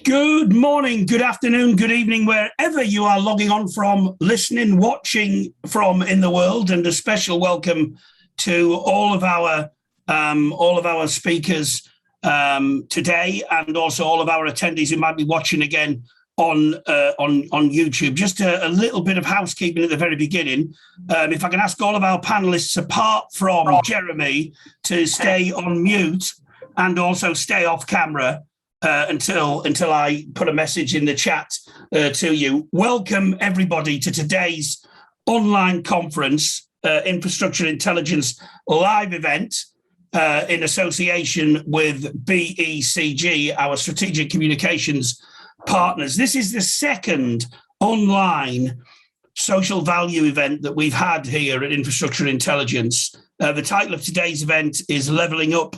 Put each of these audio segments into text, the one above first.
Good morning, good afternoon, good evening, wherever you are logging on from, listening, watching from in the world, and a special welcome to all of our speakers today, and also all of our attendees who might be watching again on YouTube. Just a little bit of housekeeping at the very beginning. If I can ask all of our panelists, apart from Jeremy, to stay on mute and also stay off camera until I put a message in the chat to you. Welcome everybody to today's online conference, Infrastructure Intelligence live event in association with BECG, our strategic communications partners. This is the second online social value event that we've had here at Infrastructure Intelligence. The title of today's event is Levelling Up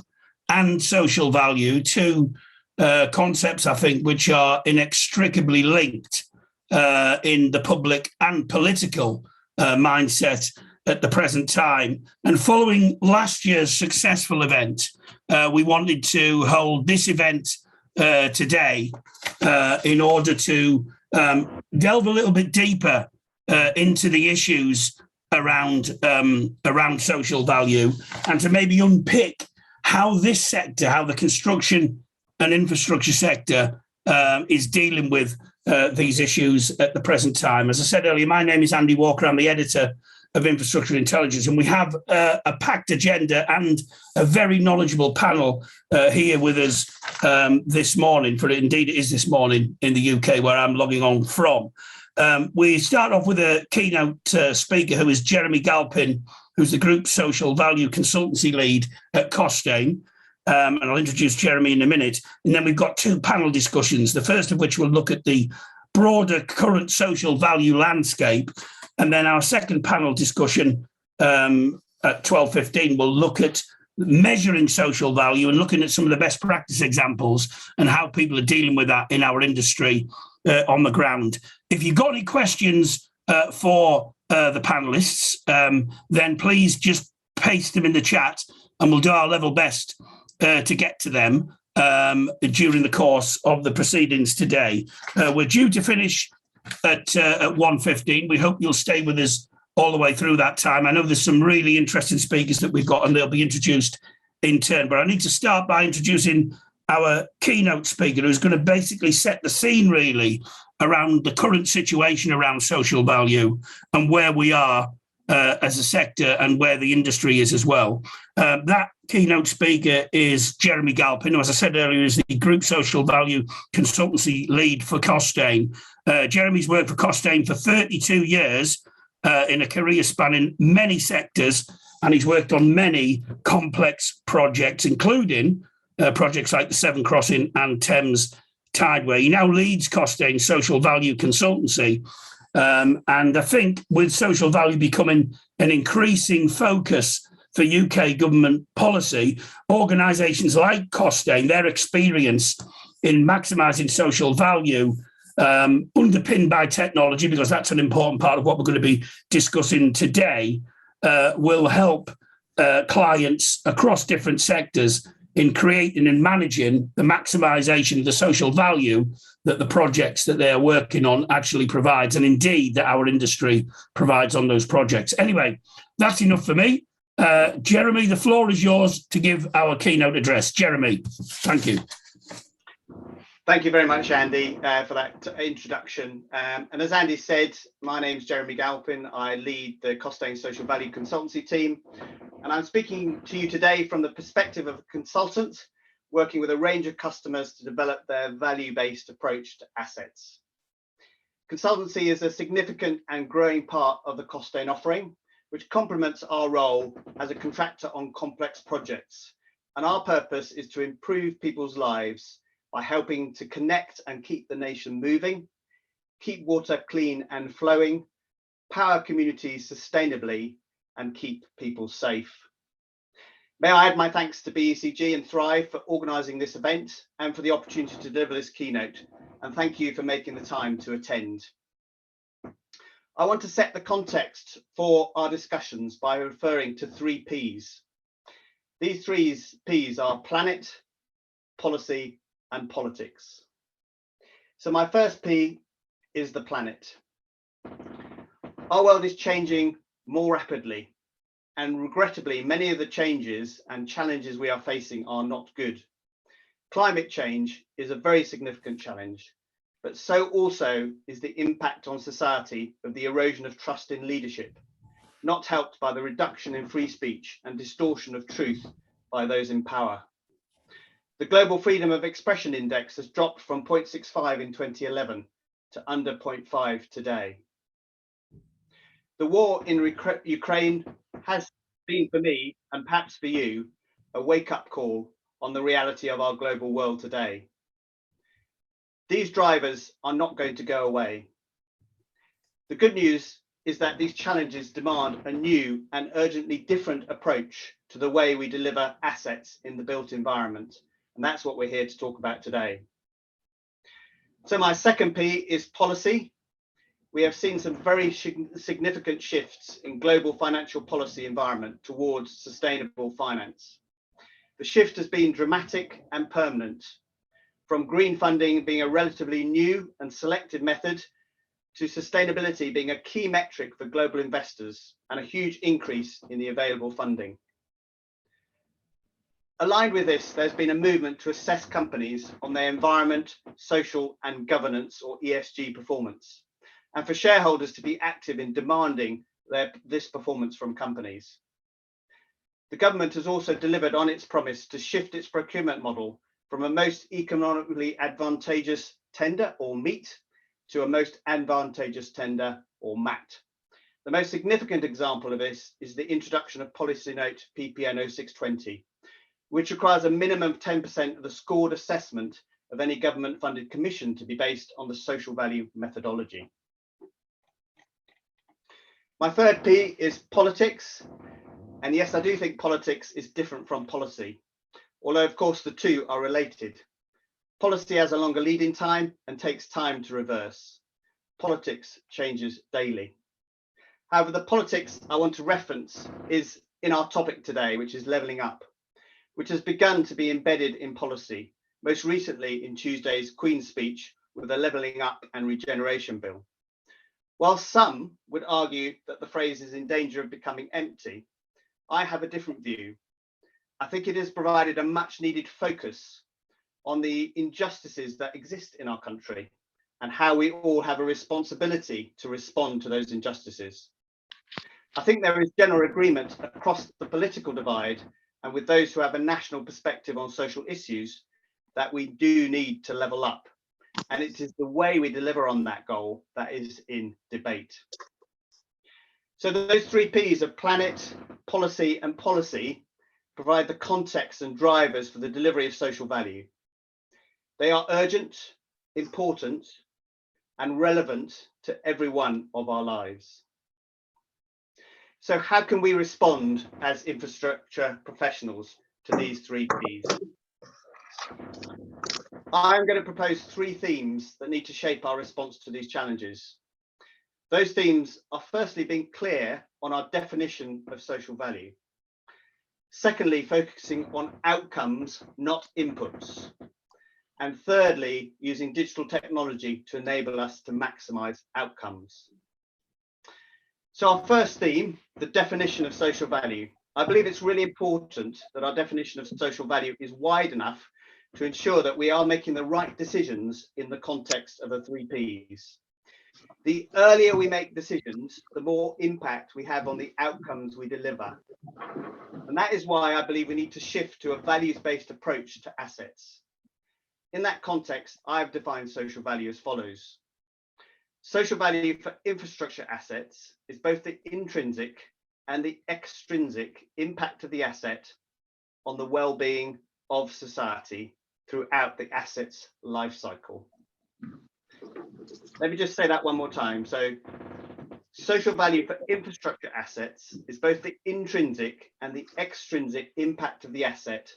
and Social Value, two concepts, I think, which are inextricably linked in the public and political mindset at the present time. And following last year's successful event, we wanted to hold this event today in order to delve a little bit deeper into the issues around social value, and to maybe unpick how this sector, how the construction and infrastructure sector is dealing with these issues at the present time. As I said earlier, my name is Andy Walker. I'm the editor of Infrastructure Intelligence, and we have a packed agenda and a very knowledgeable panel here with us this morning, for indeed it is this morning in the UK where I'm logging on from. We start off with a keynote speaker who is Jeremy Galpin, who's the Group Social Value Consultancy Lead at Costain. And I'll introduce Jeremy in a minute. And then we've got two panel discussions, the first of which will look at the broader current social value landscape. And then our second panel discussion at 12:15 will look at measuring social value and looking at some of the best practice examples and how people are dealing with that in our industry on the ground. If you've got any questions for the panelists, then please just paste them in the chat and we'll do our level best to get to them during the course of the proceedings today. We're due to finish at 1:15. We hope you'll stay with us all the way through that time. I know there's some really interesting speakers that we've got and they'll be introduced in turn, but I need to start by introducing our keynote speaker, who's going to basically set the scene really around the current situation around social value and where we are as a sector and where the industry is as well. That keynote speaker is Jeremy Galpin, who, as I said earlier, is the Group Social Value Consultancy Lead for Costain. Jeremy's worked for Costain for 32 years in a career spanning many sectors, and he's worked on many complex projects, including projects like the Severn Crossing and Thames Tideway. He now leads Costain's Social Value Consultancy. And I think with social value becoming an increasing focus for UK government policy, organisations like Costain, their experience in maximising social value, underpinned by technology, because that's an important part of what we're going to be discussing today, will help clients across different sectors in creating and managing the maximisation of the social value that the projects that they're working on actually provides, and indeed that our industry provides on those projects. Anyway, that's enough for me. Jeremy, the floor is yours to give our keynote address. Jeremy, thank you. Thank you very much, Andy, for that introduction. And as Andy said, my name's Jeremy Galpin. I lead the Costain Social Value Consultancy team. And I'm speaking to you today from the perspective of a consultant working with a range of customers to develop their value-based approach to assets. Consultancy is a significant and growing part of the Costain offering, which complements our role as a contractor on complex projects. And our purpose is to improve people's lives by helping to connect and keep the nation moving, keep water clean and flowing, power communities sustainably, and keep people safe. May I add my thanks to BECG and Thrive for organising this event and for the opportunity to deliver this keynote. And thank you for making the time to attend. I want to set the context for our discussions by referring to 3 Ps. These three P's are planet, policy, and politics. So my first P is the planet. Our world is changing more rapidly, and regrettably, many of the changes and challenges we are facing are not good. Climate change is a very significant challenge, but so also is the impact on society of the erosion of trust in leadership, not helped by the reduction in free speech and distortion of truth by those in power. The Global Freedom of Expression Index has dropped from 0.65 in 2011 to under 0.5 today. The war in Ukraine has been, for me, and perhaps for you, a wake-up call on the reality of our global world today. These drivers are not going to go away. The good news is that these challenges demand a new and urgently different approach to the way we deliver assets in the built environment. And that's what we're here to talk about today. So my second P is policy. We have seen some very significant shifts in global financial policy environment towards sustainable finance. The shift has been dramatic and permanent, from green funding being a relatively new and selective method to sustainability being a key metric for global investors and a huge increase in the available funding. Aligned with this, there's been a movement to assess companies on their environment, social and governance, or ESG performance, and for shareholders to be active in demanding this performance from companies. The government has also delivered on its promise to shift its procurement model from a most economically advantageous tender, or MEET, to a most advantageous tender, or MAT. The most significant example of this is the introduction of Policy Note PPN 0620, which requires a minimum of 10% of the scored assessment of any government-funded commission to be based on the social value methodology. My third P is politics. And yes, I do think politics is different from policy, although of course the two are related. Policy has a longer lead-in time and takes time to reverse. Politics changes daily. However, the politics I want to reference is in our topic today, which is levelling up, which has begun to be embedded in policy, most recently in Tuesday's Queen's speech with the Levelling Up and Regeneration Bill. While some would argue that the phrase is in danger of becoming empty, I have a different view. I think it has provided a much needed focus on the injustices that exist in our country and how we all have a responsibility to respond to those injustices. I think there is general agreement across the political divide and with those who have a national perspective on social issues that we do need to level up. And it is the way we deliver on that goal that is in debate. So those three P's of planet, policy, and policy provide the context and drivers for the delivery of social value. They are urgent, important, and relevant to every one of our lives. So how can we respond as infrastructure professionals to these three P's? I'm going to propose three themes that need to shape our response to these challenges. Those themes are firstly being clear on our definition of social value. Secondly, focusing on outcomes, not inputs. And thirdly, using digital technology to enable us to maximize outcomes. So our first theme, the definition of social value. I believe it's really important that our definition of social value is wide enough to ensure that we are making the right decisions in the context of the three Ps. The earlier we make decisions, the more impact we have on the outcomes we deliver. And that is why I believe we need to shift to a values-based approach to assets. In that context, I've defined social value as follows. Social value for infrastructure assets is both the intrinsic and the extrinsic impact of the asset on the well-being of society throughout the asset's life cycle. Let me just say that one more time. So social value for infrastructure assets is both the intrinsic and the extrinsic impact of the asset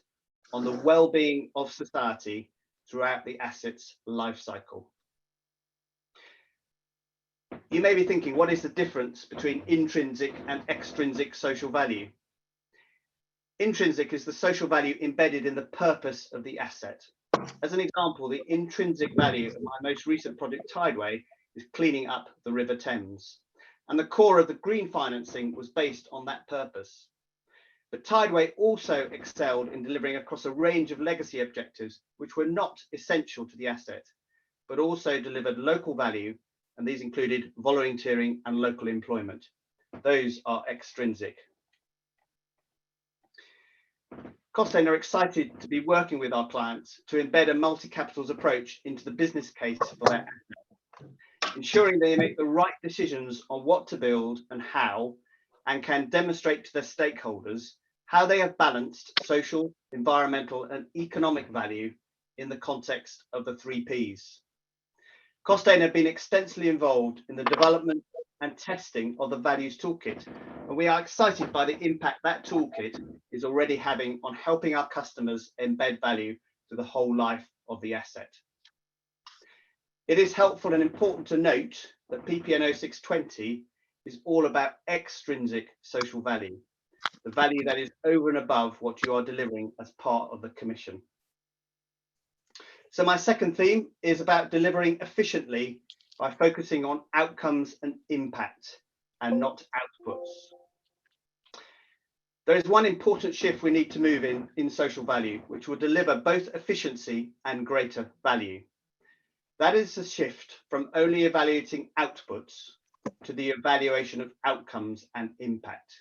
on the well-being of society throughout the asset's life cycle. You may be thinking, what is the difference between intrinsic and extrinsic social value? Intrinsic is the social value embedded in the purpose of the asset. As an example, the intrinsic value of my most recent project, Tideway, is cleaning up the River Thames. And the core of the green financing was based on that purpose. But Tideway also excelled in delivering across a range of legacy objectives, which were not essential to the asset, but also delivered local value, and these included volunteering and local employment. Those are extrinsic. Costain are excited to be working with our clients to embed a multi-capitals approach into the business case for their asset, ensuring they make the right decisions on what to build and how, and can demonstrate to their stakeholders how they have balanced social, environmental, and economic value in the context of the 3 Ps. Costain have been extensively involved in the development and testing of the Values Toolkit, and we are excited by the impact that toolkit is already having on helping our customers embed value through the whole life of the asset. It is helpful and important to note that PPN 0620 is all about extrinsic social value, the value that is over and above what you are delivering as part of the commission. So my second theme is about delivering efficiently by focusing on outcomes and impact and not outputs. There is one important shift we need to move in social value, which will deliver both efficiency and greater value. That is a shift from only evaluating outputs to the evaluation of outcomes and impact.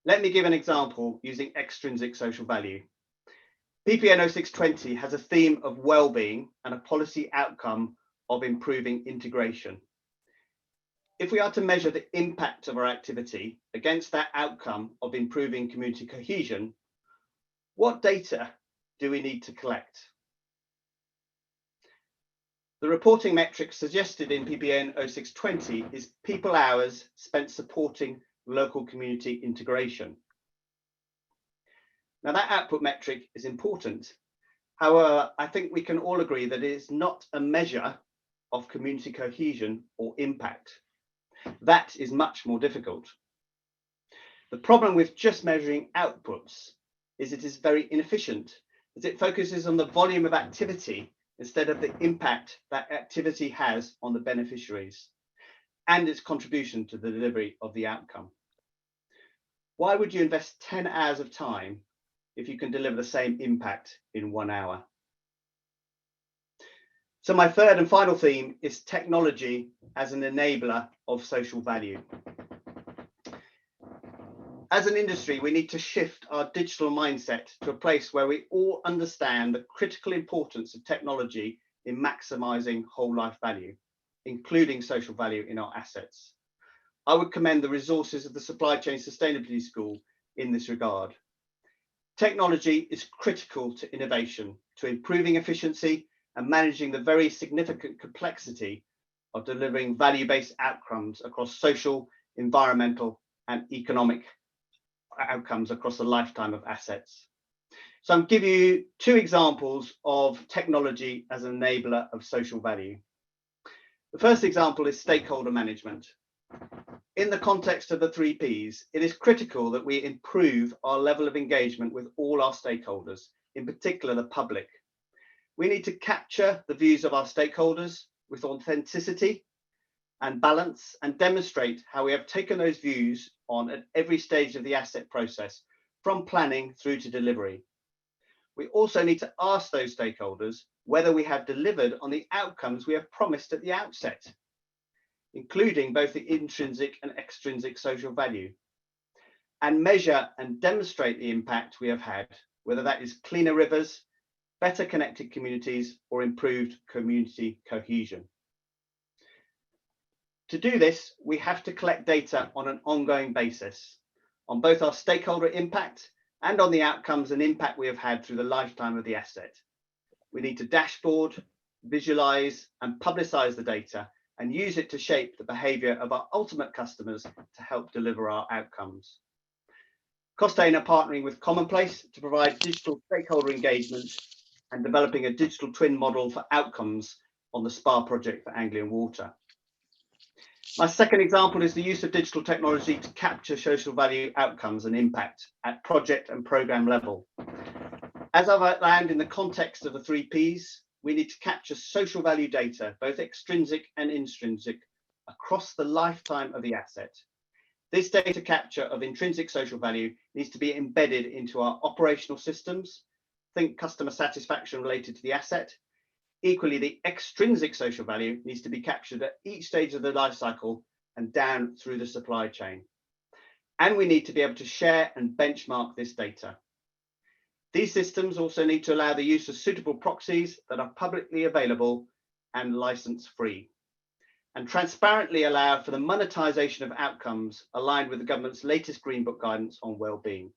Let me give an example using extrinsic social value. PPN 0620 has a theme of well-being and a policy outcome of improving integration. If we are to measure the impact of our activity against that outcome of improving community cohesion, what data do we need to collect? The reporting metric suggested in PPN 0620 is people hours spent supporting local community integration. Now that output metric is important. However, I think we can all agree that it is not a measure of community cohesion or impact. That is much more difficult. The problem with just measuring outputs is it is very inefficient, as it focuses on the volume of activity instead of the impact that activity has on the beneficiaries and its contribution to the delivery of the outcome. Why would you invest 10 hours of time if you can deliver the same impact in 1 hour? So my third and final theme is technology as an enabler of social value. As an industry, we need to shift our digital mindset to a place where we all understand the critical importance of technology in maximizing whole life value, including social value in our assets. I would commend the resources of the Supply Chain Sustainability School in this regard. Technology is critical to innovation, to improving efficiency and managing the very significant complexity of delivering value-based outcomes across social, environmental, and economic outcomes across the lifetime of assets. So I'm giving you 2 examples of technology as an enabler of social value. The first example is stakeholder management. In the context of the 3 Ps, it is critical that we improve our level of engagement with all our stakeholders, in particular the public. We need to capture the views of our stakeholders with authenticity and balance and demonstrate how we have taken those views on at every stage of the asset process, from planning through to delivery. We also need to ask those stakeholders whether we have delivered on the outcomes we have promised at the outset, including both the intrinsic and extrinsic social value, and measure and demonstrate the impact we have had, whether that is cleaner rivers, better connected communities, or improved community cohesion. To do this, we have to collect data on an ongoing basis on both our stakeholder impact and on the outcomes and impact we have had through the lifetime of the asset. We need to dashboard, visualize, and publicize the data and use it to shape the behavior of our ultimate customers to help deliver our outcomes. Costain are partnering with Commonplace to provide digital stakeholder engagement and developing a digital twin model for outcomes on the SPA project for Anglian Water. My second example is the use of digital technology to capture social value outcomes and impact at project and program level. As I've outlined in the context of the 3 Ps, we need to capture social value data, both extrinsic and intrinsic, across the lifetime of the asset. This data capture of intrinsic social value needs to be embedded into our operational systems. Think customer satisfaction related to the asset. Equally, the extrinsic social value needs to be captured at each stage of the life cycle and down through the supply chain. And we need to be able to share and benchmark this data. These systems also need to allow the use of suitable proxies that are publicly available and license-free, and transparently allow for the monetization of outcomes aligned with the government's latest Green Book guidance on wellbeing.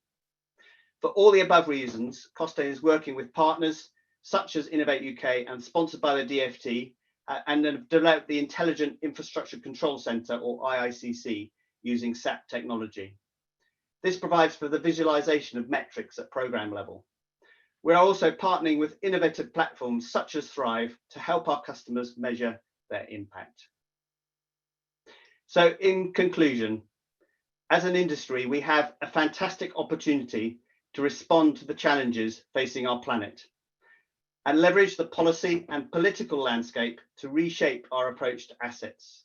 For all the above reasons, Costain is working with partners such as Innovate UK and sponsored by the DfT, and have developed the Intelligent Infrastructure Control Centre, or IICC, using SAP technology. This provides for the visualization of metrics at program level. We're also partnering with innovative platforms such as Thrive to help our customers measure their impact. So in conclusion, as an industry, we have a fantastic opportunity to respond to the challenges facing our planet and leverage the policy and political landscape to reshape our approach to assets.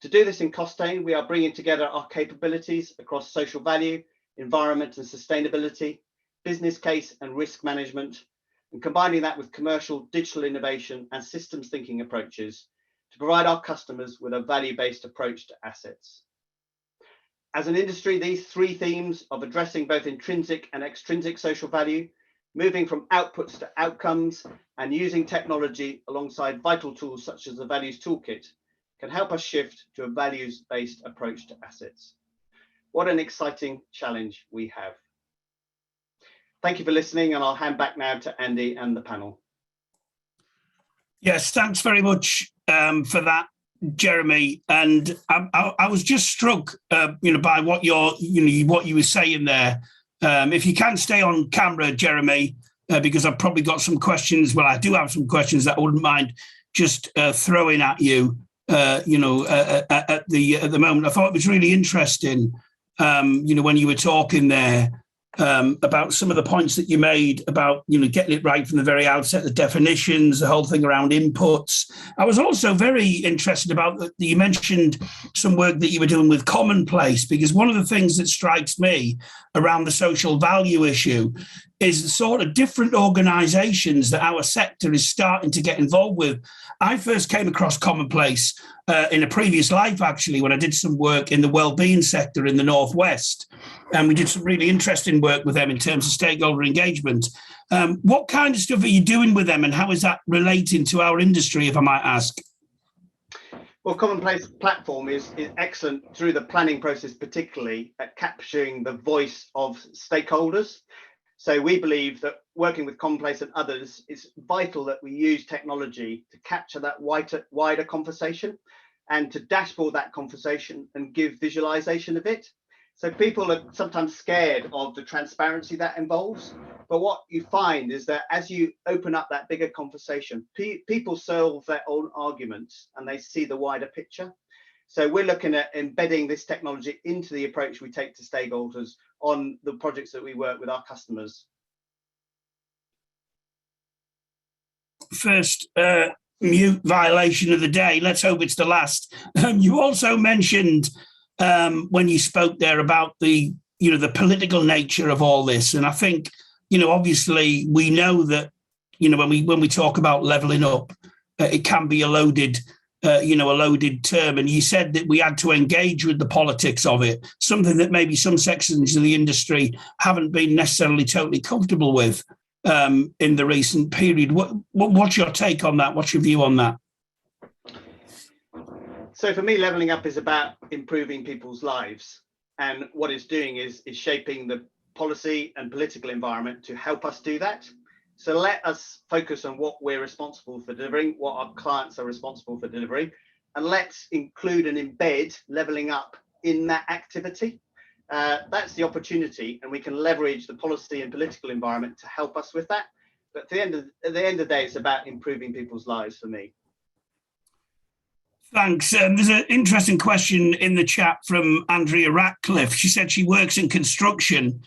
To do this in Costain, we are bringing together our capabilities across social value, environment and sustainability, business case and risk management, and combining that with commercial digital innovation and systems thinking approaches to provide our customers with a value-based approach to assets. As an industry, these 3 themes of addressing both intrinsic and extrinsic social value, moving from outputs to outcomes, and using technology alongside vital tools such as the Values Toolkit can help us shift to a values-based approach to assets. What an exciting challenge we have. Thank you for listening, and I'll hand back now to Andy and the panel. Yes, thanks very much for that, Jeremy. And I was just struck, by what what you were saying there. If you can stay on camera, Jeremy, because I've probably got some questions. Well, I do have some questions that I wouldn't mind just throwing at you. At the moment, I thought it was really interesting. When you were talking there. About some of the points that you made about, getting it right from the very outset, the definitions, the whole thing around inputs. I was also very interested about that you mentioned some work that you were doing with Commonplace, because one of the things that strikes me around the social value issue is the sort of different organisations that our sector is starting to get involved with. I first came across Commonplace in a previous life, actually, when I did some work in the wellbeing sector in the Northwest. And we did some really interesting work with them in terms of stakeholder engagement. What kind of stuff are you doing with them, and how is that relating to our industry, if I might ask? Well, Commonplace platform is excellent through the planning process, particularly at capturing the voice of stakeholders. So we believe that working with Commonplace and others, it's vital that we use technology to capture that wider conversation and to dashboard that conversation and give visualization of it. So people are sometimes scared of the transparency that involves. But what you find is that as you open up that bigger conversation, people solve their own arguments and they see the wider picture. So we're looking at embedding this technology into the approach we take to stakeholders on the projects that we work with our customers. First mute violation of the day. Let's hope it's the last. You also mentioned when you spoke there about the political nature of all this, and I think obviously we know that when we talk about levelling up, it can be a loaded term, and you said that we had to engage with the politics of it, something that maybe some sections of the industry haven't been necessarily totally comfortable with in the recent period. What's your take on that? What's your view on that? So for me, levelling up is about improving people's lives, and what it's doing is shaping the policy and political environment to help us do that. So let us focus on what we're responsible for delivering, what our clients are responsible for delivering, and let's include and embed levelling up in that activity. That's the opportunity, and we can leverage the policy and political environment to help us with that. But at the end of the day, it's about improving people's lives for me. Thanks. There's an interesting question in the chat from Andrea Ratcliffe. She said she works in construction,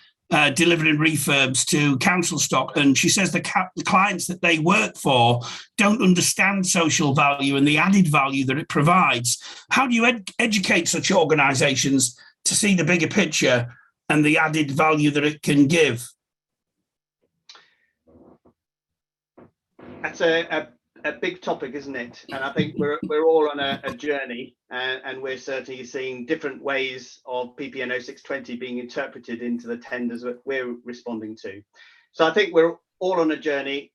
delivering refurbs to council stock, and she says the clients that they work for don't understand social value and the added value that it provides. How do you educate such organisations to see the bigger picture and the added value that it can give? That's a big topic, isn't it? And I think we're all on a journey, and we're certainly seeing different ways of PPN 0620 being interpreted into the tenders that we're responding to. So I think we're all on a journey.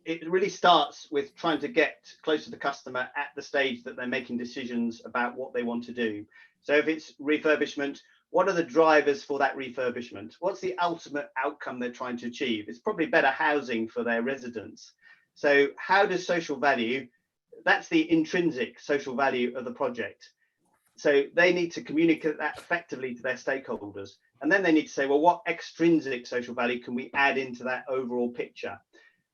It really starts with trying to get close to the customer at the stage that they're making decisions about what they want to do. So if it's refurbishment, what are the drivers for that refurbishment? What's the ultimate outcome they're trying to achieve? It's probably better housing for their residents. So how does social value, that's the intrinsic social value of the project. So they need to communicate that effectively to their stakeholders. And then they need to say, well, what extrinsic social value can we add into that overall picture?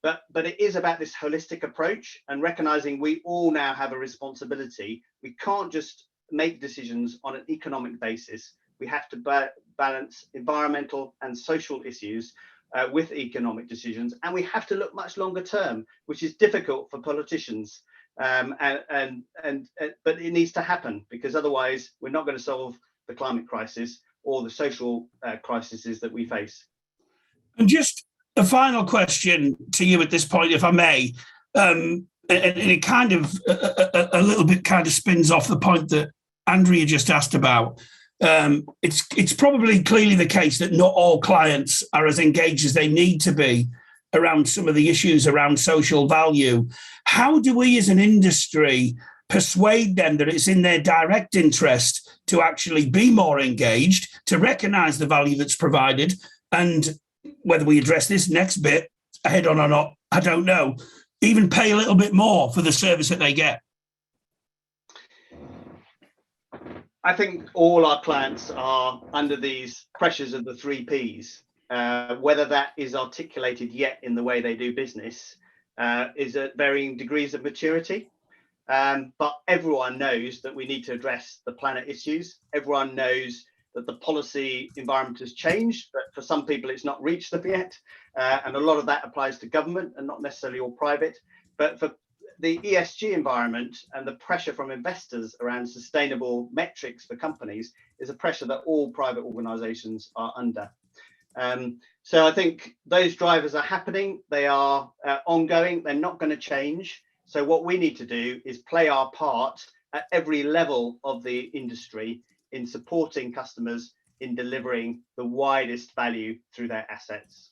But it is about this holistic approach and recognizing we all now have a responsibility. We can't just make decisions on an economic basis. We have to balance environmental and social issues with economic decisions, and we have to look much longer term, which is difficult for politicians. But it needs to happen, because otherwise we're not going to solve the climate crisis or the social crises that we face. And just a final question to you at this point, if I may, and it kind of a little bit kind of spins off the point that Andrea just asked about. It's probably clearly the case that not all clients are as engaged as they need to be around some of the issues around social value. How do we as an industry persuade them that it's in their direct interest to actually be more engaged, to recognise the value that's provided, and whether we address this next bit head on or not, I don't know, even pay a little bit more for the service that they get? I think all our clients are under these pressures of the 3 Ps. Whether that is articulated yet in the way they do business is at varying degrees of maturity. But everyone knows that we need to address the planet issues. Everyone knows that the policy environment has changed, but for some people it's not reached them yet. And a lot of that applies to government and not necessarily all private. But for the ESG environment and the pressure from investors around sustainable metrics for companies is a pressure that all private organizations are under. So I think those drivers are happening. They are ongoing. They're not going to change. So what we need to do is play our part at every level of the industry in supporting customers in delivering the widest value through their assets.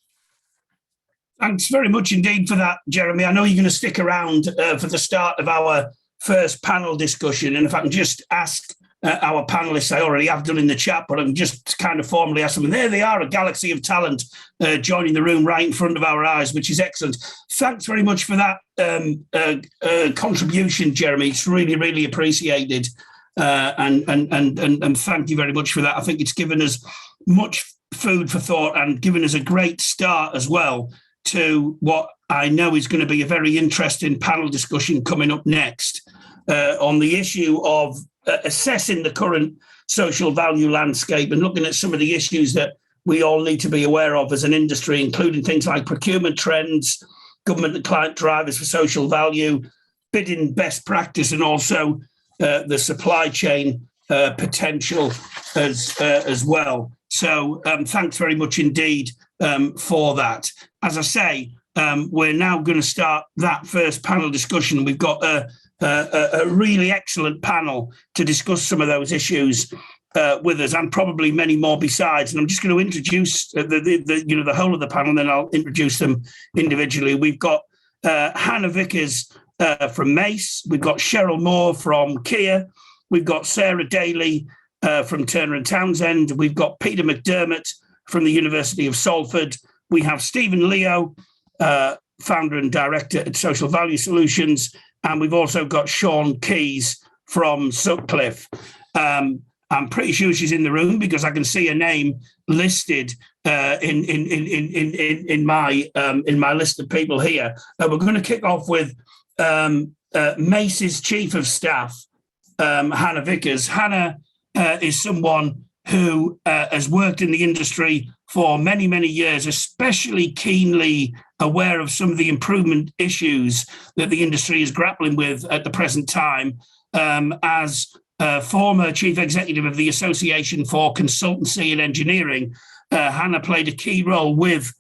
Thanks very much indeed for that, Jeremy. I know you're going to stick around for the start of our first panel discussion. And if I can just ask our panelists, I already have done in the chat, but I can just kind of formally ask them. And there they are, a galaxy of talent joining the room right in front of our eyes, which is excellent. Thanks very much for that contribution, Jeremy. It's really, really appreciated. And thank you very much for that. I think it's given us much food for thought and given us a great start as well to what I know is going to be a very interesting panel discussion coming up next on the issue of assessing the current social value landscape and looking at some of the issues that we all need to be aware of as an industry, including things like procurement trends, government and client drivers for social value, bidding best practice, and also the supply chain potential as well. So thanks very much indeed for that. As I say, we're now going to start that first panel discussion. We've got a really excellent panel to discuss some of those issues with us, and probably many more besides. And I'm just going to introduce the whole of the panel, and then I'll introduce them individually. We've got Hannah Vickers from Mace. We've got Cheryl Moore from Kia. We've got Sarah Daley from Turner and Townsend. We've got Peter McDermott from the University of Salford. We have Stephen Leo, founder and director at Social Value Solutions. And we've also got Sean Keys from Sutcliffe. I'm pretty sure she's in the room because I can see her name listed in my list of people here. We're going to kick off with Mace's Chief of Staff, Hannah Vickers. Hannah is someone who has worked in the industry for many, many years, especially keenly aware of some of the improvement issues that the industry is grappling with at the present time. As former Chief Executive of the Association for Consultancy and Engineering, Hannah played a key role with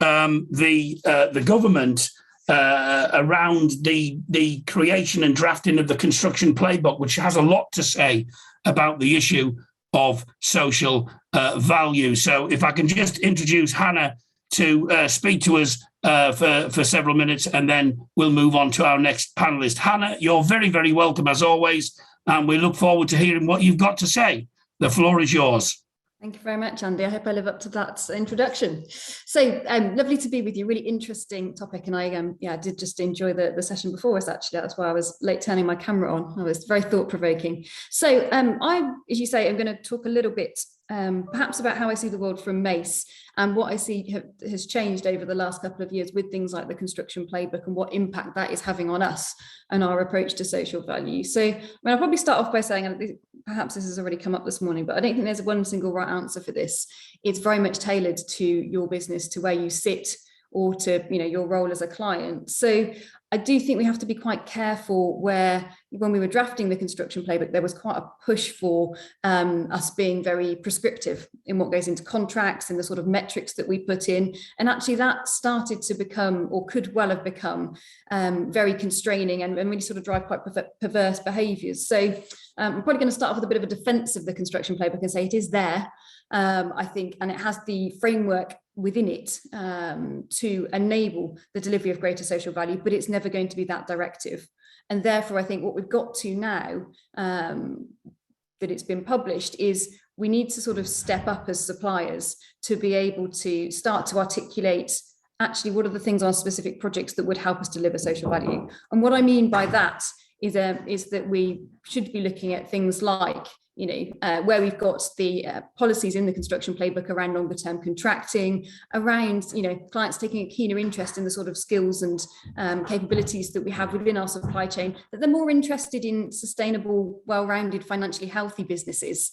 the government around the creation and drafting of the construction playbook, which has a lot to say about the issue of social value. So if I can just introduce Hannah to speak to us for several minutes, and then we'll move on to our next panelist. Hannah, you're very, very welcome as always, and we look forward to hearing what you've got to say. The floor is yours. Thank you very much, Andy. I hope I live up to that introduction. So lovely to be with you. Really interesting topic. And I did just enjoy the session before us, actually. That's why I was late turning my camera on. It was very thought-provoking. So as you say, I'm going to talk a little bit perhaps about how I see the world from Mace and what I see has changed over the last couple of years with things like the construction playbook and what impact that is having on us and our approach to social value. So I'll probably start off by saying, and perhaps this has already come up this morning, but I don't think there's one single right answer for this. It's very much tailored to your business, to where you sit, or to your role as a client. So I do think we have to be quite careful where, when we were drafting the construction playbook, there was quite a push for us being very prescriptive in what goes into contracts and the sort of metrics that we put in. And actually that started to become, or could well have become, very constraining and really sort of drive quite perverse behaviours. So I'm probably going to start off with a bit of a defence of the construction playbook and say it is there, I think, and it has the framework within it to enable the delivery of greater social value, but it's never going to be that directive. And therefore, I think what we've got to now that it's been published is we need to sort of step up as suppliers to be able to start to articulate actually what are the things on specific projects that would help us deliver social value. And what I mean by that is that we should be looking at things like where we've got the policies in the construction playbook around longer term contracting, around, clients taking a keener interest in the sort of skills and capabilities that we have within our supply chain, that they're more interested in sustainable, well-rounded, financially healthy businesses.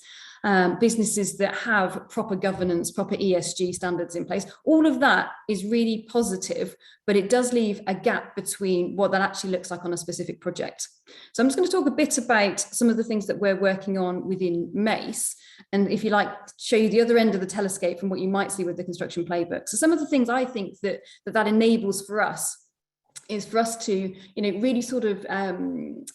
Businesses that have proper governance, proper ESG standards in place. All of that is really positive, but it does leave a gap between what that actually looks like on a specific project. So I'm just going to talk a bit about some of the things that we're working on within Mace, and if you like, show you the other end of the telescope from what you might see with the construction playbook. So some of the things I think that enables for us is for us to, really sort of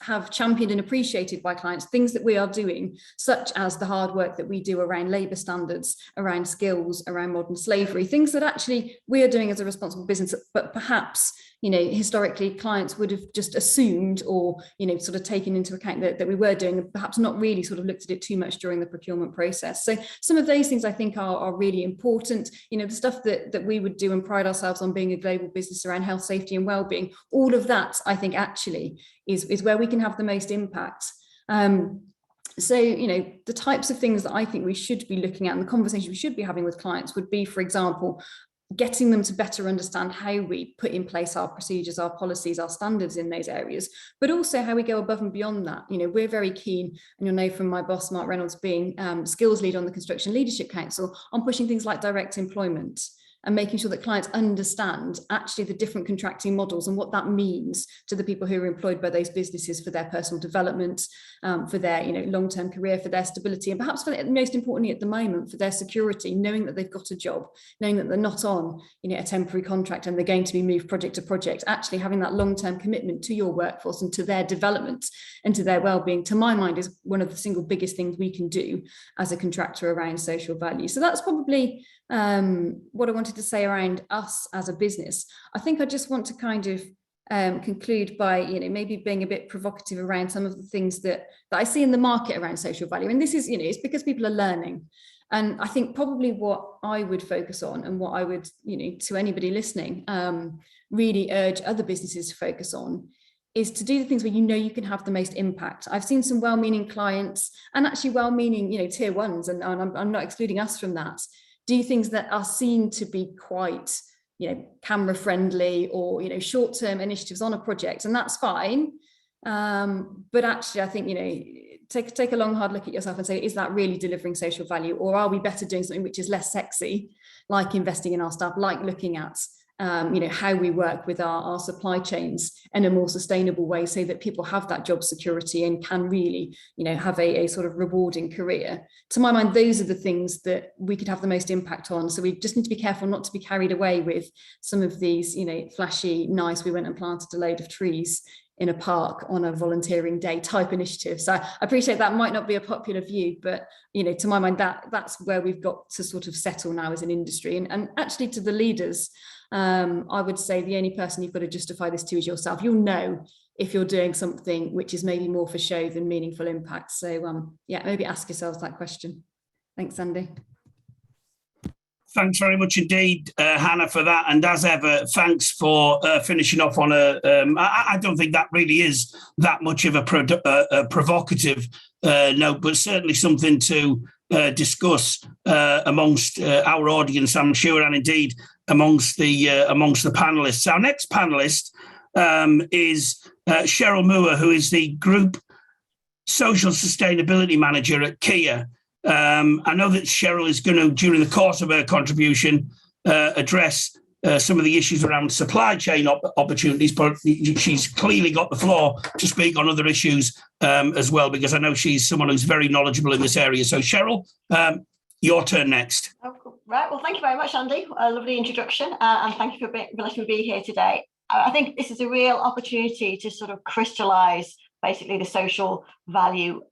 have championed and appreciated by clients, things that we are doing, such as the hard work that we do around labour standards, around skills, around modern slavery, things that actually we are doing as a responsible business, but perhaps, historically clients would have just assumed or, sort of taken into account that we were doing, and perhaps not really sort of looked at it too much during the procurement process. So some of those things I think are really important. The stuff that we would do and pride ourselves on being a global business around health, safety and well-being, all of that I think actually is where we can have the most impact. So, the types of things that I think we should be looking at and the conversation we should be having with clients would be, for example, getting them to better understand how we put in place our procedures, our policies, our standards in those areas, but also how we go above and beyond that. We're very keen, and you'll know from my boss, Mark Reynolds, being skills lead on the Construction Leadership Council, on pushing things like direct employment and making sure that clients understand actually the different contracting models and what that means to the people who are employed by those businesses for their personal development, for their long-term career, for their stability, and perhaps most importantly at the moment, for their security, knowing that they've got a job, knowing that they're not on a temporary contract and they're going to be moved project to project, actually having that long-term commitment to your workforce and to their development and to their well-being, to my mind, is one of the single biggest things we can do as a contractor around social value. So that's probably what I wanted to say around us as a business. I think I just want to kind of conclude by maybe being a bit provocative around some of the things that I see in the market around social value, and this is it's because people are learning. And I think probably what I would focus on, and what I would to anybody listening really urge other businesses to focus on, is to do the things where you can have the most impact. I've seen some well-meaning clients, and actually well-meaning tier ones, and I'm not excluding us from that, do things that are seen to be quite, camera friendly or, short-term initiatives on a project. And that's fine. But actually, I think, take a long, hard look at yourself and say, is that really delivering social value? Or are we better doing something which is less sexy, like investing in our staff, like looking at how we work with our supply chains in a more sustainable way, so that people have that job security and can really, have a sort of rewarding career. To my mind, those are the things that we could have the most impact on. So we just need to be careful not to be carried away with some of these, flashy, nice, we went and planted a load of trees in a park on a volunteering day type initiative. So I appreciate that might not be a popular view, but to my mind, that's where we've got to sort of settle now as an industry. And actually, to the leaders, I would say the only person you've got to justify this to is yourself. You'll know if you're doing something which is maybe more for show than meaningful impact. So maybe ask yourselves that question. Thanks, Andy. Thanks very much indeed, Hannah, for that. And as ever, thanks for finishing off on I don't think that really is that much of a provocative note, but certainly something to discuss amongst our audience, I'm sure, and indeed amongst the panelists. Our next panelist is Cheryl Moore, who is the Group Social Sustainability Manager at Kia. I know that Cheryl is going to, during the course of her contribution, address some of the issues around supply chain opportunities, but she's clearly got the floor to speak on other issues as well, because I know she's someone who's very knowledgeable in this area. So Cheryl, your turn next. Oh, cool. Right, well, thank you very much, Andy. A lovely introduction, and thank you for letting me be here today. I think this is a real opportunity to sort of crystallise basically the social value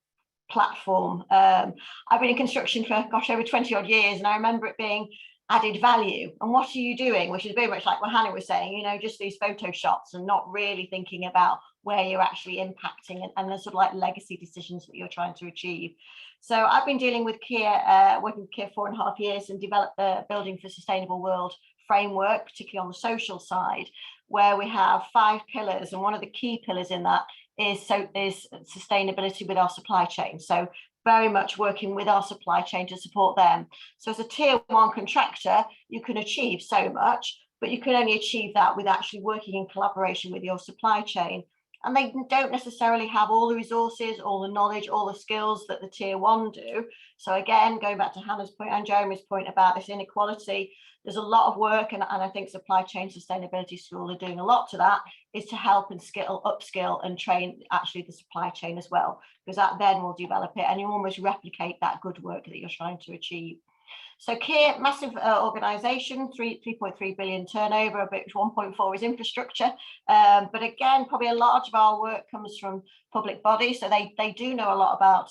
platform. I've been in construction for over 20 odd years, and I remember it being added value. And what are you doing? Which is very much like what Hannah was saying, just these photo shots and not really thinking about where you're actually impacting and the sort of like legacy decisions that you're trying to achieve. So I've been dealing with Kia, working with Kia 4.5 years, and developed the Building for a Sustainable World framework, particularly on the social side, where we have 5 pillars, and one of the key pillars in that is sustainability with our supply chain. So very much working with our supply chain to support them. So as a tier 1 contractor, you can achieve so much, but you can only achieve that with actually working in collaboration with your supply chain. And they don't necessarily have all the resources, all the knowledge, all the skills that the tier 1 do. So again, going back to Hannah's point and Jeremy's point about this inequality, there's a lot of work, and I think Supply Chain Sustainability School are doing a lot to that, is to help and upskill and train actually the supply chain as well, because that then will develop it and you almost replicate that good work that you're trying to achieve. So Kia, massive organisation, 3.3 billion turnover, of which 1.4 is infrastructure. But again, probably a large of our work comes from public bodies, so they do know a lot about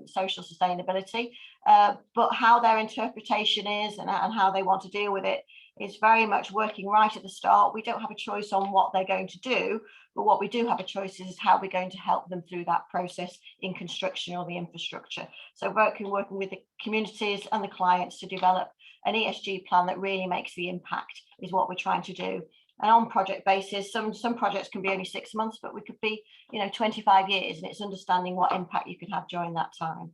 social sustainability, but how their interpretation is and how they want to deal with it is very much working right at the start. We don't have a choice on what they're going to do, but what we do have a choice is how we're going to help them through that process in construction or the infrastructure. So working with the communities and the clients to develop an ESG plan that really makes the impact is what we're trying to do. And on project basis, some projects can be only 6 months, but we could be 25 years, and it's understanding what impact you can have during that time.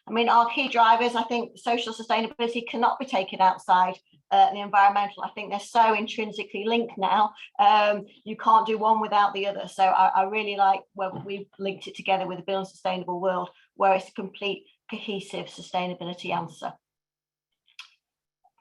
I mean, our key drivers, I think social sustainability cannot be taken outside the environmental. I think they're so intrinsically linked now. You can't do one without the other. So I really like where we've linked it together with the Building Sustainable World, where it's a complete cohesive sustainability answer.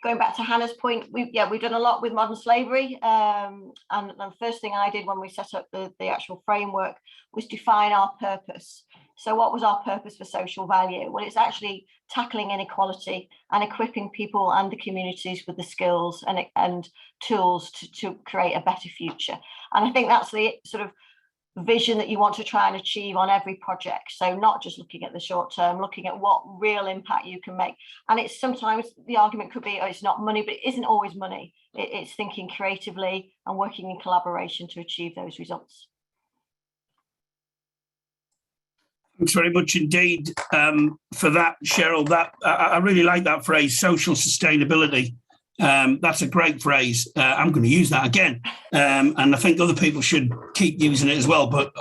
Going back to Hannah's point, we've done a lot with modern slavery. And the first thing I did when we set up the actual framework was define our purpose. So what was our purpose for social value? Well, it's actually tackling inequality and equipping people and the communities with the skills and tools to create a better future. And I think that's the sort of vision that you want to try and achieve on every project. So not just looking at the short term, looking at what real impact you can make. And it's sometimes the argument could be, oh, it's not money, but it isn't always money. It's thinking creatively and working in collaboration to achieve those results. Thanks very much indeed for that, Cheryl. That I really like that phrase, social sustainability. That's a great phrase. I'm going to use that again. And I think other people should keep using it as well, but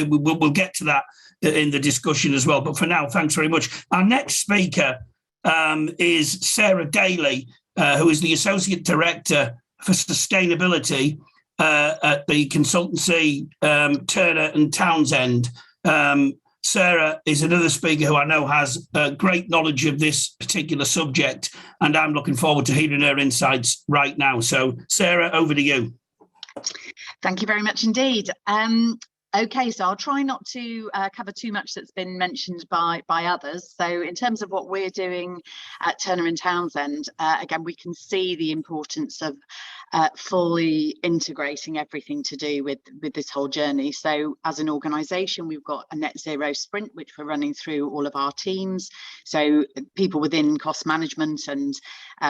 we'll get to that in the discussion as well. But for now, thanks very much. Our next speaker is Sarah Daley, who is the Associate Director for Sustainability at the consultancy, Turner and Townsend. Sarah is another speaker who I know has great knowledge of this particular subject, and I'm looking forward to hearing her insights right now. So, Sarah, over to you. Thank you very much indeed. Okay, so I'll try not to cover too much that's been mentioned by others. So in terms of what we're doing at Turner and Townsend, again, we can see the importance of fully integrating everything to do with this whole journey. So as an organisation, we've got a net zero sprint, which we're running through all of our teams. So people within cost management and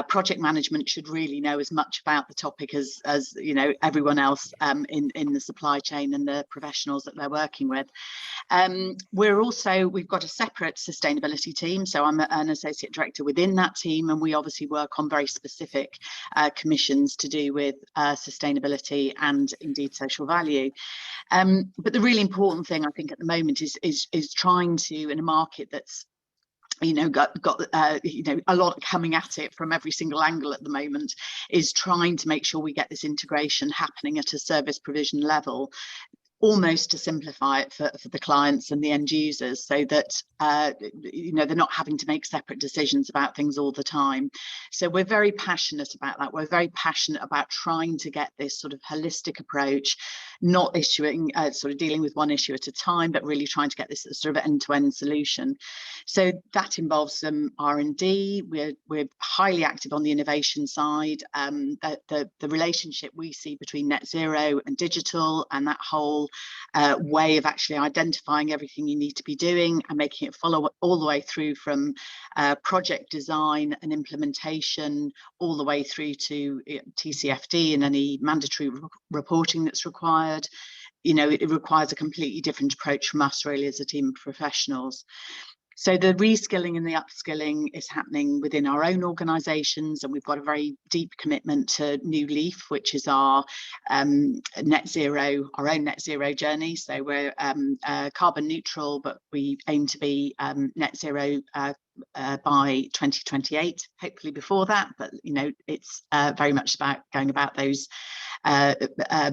project management should really know as much about the topic as you know, everyone else in the supply chain and the professionals that they're working with. We've got a separate sustainability team, so I'm an associate director within that team, and we obviously work on very specific commissions to do with sustainability and indeed social value. But the really important thing I think at the moment is trying to, in a market that's got a lot coming at it from every single angle at the moment, is trying to make sure we get this integration happening at a service provision level, almost to simplify it for the clients and the end users, so that they're not having to make separate decisions about things all the time. So we're very passionate about that. We're very passionate about trying to get this sort of holistic approach, not issuing sort of dealing with one issue at a time, but really trying to get this sort of end-to-end solution. So that involves some R&D. We're highly active on the innovation side. The relationship we see between net zero and digital, and that whole way of actually identifying everything you need to be doing and making it follow all the way through from project design and implementation all the way through to TCFD and any mandatory reporting that's required. It requires a completely different approach from us really as a team of professionals. So the reskilling and the upskilling is happening within our own organisations, and we've got a very deep commitment to New Leaf, which is our our own net zero journey. So we're carbon neutral, but we aim to be net zero by 2028, hopefully before that. But it's very much about going about those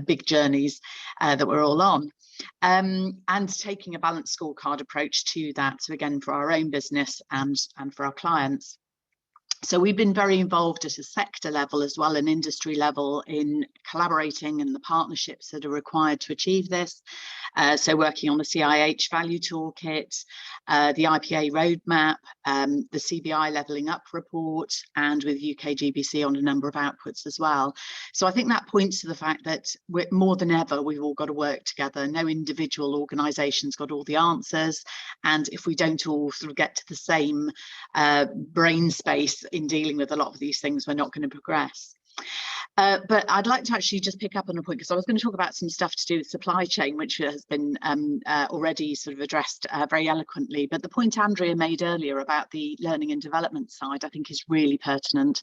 big journeys that we're all on. And taking a balanced scorecard approach to that, so again for our own business and for our clients. So we've been very involved at a sector level as well, an industry level, in collaborating and the partnerships that are required to achieve this. So working on the CIH value toolkit, the IPA roadmap, the CBI levelling up report, and with UKGBC on a number of outputs as well. So I think that points to the fact that more than ever, we've all got to work together. No individual organisation's got all the answers. And if we don't all sort of get to the same brain space in dealing with a lot of these things, we're not going to progress. But I'd like to actually just pick up on a point, because I was going to talk about some stuff to do with supply chain, which has been already sort of addressed very eloquently. But the point Andrea made earlier about the learning and development side, I think is really pertinent.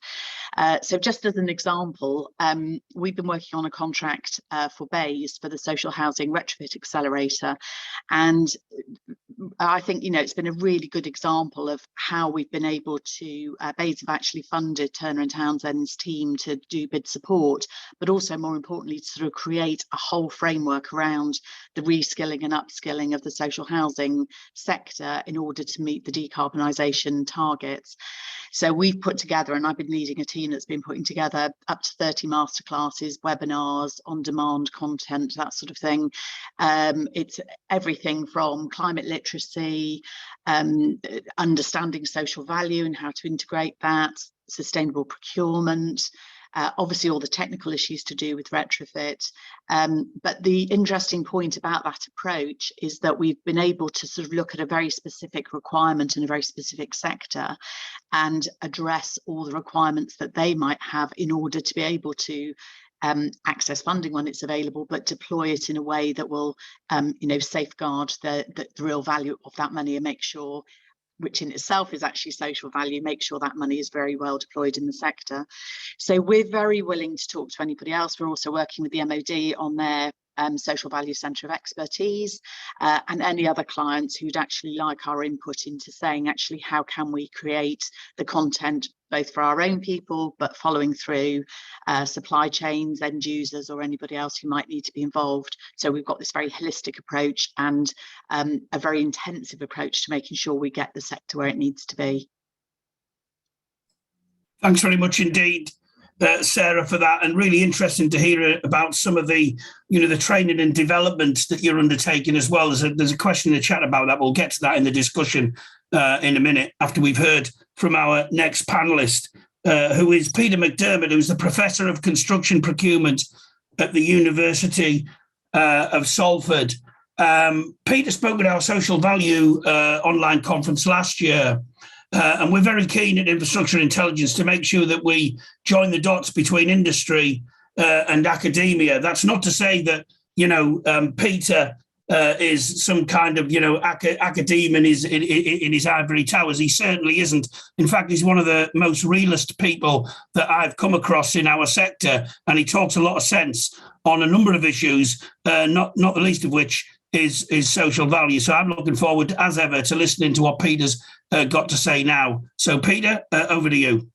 So just as an example, we've been working on a contract for BAYS, for the Social Housing Retrofit Accelerator. And I think, it's been a really good example of how we've been able to, BAYS have actually funded Turner and Townsend's team to do bid support, but also more importantly to sort of create a whole framework around the reskilling and upskilling of the social housing sector in order to meet the decarbonisation targets. So we've put together, and I've been leading a team that's been putting together up to 30 masterclasses, webinars, on-demand content, that sort of thing. It's everything from climate literacy, understanding social value and how to integrate that, sustainable procurement, obviously all the technical issues to do with retrofit. But the interesting point about that approach is that we've been able to sort of look at a very specific requirement in a very specific sector and address all the requirements that they might have in order to be able to access funding when it's available, but deploy it in a way that will safeguard the real value of that money and make sure, which in itself is actually social value, make sure that money is very well deployed in the sector. So we're very willing to talk to anybody else. We're also working with the MOD on their social value centre of expertise, and any other clients who'd actually like our input into saying, actually, how can we create the content both for our own people, but following through supply chains, end users, or anybody else who might need to be involved. So we've got this very holistic approach and a very intensive approach to making sure we get the sector where it needs to be. Thanks very much indeed, Sarah, for that, and really interesting to hear about some of the, the training and development that you're undertaking as well. There's a question in the chat about that. We'll get to that in the discussion in a minute after we've heard from our next panelist, who is Peter McDermott, who's the Professor of Construction Procurement at the University of Salford. Peter spoke at our Social Value online conference last year. And we're very keen at Infrastructure Intelligence to make sure that we join the dots between industry and academia. That's not to say that, Peter is some kind of, academe in his ivory towers. He certainly isn't. In fact, he's one of the most realist people that I've come across in our sector. And he talks a lot of sense on a number of issues, not the least of which is social value. So I'm looking forward, as ever, to listening to what Peter's got to say now. So Peter, over to you.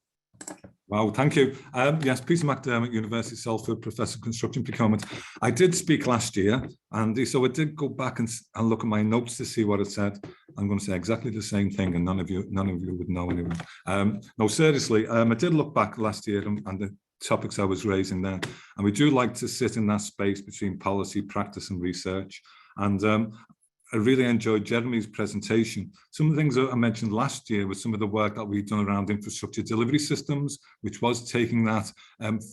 Wow, thank you. Yes, Peter McDermott, University of Salford, Professor of Construction Procurement. I did speak last year, Andy, so I did go back and look at my notes to see what it said. I'm going to say exactly the same thing, and none of you would know anyway. No, seriously, I did look back last year and the topics I was raising there, and we do like to sit in that space between policy, practice, and research. And I really enjoyed Jeremy's presentation. Some of the things that I mentioned last year was some of the work that we've done around infrastructure delivery systems, which was taking that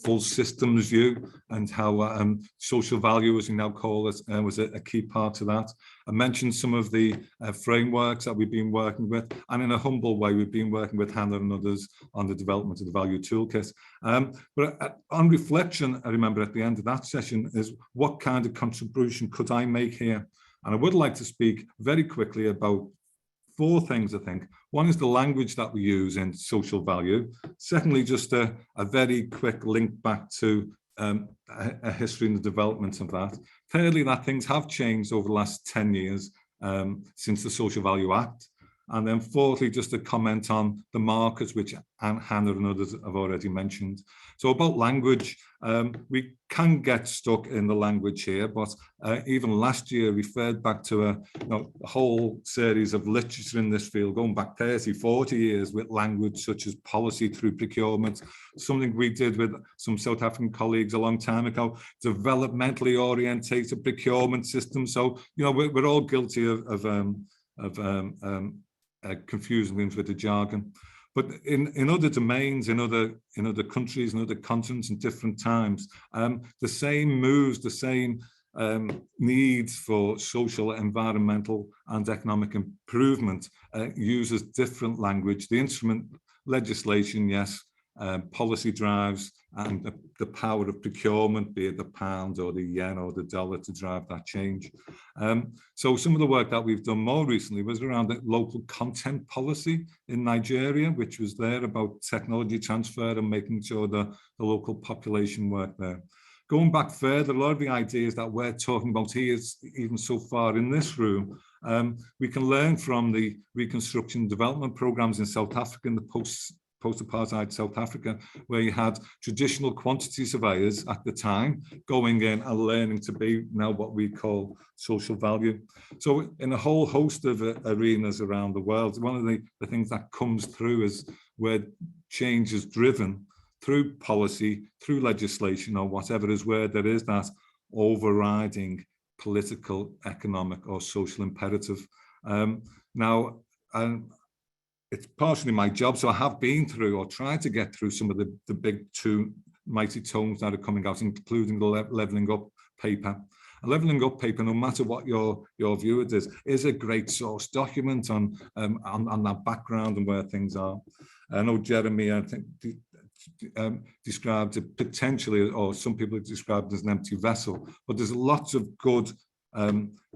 full systems view, and how social value, as we now call it, was a key part of that. I mentioned some of the frameworks that we've been working with, and in a humble way, we've been working with Hannah and others on the development of the value toolkit. But on reflection, I remember at the end of that session is, what kind of contribution could I make here? And I would like to speak very quickly about 4 things, I think. One is the language that we use in social value. Secondly, just a very quick link back to a history and the development of that. Thirdly, that things have changed over the last 10 years since the Social Value Act. And then fourthly, just a comment on the markers, which Hannah and others have already mentioned. So about language, we can get stuck in the language here, but even last year referred back to a whole series of literature in this field, going back 30, 40 years with language such as policy through procurement, something we did with some South African colleagues a long time ago, developmentally orientated procurement systems. So, we're all guilty of confusing things with the jargon. But in other domains, in other countries, in other continents, in different times, the same moves, the same needs for social, environmental, and economic improvement uses different language. The instrument legislation, yes, policy drives, and the power of procurement, be it the pound or the yen or the dollar, to drive that change. So some of the work that we've done more recently was around the local content policy in Nigeria, which was there about technology transfer and making sure the local population worked there. Going back further, a lot of the ideas that we're talking about here, even so far in this room, we can learn from the reconstruction development programs in South Africa in the post-apartheid South Africa, where you had traditional quantity surveyors at the time going in and learning to be now what we call social value. So in a whole host of arenas around the world, one of the things that comes through is where change is driven through policy, through legislation, or whatever, is where there is that overriding political, economic, or social imperative. It's partially my job, so I have been through or tried to get through some of the big 2 mighty tomes that are coming out, including the Levelling Up paper. A Levelling Up paper, no matter what your view it is a great source document on that background and where things are. I know Jeremy, I think, described it potentially, or some people have described it as an empty vessel, but there's lots of good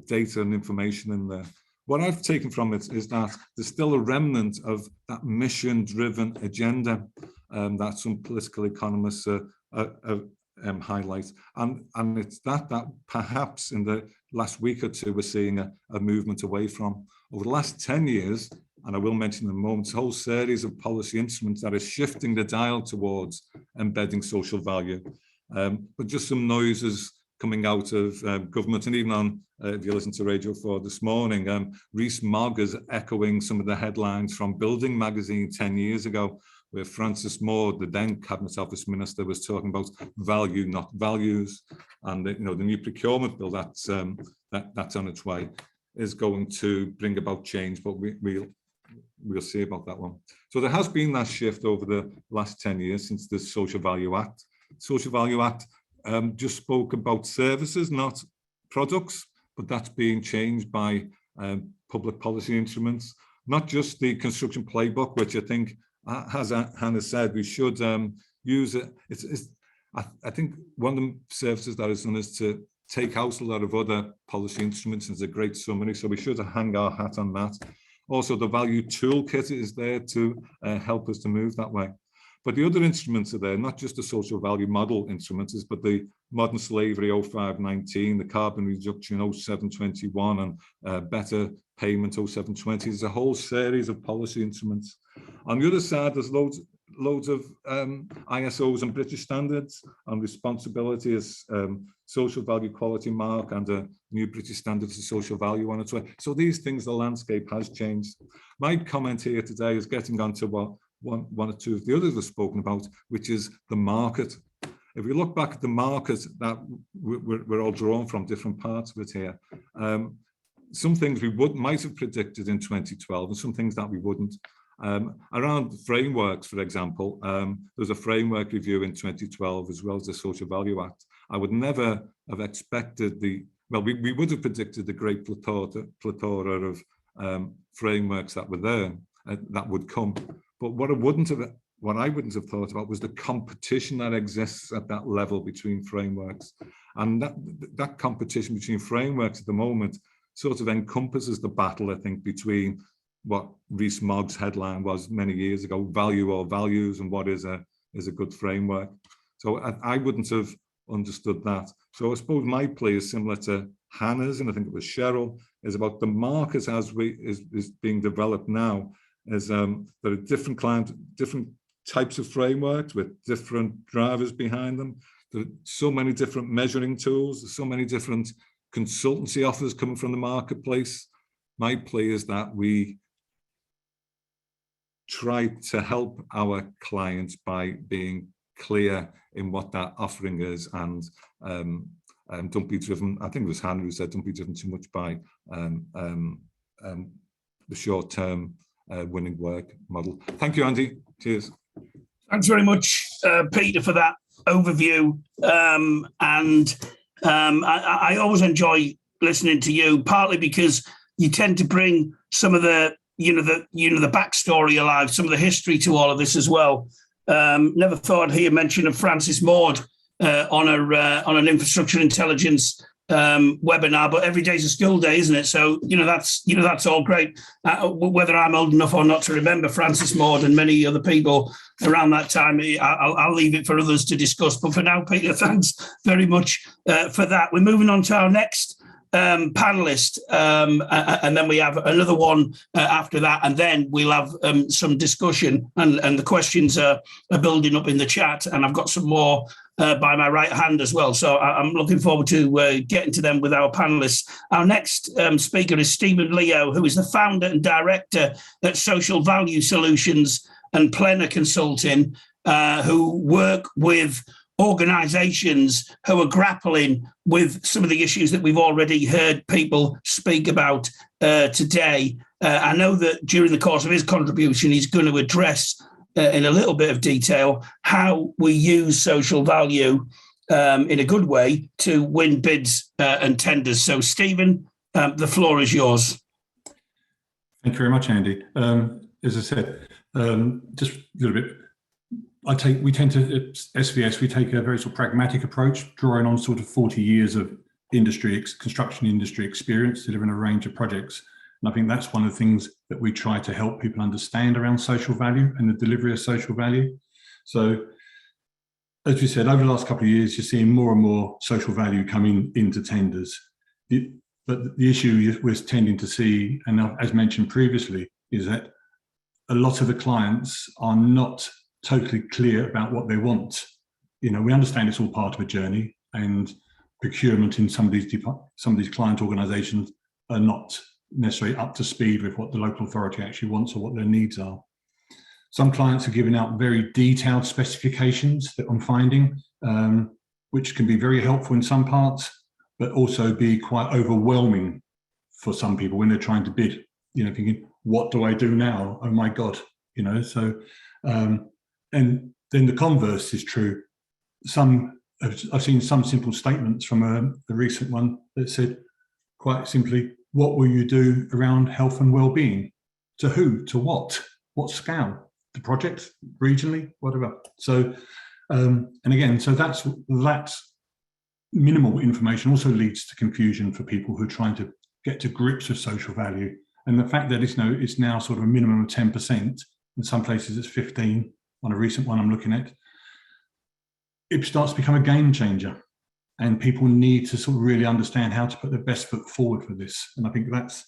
data and information in there. What I've taken from it is that there's still a remnant of that mission-driven agenda that some political economists are highlight. And it's that perhaps in the last week or two, we're seeing a movement away from. Over the last 10 years, and I will mention in a moment, a whole series of policy instruments that are shifting the dial towards embedding social value. But just some noises coming out of government, and even on, if you listen to Radio 4 this morning, Rees-Mogg is echoing some of the headlines from Building magazine 10 years ago, where Francis Moore, the then Cabinet Office Minister, was talking about value, not values. And the new procurement bill that's on its way is going to bring about change, but we'll see about that one. So there has been that shift over the last 10 years since the Social Value Act. Social Value Act just spoke about services, not products, but that's being changed by public policy instruments, not just the construction playbook, which I think, as Hannah said, we should use it. I think one of the services that is done is to take out a lot of other policy instruments. It's a great summary, so we should hang our hat on that. Also, the value toolkit is there to help us to move that way. But the other instruments are there, not just the social value model instruments, but the modern slavery 0519, the carbon reduction 0721, and better payment 0720. There's a whole series of policy instruments. On the other side, there's loads of ISOs and British standards on responsibility as social value quality mark, and a new British standards of social value on its way. So these things, the landscape has changed. My comment here today is getting onto what one or two of the others have spoken about, which is the market. If we look back at the market that we're all drawn from, different parts of it here, some things we might have predicted in 2012 and some things that we wouldn't. Around frameworks, for example, there's a framework review in 2012 as well as the Social Value Act. I would never have expected we would have predicted the great plethora of frameworks that were there, that would come. But what I wouldn't have thought about was the competition that exists at that level between frameworks. And that competition between frameworks at the moment sort of encompasses the battle, I think, between what Rees-Mogg's headline was many years ago, value or values, and what is a good framework. So I wouldn't have understood that. So I suppose my play is similar to Hannah's, and I think it was Cheryl, is about the market as is being developed now. There are different types of frameworks with different drivers behind them. There are so many different measuring tools. There's so many different consultancy offers coming from the marketplace. My play is that we try to help our clients by being clear in what that offering is, and don't be driven. I think it was Hannah who said, don't be driven too much by the short-term winning work model. Thank you, Andy. Cheers. Thanks very much, Peter, for that overview. I always enjoy listening to you, partly because you tend to bring some of the backstory alive, some of the history to all of this as well. Never thought I'd hear mention of Francis Moore on an infrastructure intelligence webinar, but every day's a school day, isn't it? So that's all great. Whether I'm old enough or not to remember Francis Moore and many other people around that time, I'll leave it for others to discuss. But for now, Peter, thanks very much for that. We're moving on to our next panelist, and then we have another one after that, and then we'll have some discussion, and the questions are building up in the chat, and I've got some more by my right hand as well, so I'm looking forward to getting to them with our panelists. Our next speaker is Stephen Leo, who is the founder and director at Social Value Solutions and Plena Consulting, who work with organisations who are grappling with some of the issues that we've already heard people speak about today. I know that during the course of his contribution, he's going to address in a little bit of detail how we use social value in a good way to win bids and tenders. So, Stephen, the floor is yours. Thank you very much, Andy. As I said, just a little bit. We tend to, at SVS, we take a very sort of pragmatic approach, drawing on sort of 40 years of construction industry experience, delivering a range of projects. And I think that's one of the things that we try to help people understand around social value and the delivery of social value. So as we said, over the last couple of years, you're seeing more and more social value coming into tenders. But the issue we're tending to see, and as mentioned previously, is that a lot of the clients are not totally clear about what they want. You know, we understand it's all part of a journey, and procurement in some of these client organisations are not necessarily up to speed with what the local authority actually wants or what their needs are. Some clients are giving out very detailed specifications that I'm finding, which can be very helpful in some parts, but also be quite overwhelming for some people when they're trying to bid, you know, thinking, what do I do now? Oh my God, you know, so, and then the converse is true. I've seen some simple statements from the recent one that said, quite simply, what will you do around health and well-being? To who? To what? What scale? The project? Regionally? Whatever. So, and again, so that's minimal information also leads to confusion for people who are trying to get to grips with social value. And the fact that it's now sort of a minimum of 10%, in some places it's 15, on a recent one I'm looking at, it starts to become a game changer. And people need to sort of really understand how to put their best foot forward for this. And I think that's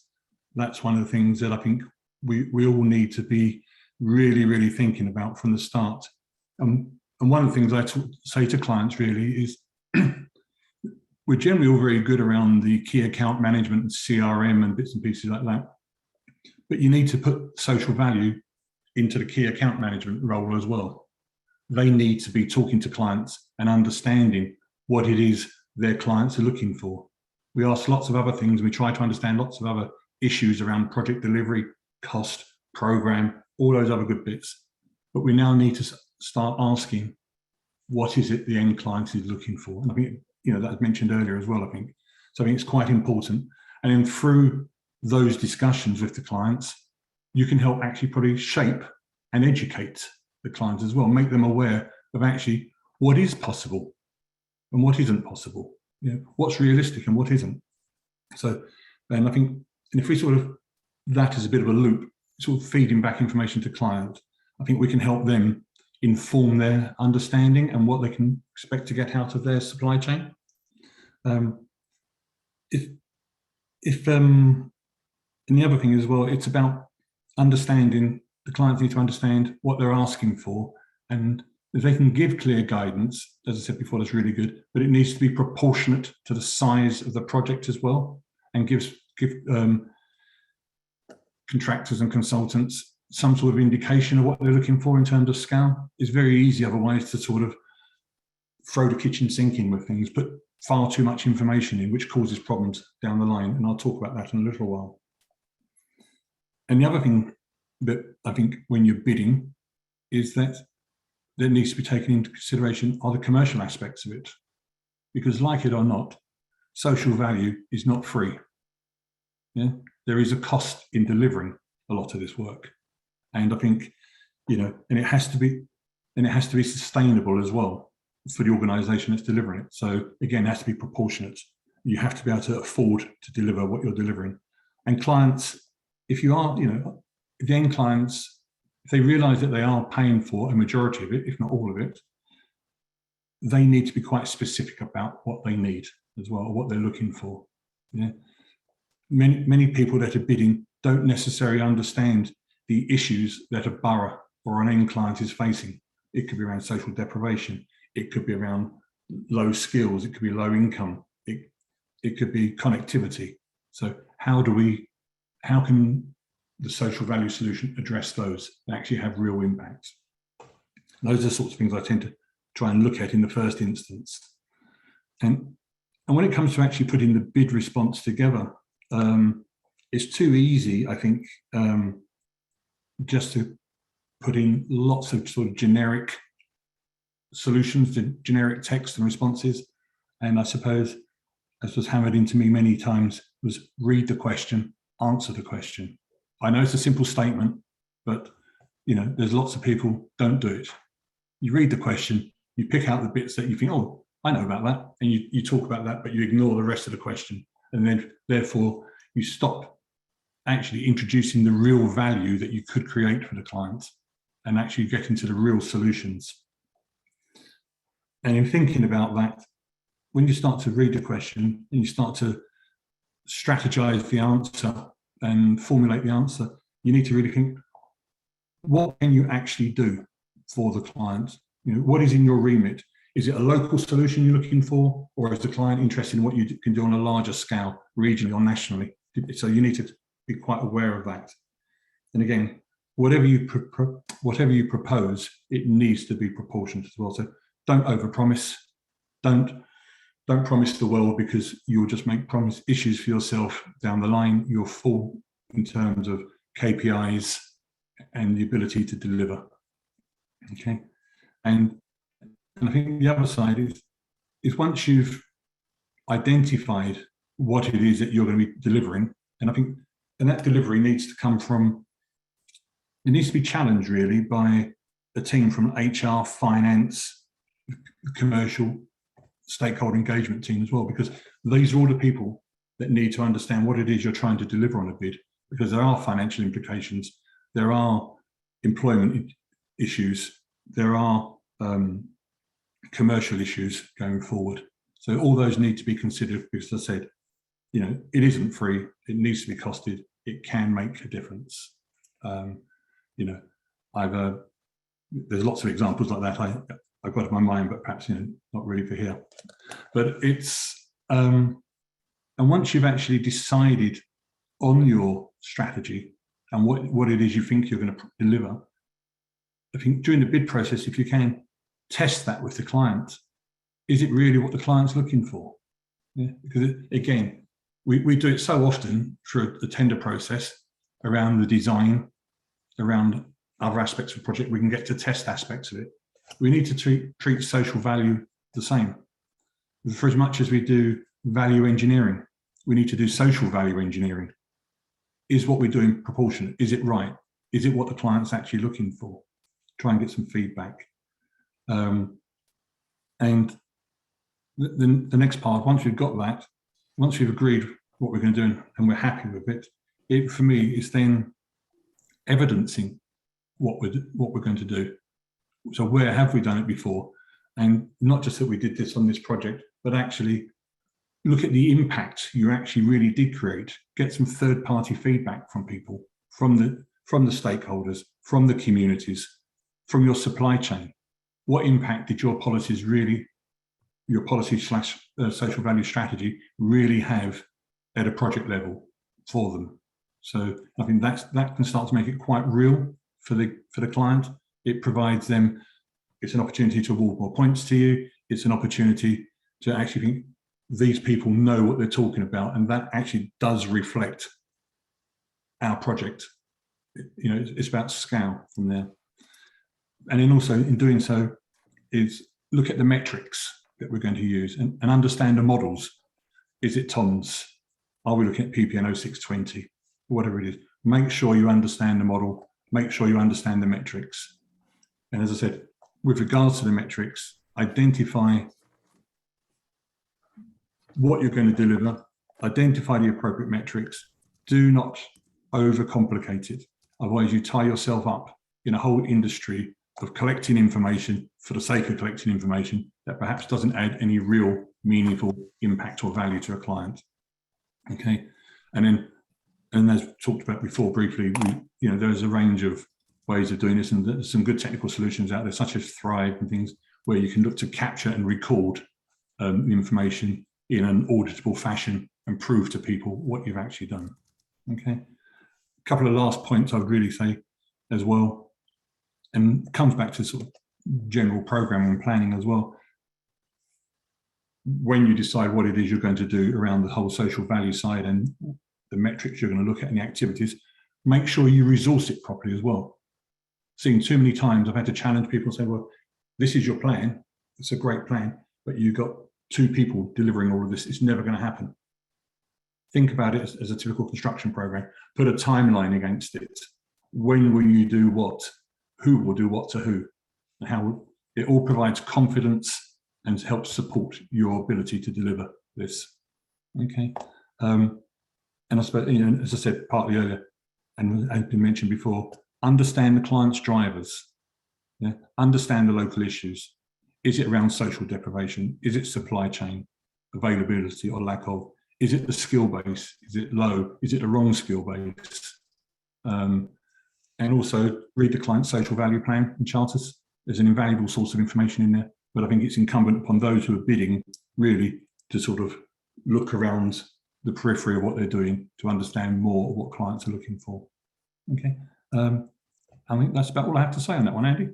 one of the things that I think we all need to be really, really thinking about from the start. And one of the things I say to clients really is, we're generally all very good around the key account management and CRM and bits and pieces like that. But you need to put social value into the key account management role as well. They need to be talking to clients and understanding what it is their clients are looking for. We ask lots of other things. We try to understand lots of other issues around project delivery, cost, program, all those other good bits. But we now need to start asking, what is it the end client is looking for? And I think, you know, that was mentioned earlier as well, I think. So I think it's quite important. And then through those discussions with the clients, you can help actually probably shape and educate the clients as well, make them aware of actually what is possible and what isn't possible, you know, what's realistic and what isn't. So then I think, and if we sort of, that is a bit of a loop, sort of feeding back information to clients, I think we can help them inform their understanding and what they can expect to get out of their supply chain. And the other thing as well, it's about understanding, the clients need to understand what they're asking for, and if they can give clear guidance, as I said before, that's really good, but it needs to be proportionate to the size of the project as well, and give contractors and consultants some sort of indication of what they're looking for in terms of scale. It's very easy otherwise to sort of throw the kitchen sink in with things, put far too much information in, which causes problems down the line, and I'll talk about that in a little while. And the other thing that I think when you're bidding is that there needs to be taken into consideration are the commercial aspects of it, because like it or not, social value is not free. Yeah, there is a cost in delivering a lot of this work, and I think, you know, and it has to be sustainable as well for the organisation that's delivering it. So again, it has to be proportionate. You have to be able to afford to deliver what you're delivering. And clients, if you are, you know, the end clients, if they realise that they are paying for a majority of it, if not all of it, they need to be quite specific about what they need as well, or what they're looking for. Yeah. Many people that are bidding don't necessarily understand the issues that a borough or an end client is facing. It could be around social deprivation. It could be around low skills. It could be low income. It could be connectivity. So how can the social value solution address those and actually have real impact? Those are the sorts of things I tend to try and look at in the first instance. And when it comes to actually putting the bid response together, it's too easy, I think, just to put in lots of sort of generic solutions, to generic text and responses. And I suppose, as was hammered into me many times, was read the question, answer the question. I know it's a simple statement, but you know, there's lots of people don't do it. You read the question, you pick out the bits that you think, oh, I know about that, and you talk about that, but you ignore the rest of the question. And then therefore you stop actually introducing the real value that you could create for the client and actually get into the real solutions. And in thinking about that, when you start to read the question and you start to strategize the answer and formulate the answer, you need to really think, what can you actually do for the client? You know, what is in your remit? Is it a local solution you're looking for, or is the client interested in what you can do on a larger scale, regionally or nationally? So you need to be quite aware of that. And again, whatever you propose, it needs to be proportionate as well. So don't overpromise. Don't promise the world, because you'll just make promise issues for yourself down the line. You're full in terms of KPIs and the ability to deliver. Okay, and I think the other side is once you've identified what it is that you're going to be delivering, and that delivery needs to come from, it needs to be challenged really by a team from HR, finance, commercial, stakeholder engagement team as well, because these are all the people that need to understand what it is you're trying to deliver on a bid, because there are financial implications, there are employment issues, there are commercial issues going forward. So all those need to be considered, because as I said, you know, it isn't free, it needs to be costed, it can make a difference. You know, there's lots of examples like that I've got in my mind, but perhaps, you know, not really for here. But it's, and once you've actually decided on your strategy and what it is you think you're going to deliver, I think during the bid process, if you can test that with the client, is it really what the client's looking for? Yeah, because again, we do it so often through the tender process around the design, around other aspects of the project. We can get to test aspects of it. We need to treat social value the same. For as much as we do value engineering, we need to do social value engineering. Is what we're doing proportionate? Is it right? Is it what the client's actually looking for? Try and get some feedback. And the next part, once we've got that, once we've agreed what we're going to do and we're happy with it, it for me is then evidencing what we're going to do. So where have we done it before? And not just that we did this on this project, but actually look at the impact you actually really did create. Get some third-party feedback from people, from the stakeholders, from the communities, from your supply chain. What impact did your policies really, your policy / social value strategy really have at a project level for them? So I think that can start to make it quite real for the client. It provides them, it's an opportunity to award more points to you. It's an opportunity to actually think these people know what they're talking about, and that actually does reflect our project. You know, it's about scale from there. And then also in doing so is look at the metrics that we're going to use and understand the models. Is it tons? Are we looking at PPN 0620? Whatever it is, make sure you understand the model, make sure you understand the metrics. And as I said, with regards to the metrics, identify what you're going to deliver, identify the appropriate metrics, do not overcomplicate it. Otherwise you tie yourself up in a whole industry of collecting information for the sake of collecting information that perhaps doesn't add any real meaningful impact or value to a client. Okay, and as talked about before briefly, there's a range of ways of doing this, and there's some good technical solutions out there, such as Thrive and things, where you can look to capture and record the information in an auditable fashion and prove to people what you've actually done. Okay, a couple of last points I'd really say as well, and it comes back to sort of general programming and planning as well. When you decide what it is you're going to do around the whole social value side and the metrics you're going to look at and the activities, make sure you resource it properly as well. Seen too many times, I've had to challenge people and say, well, this is your plan, it's a great plan, but you've got 2 people delivering all of this, it's never going to happen. Think about it as a typical construction program. Put a timeline against it. When will you do what? Who will do what to who? And how it all provides confidence and helps support your ability to deliver this. Okay. And I suppose, as I said partly earlier, and has been mentioned before, understand the client's drivers. Yeah? Understand the local issues. Is it around social deprivation? Is it supply chain availability or lack of? Is it the skill base? Is it low? Is it the wrong skill base? And also read the client social value plan and charters. There's an invaluable source of information in there, but I think it's incumbent upon those who are bidding really to sort of look around the periphery of what they're doing to understand more of what clients are looking for. Okay, I think that's about all I have to say on that one, Andy.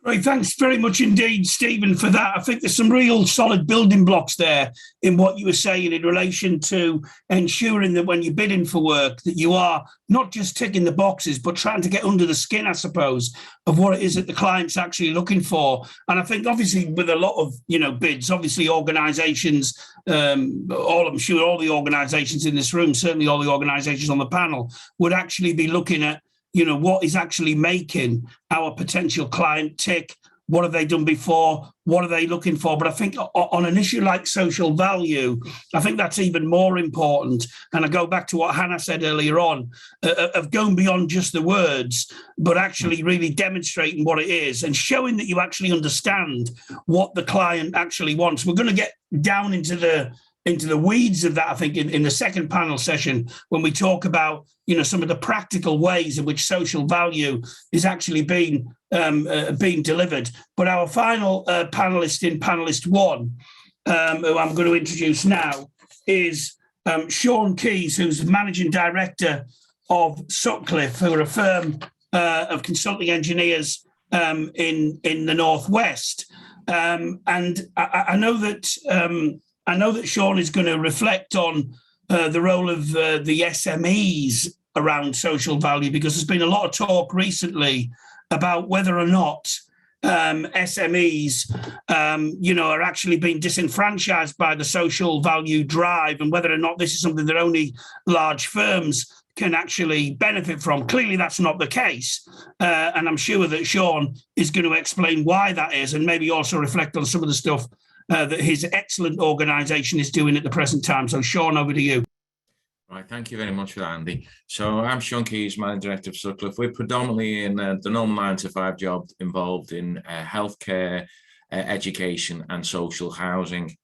Great, thanks very much indeed, Stephen, for that. I think there's some real solid building blocks there in what you were saying in relation to ensuring that when you're bidding for work, that you are not just ticking the boxes, but trying to get under the skin, I suppose, of what it is that the client's actually looking for. And I think obviously with a lot of, bids, obviously organisations, I'm sure all the organisations in this room, certainly all the organisations on the panel, would actually be looking at what is actually making our potential client tick? What have they done before? What are they looking for? But I think on an issue like social value, I think that's even more important. And I go back to what Hannah said earlier on, of going beyond just the words, but actually really demonstrating what it is and showing that you actually understand what the client actually wants. We're going to get down into the weeds of that, I think, in the second panel session, when we talk about, some of the practical ways in which social value is actually being delivered. But our final panelist in panelist one, who I'm going to introduce now, is Sean Keys, who's Managing Director of Sutcliffe, who are a firm of consulting engineers in the Northwest. And I know that Sean is going to reflect on the role of the SMEs around social value, because there's been a lot of talk recently about whether or not SMEs, are actually being disenfranchised by the social value drive, and whether or not this is something that only large firms can actually benefit from. Clearly, that's not the case. And I'm sure that Sean is going to explain why that is, and maybe also reflect on some of the stuff that his excellent organisation is doing at the present time. So, Sean, over to you. Right, thank you very much for that, Andy. So I'm Sean Keys, Managing Director of Sutcliffe. We're predominantly in the normal 9-to-5 job involved in healthcare, education and social housing.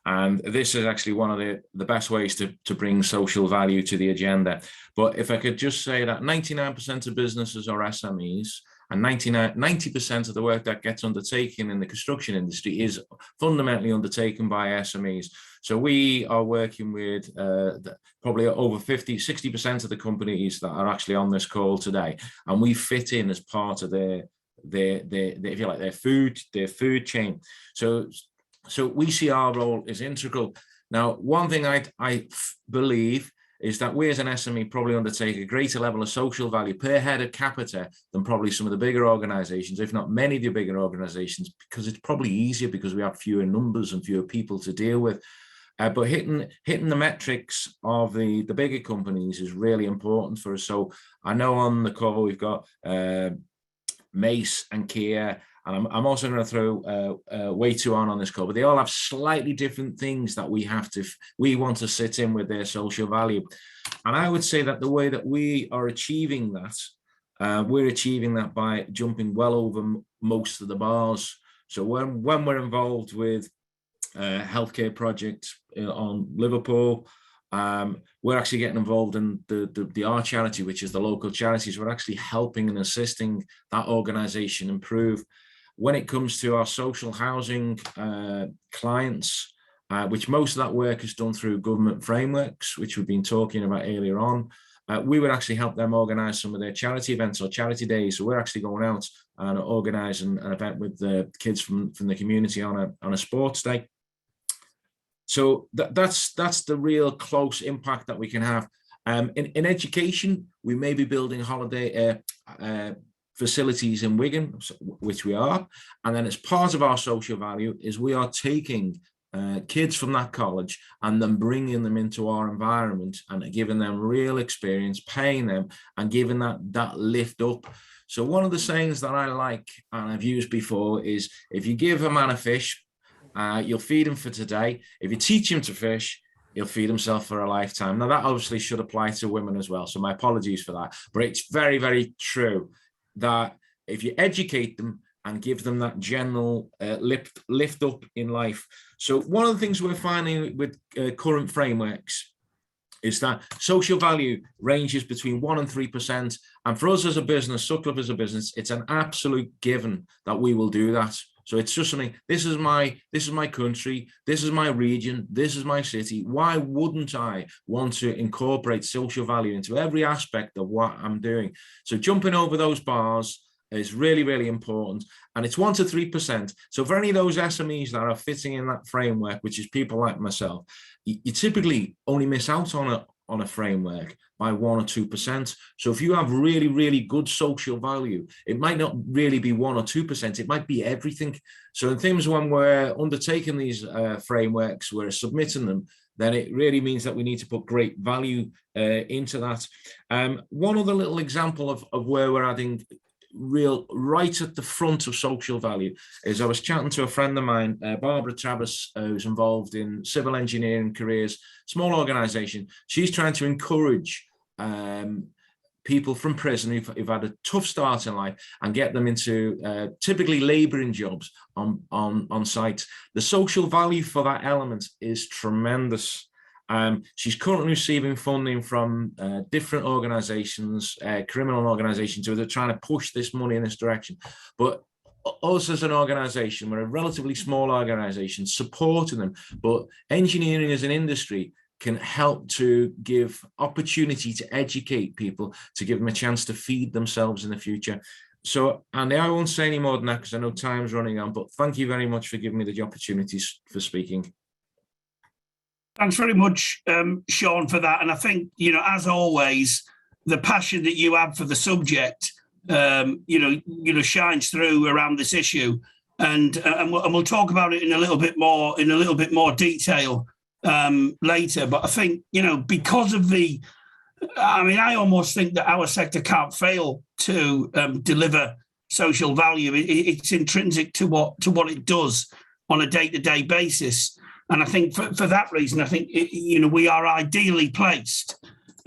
And this is actually one of the best ways to bring social value to the agenda. But if I could just say that 99% of businesses are SMEs, and 90% of the work that gets undertaken in the construction industry is fundamentally undertaken by SMEs. So we are working with probably over 60% of the companies that are actually on this call today, and we fit in as part of their if you like, their food chain. So we see our role as integral. Now, one thing I believe is that we as an SME probably undertake a greater level of social value per head of capita than probably some of the bigger organizations, if not many of the bigger organizations, because it's probably easier because we have fewer numbers and fewer people to deal with. But hitting the metrics of the bigger companies is really important for us. So I know on the call we've got Mace and Kia, and I'm also going to throw Way2 on this call, but they all have slightly different things that we want to sit in with their social value. And I would say that the way that we are achieving that, we're achieving that by jumping well over most of the bars. So when we're involved with healthcare projects on Liverpool, we're actually getting involved in the our charity, which is the local charities. We're actually helping and assisting that organization improve. When it comes to our social housing clients, which most of that work is done through government frameworks, which we've been talking about earlier on, we would actually help them organise some of their charity events or charity days. So we're actually going out and organising an event with the kids from the community on a sports day. So that's the real close impact that we can have. In education, we may be building holiday facilities in Wigan, which we are, and then as part of our social value is we are taking kids from that college and then bringing them into our environment and giving them real experience, paying them and giving that lift up. So one of the sayings that I like and I've used before is, if you give a man a fish, you'll feed him for today. If you teach him to fish, he'll feed himself for a lifetime. Now that obviously should apply to women as well, so my apologies for that, but it's very, very true that if you educate them and give them that general lift up in life. So one of the things we're finding with current frameworks is that social value ranges between 1% and 3%. And for us as a business, Sutcliffe as a business, it's an absolute given that we will do that. So it's just something, this is my country, this is my region, this is my city. Why wouldn't I want to incorporate social value into every aspect of what I'm doing? So jumping over those bars is really, really important. And it's 1% to 3%. So for any of those SMEs that are fitting in that framework, which is people like myself, you typically only miss out on a framework by 1% or 2%. So if you have really, really good social value, it might not really be 1% or 2%, it might be everything. So in things when we're undertaking these frameworks, we're submitting them, then it really means that we need to put great value into that. One other little example of where we're adding right at the front of social value is I was chatting to a friend of mine, Barbara Travis, who's involved in civil engineering careers, small organization. She's trying to encourage people from prison who've had a tough start in life and get them into typically labouring jobs on site. The social value for that element is tremendous. She's currently receiving funding from different organisations, criminal organisations, who are trying to push this money in this direction. But us as an organisation, we're a relatively small organisation supporting them, but engineering as an industry can help to give opportunity to educate people, to give them a chance to feed themselves in the future. So, Andy, I won't say any more than that because I know time's running on, but thank you very much for giving me the opportunities for speaking. Thanks very much, Sean, for that. And I think, as always, the passion that you have for the subject, shines through around this issue. And we'll talk about it in a little bit more detail later. But I think, because of I almost think that our sector can't fail to deliver social value. It's intrinsic to what it does on a day-to-day basis. And I think for that reason, I think, we are ideally placed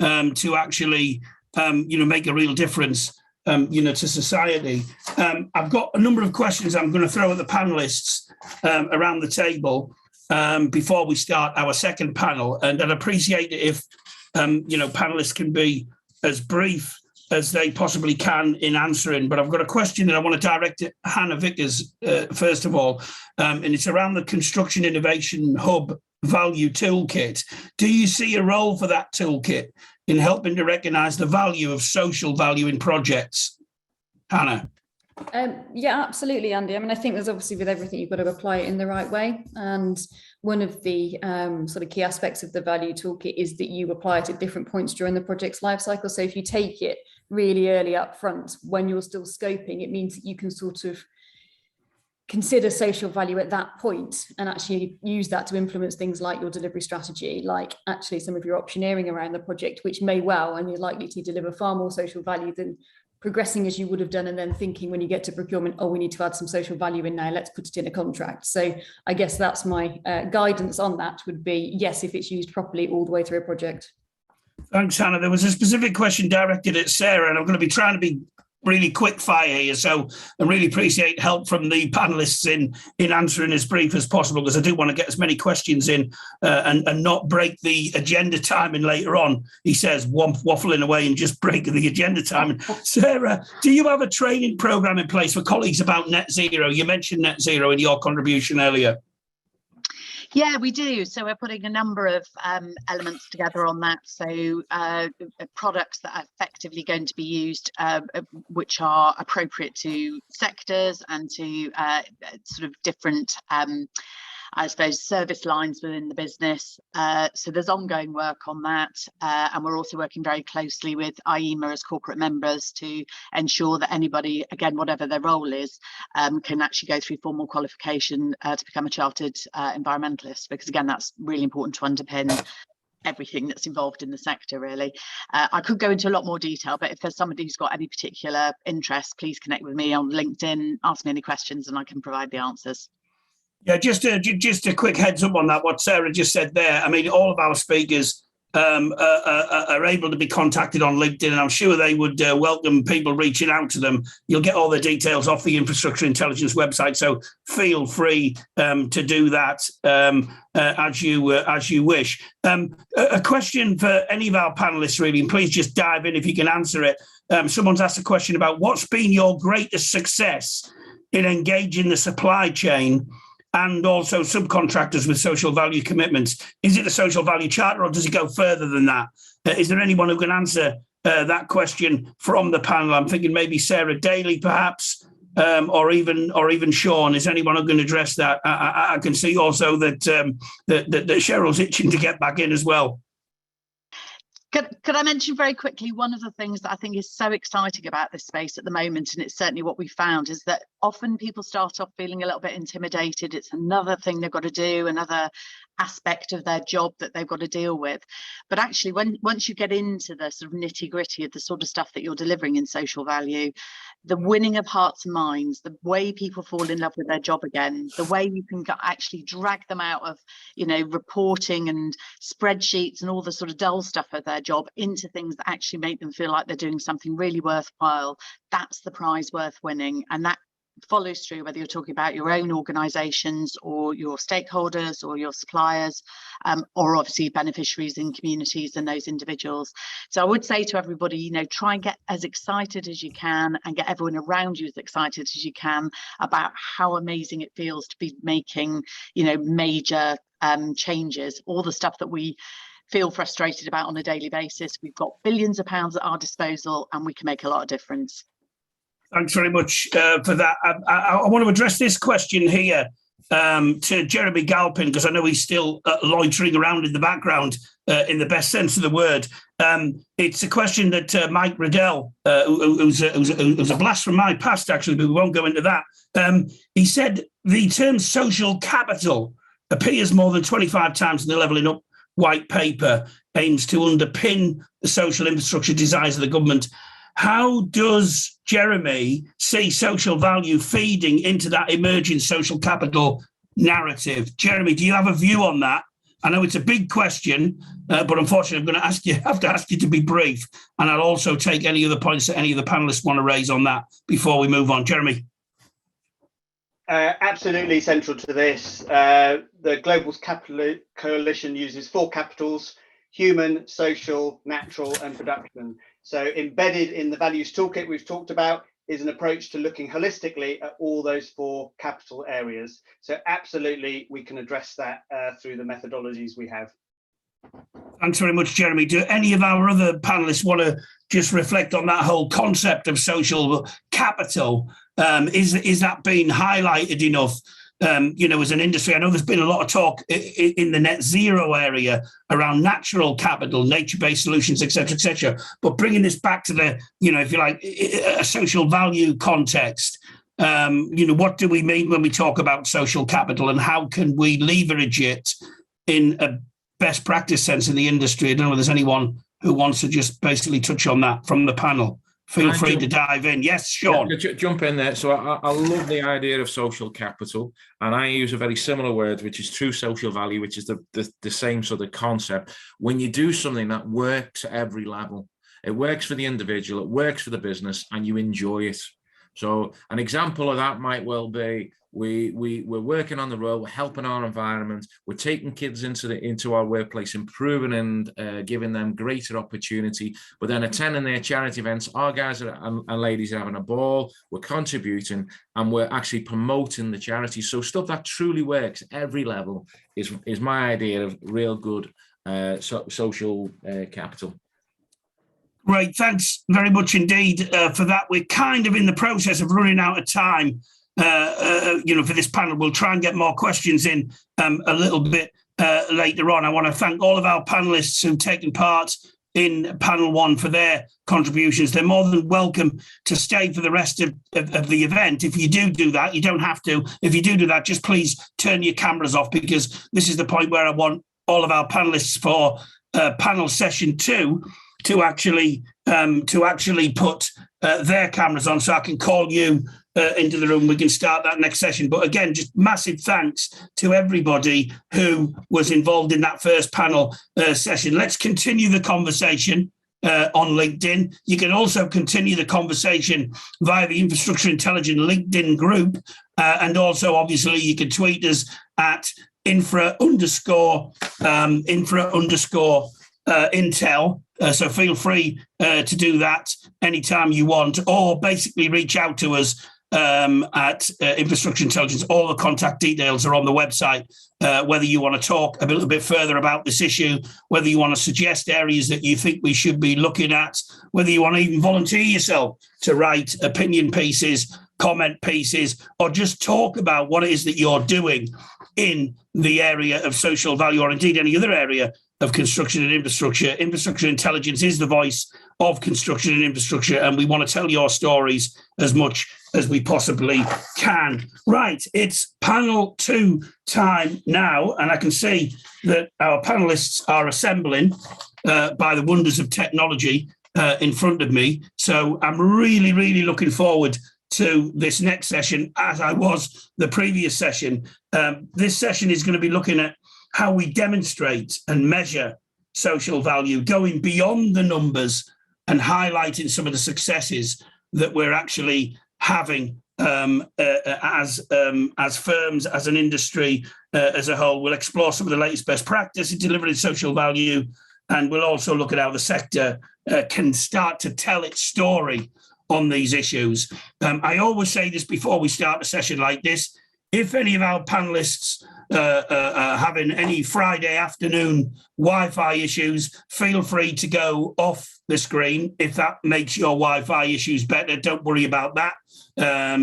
to actually, make a real difference, to society. I've got a number of questions I'm going to throw at the panelists around the table before we start our second panel. And I'd appreciate it if, panelists can be as brief as they possibly can in answering. But I've got a question that I want to direct at Hannah Vickers, first of all, and it's around the Construction Innovation Hub Value Toolkit. Do you see a role for that toolkit in helping to recognise the value of social value in projects? Hannah? Yeah, absolutely, Andy. I think there's obviously with everything, you've got to apply it in the right way. And one of the sort of key aspects of the value toolkit is that you apply it at different points during the project's life cycle. So if you take it really early up front when you're still scoping, it means that you can sort of consider social value at that point and actually use that to influence things like your delivery strategy, like actually some of your optioneering around the project, which may well, and you're likely to deliver far more social value than progressing as you would have done and then thinking when you get to procurement, oh, we need to add some social value in now, let's put it in a contract. So I guess that's my guidance on that would be, yes, if it's used properly all the way through a project. Thanks, Hannah. There was a specific question directed at Sarah, and I'm going to be trying to be really quick fire here. So I really appreciate help from the panelists in answering as brief as possible, because I do want to get as many questions in and not break the agenda timing later on. He says, waffling away and just breaking the agenda timing. Sarah, do you have a training program in place for colleagues about net zero? You mentioned net zero in your contribution earlier. Yeah, we do. So we're putting a number of elements together on that. So products that are effectively going to be used, which are appropriate to sectors and to sort of different, I suppose, service lines within the business. So there's ongoing work on that. And we're also working very closely with IEMA as corporate members to ensure that anybody, again, whatever their role is, can actually go through formal qualification to become a chartered environmentalist, because again, that's really important to underpin everything that's involved in the sector, really. I could go into a lot more detail, but if there's somebody who's got any particular interest, please connect with me on LinkedIn, ask me any questions and I can provide the answers. Yeah, just a quick heads up on that, what Sarah just said there. I mean, all of our speakers are able to be contacted on LinkedIn, and I'm sure they would welcome people reaching out to them. You'll get all the details off the Infrastructure Intelligence website, so feel free to do that as you wish. A question for any of our panelists, really, and please just dive in if you can answer it. Someone's asked a question about what's been your greatest success in engaging the supply chain and also subcontractors with social value commitments. Is it the social value charter, or does it go further than that? Is there anyone who can answer that question from the panel? I'm thinking maybe Sarah Daley, perhaps, or even Sean. Is anyone who can address that? I can see also that that Cheryl's itching to get back in as well. Could I mention very quickly, one of the things that I think is so exciting about this space at the moment, and it's certainly what we found, is that often people start off feeling a little bit intimidated. It's another thing they've got to do, another aspect of their job that they've got to deal with. But actually, once you get into the sort of nitty gritty of the sort of stuff that you're delivering in social value, the winning of hearts and minds, the way people fall in love with their job again, the way you can actually drag them out of, reporting and spreadsheets and all the sort of dull stuff of their job into things that actually make them feel like they're doing something really worthwhile. That's the prize worth winning. And that follows through whether you're talking about your own organizations or your stakeholders or your suppliers, or obviously beneficiaries in communities and those individuals. So I would say to everybody, try and get as excited as you can and get everyone around you as excited as you can about how amazing it feels to be making, major changes, all the stuff that we feel frustrated about on a daily basis. We've got billions of pounds at our disposal and we can make a lot of difference. Thanks very much for that. I want to address this question here to Jeremy Galpin, because I know he's still loitering around in the background in the best sense of the word. It's a question that Mike Riddell, who's a blast from my past, actually, but we won't go into that. He said the term social capital appears more than 25 times in the Levelling Up white paper, aims to underpin the social infrastructure desires of the government. How does Jeremy see social value feeding into that emerging social capital narrative? Jeremy, do you have a view on that? I know it's a big question, but unfortunately, I'm going to have to ask you to be brief. And I'll also take any other points that any of the panelists want to raise on that before we move on. Jeremy. Absolutely central to this. The Global Capital Coalition uses 4 capitals: human, social, natural, and production. So embedded in the values toolkit we've talked about is an approach to looking holistically at all those 4 capital areas. So absolutely, we can address that through the methodologies we have. Thanks very much, Jeremy. Do any of our other panelists want to just reflect on that whole concept of social capital? Is that being highlighted enough? As an industry, I know there's been a lot of talk in the net zero area around natural capital, nature-based solutions, et cetera, but bringing this back to the, if you like, a social value context, what do we mean when we talk about social capital and how can we leverage it in a best practice sense in the industry? I don't know if there's anyone who wants to just basically touch on that from the panel. Feel free to dive in. Yes, Sean. Yeah, jump in there. So I love the idea of social capital, and I use a very similar word, which is true social value, which is the same sort of concept. When you do something that works at every level, it works for the individual, it works for the business, and you enjoy it. So an example of that might well be we're working on the road, we're helping our environment, we're taking kids into our workplace, improving and giving them greater opportunity, but then attending their charity events, our guys and ladies are having a ball, we're contributing, and we're actually promoting the charity. So stuff that truly works every level is my idea of real good social capital. Great, thanks very much indeed for that. We're kind of in the process of running out of time. For this panel. We'll try and get more questions in a little bit later on. I want to thank all of our panelists who've taken part in panel 1 for their contributions. They're more than welcome to stay for the rest of the event. If you do that, you don't have to. If you do that, just please turn your cameras off, because this is the point where I want all of our panelists for panel session 2 to actually put their cameras on, so I can call you into the room, we can start that next session. But again, just massive thanks to everybody who was involved in that first panel session. Let's continue the conversation on LinkedIn. You can also continue the conversation via the Infrastructure Intelligence LinkedIn group. And also, obviously, you can tweet us at infra_intel. So feel free to do that anytime you want, or basically reach out to us at Infrastructure Intelligence. All the contact details are on the website, whether you want to talk a little bit further about this issue, whether you want to suggest areas that you think we should be looking at, whether you want to even volunteer yourself to write opinion pieces, comment pieces, or just talk about what it is that you're doing in the area of social value, or indeed any other area of construction and infrastructure. Infrastructure Intelligence is the voice of construction and infrastructure, and we want to tell your stories as much as we possibly can. Right, it's panel 2 time now, and I can see that our panelists are assembling by the wonders of technology in front of me. So I'm really, really looking forward to this next session, as I was the previous session. This session is going to be looking at how we demonstrate and measure social value, going beyond the numbers and highlighting some of the successes that we're actually having as firms, as an industry as a whole. We'll explore some of the latest best practice in delivering social value, and we'll also look at how the sector can start to tell its story on these issues. I always say this before we start a session like this: if any of our panelists having any Friday afternoon Wi-Fi issues, feel free to go off the screen. If that makes your Wi-Fi issues better, don't worry about that.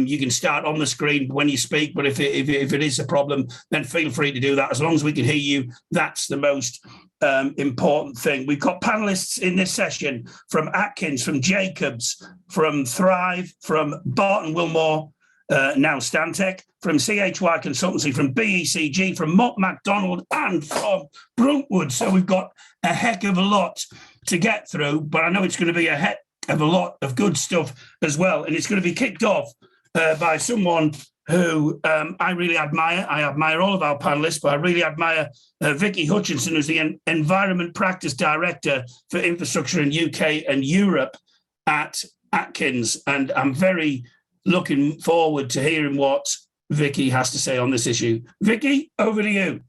You can start on the screen when you speak, but if it is a problem, then feel free to do that. As long as we can hear you, that's the most important thing. We've got panelists in this session from Atkins, from Jacobs, from Thrive, from Barton Wilmore, now Stantec, from CHY Consultancy, from BECG, from Mott MacDonald, and from Bruntwood. So we've got a heck of a lot to get through, but I know it's going to be a heck of a lot of good stuff as well. And it's going to be kicked off by someone who I really admire. I admire all of our panelists, but I really admire Vicky Hutchinson, who's the Environment Practice Director for Infrastructure in UK and Europe at Atkins. And I'm very looking forward to hearing what Vicky has to say on this issue. Vicky, over to you.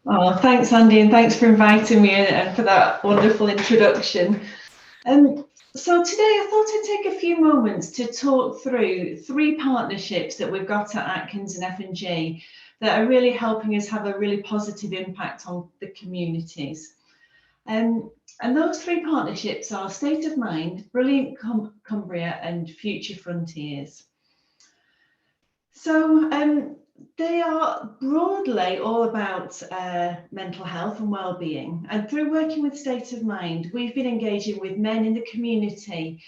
Oh, thanks, Andy, and thanks for inviting me and for that wonderful introduction. So today I thought I'd take a few moments to talk through 3 partnerships that we've got at Atkins and F&G that are really helping us have a really positive impact on the communities. And those 3 partnerships are State of Mind, Brilliant Cumbria, and Future Frontiers. So they are broadly all about mental health and well-being. And through working with State of Mind, we've been engaging with men in the community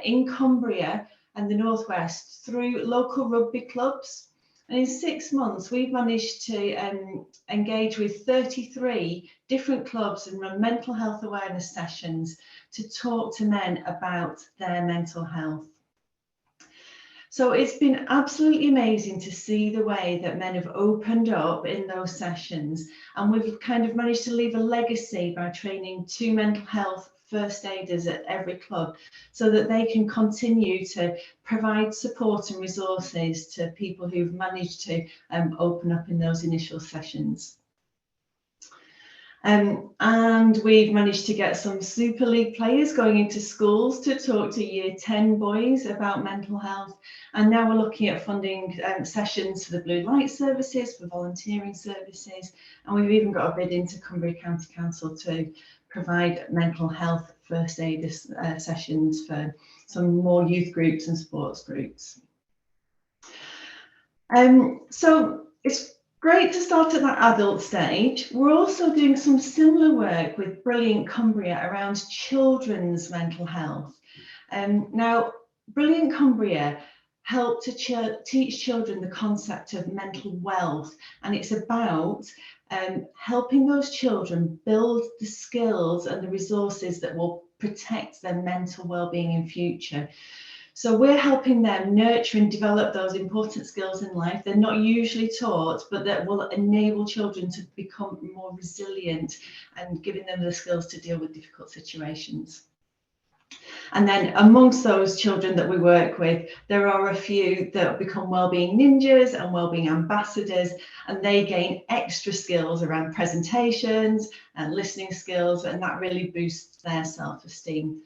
in Cumbria and the Northwest through local rugby clubs. And in 6 months, we've managed to engage with 33 different clubs and run mental health awareness sessions to talk to men about their mental health. So it's been absolutely amazing to see the way that men have opened up in those sessions, and we've kind of managed to leave a legacy by training 2 mental health first aiders at every club so that they can continue to provide support and resources to people who've managed to open up in those initial sessions. And we've managed to get some Super League players going into schools to talk to Year 10 boys about mental health. And now we're looking at funding sessions for the Blue Light services, for volunteering services. And we've even got a bid into Cumbria County Council to provide mental health first aid sessions for some more youth groups and sports groups. So it's great to start at that adult stage. We're also doing some similar work with Brilliant Cumbria around children's mental health. Now, Brilliant Cumbria help to teach children the concept of mental wealth, and it's about helping those children build the skills and the resources that will protect their mental well-being in future. So we're helping them nurture and develop those important skills in life. They're not usually taught, but that will enable children to become more resilient and giving them the skills to deal with difficult situations. And then amongst those children that we work with, there are a few that become wellbeing ninjas and wellbeing ambassadors, and they gain extra skills around presentations and listening skills, and that really boosts their self-esteem.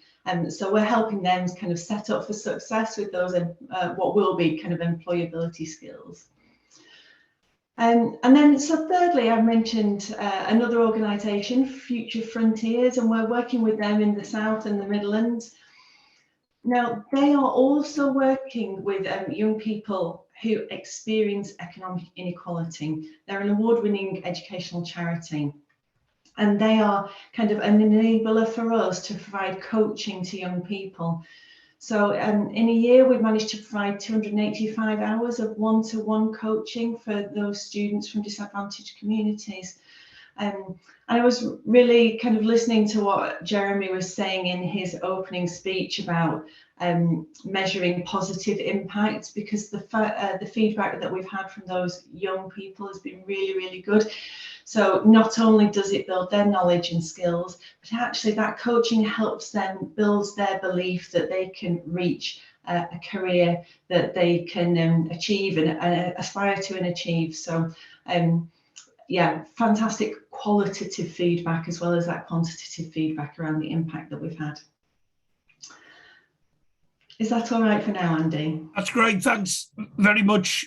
So we're helping them kind of set up for success with those what will be kind of employability skills. And then, so thirdly, I mentioned another organisation, Future Frontiers, and we're working with them in the South and the Midlands. Now, they are also working with young people who experience economic inequality. They're an award-winning educational charity, and they are kind of an enabler for us to provide coaching to young people. So in a year, we've managed to provide 285 hours of one-to-one coaching for those students from disadvantaged communities. And I was really kind of listening to what Jeremy was saying in his opening speech about measuring positive impacts, because the feedback that we've had from those young people has been really, really good. So not only does it build their knowledge and skills, but actually that coaching helps them build their belief that they can reach a career that they can achieve and aspire to and achieve. So yeah, fantastic qualitative feedback as well as that quantitative feedback around the impact that we've had. Is that all right for now, Andy? That's great. Thanks very much,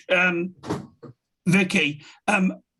Vicky.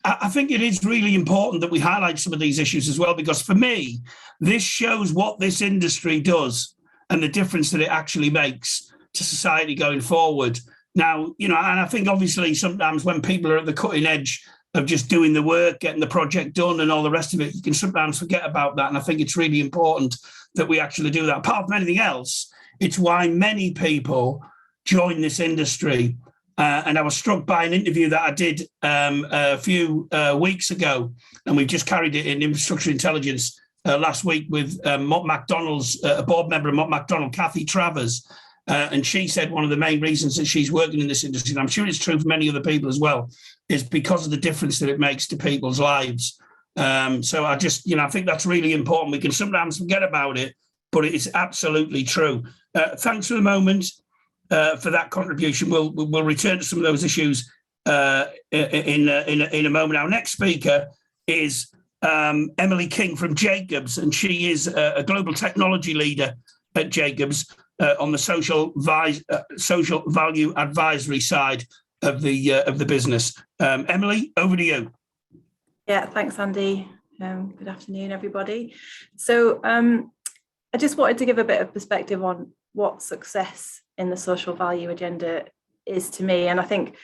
I think it is really important that we highlight some of these issues as well, because for me, this shows what this industry does and the difference that it actually makes to society going forward. Now, you know, and I think obviously sometimes when people are at the cutting edge of just doing the work, getting the project done and all the rest of it, you can sometimes forget about that. And I think it's really important that we actually do that. Apart from anything else, it's why many people join this industry. And I was struck by an interview that I did a few weeks ago, and we've just carried it in Infrastructure Intelligence last week with Mott MacDonald's, a board member of Mott MacDonald, Kathy Travers. And she said one of the main reasons that she's working in this industry, and I'm sure it's true for many other people as well, is because of the difference that it makes to people's lives. So I just, you know, I think that's really important. We can sometimes forget about it, but it is absolutely true. Thanks for the moment. For that contribution. We'll return to some of those issues in a moment. Our next speaker is Emily King from Jacobs, and she is a global technology leader at Jacobs on the social value advisory side of the business. Emily, over to you. Yeah, thanks, Andy. Good afternoon, everybody. So I just wanted to give a bit of perspective on what success in the social value agenda is to me. And I think,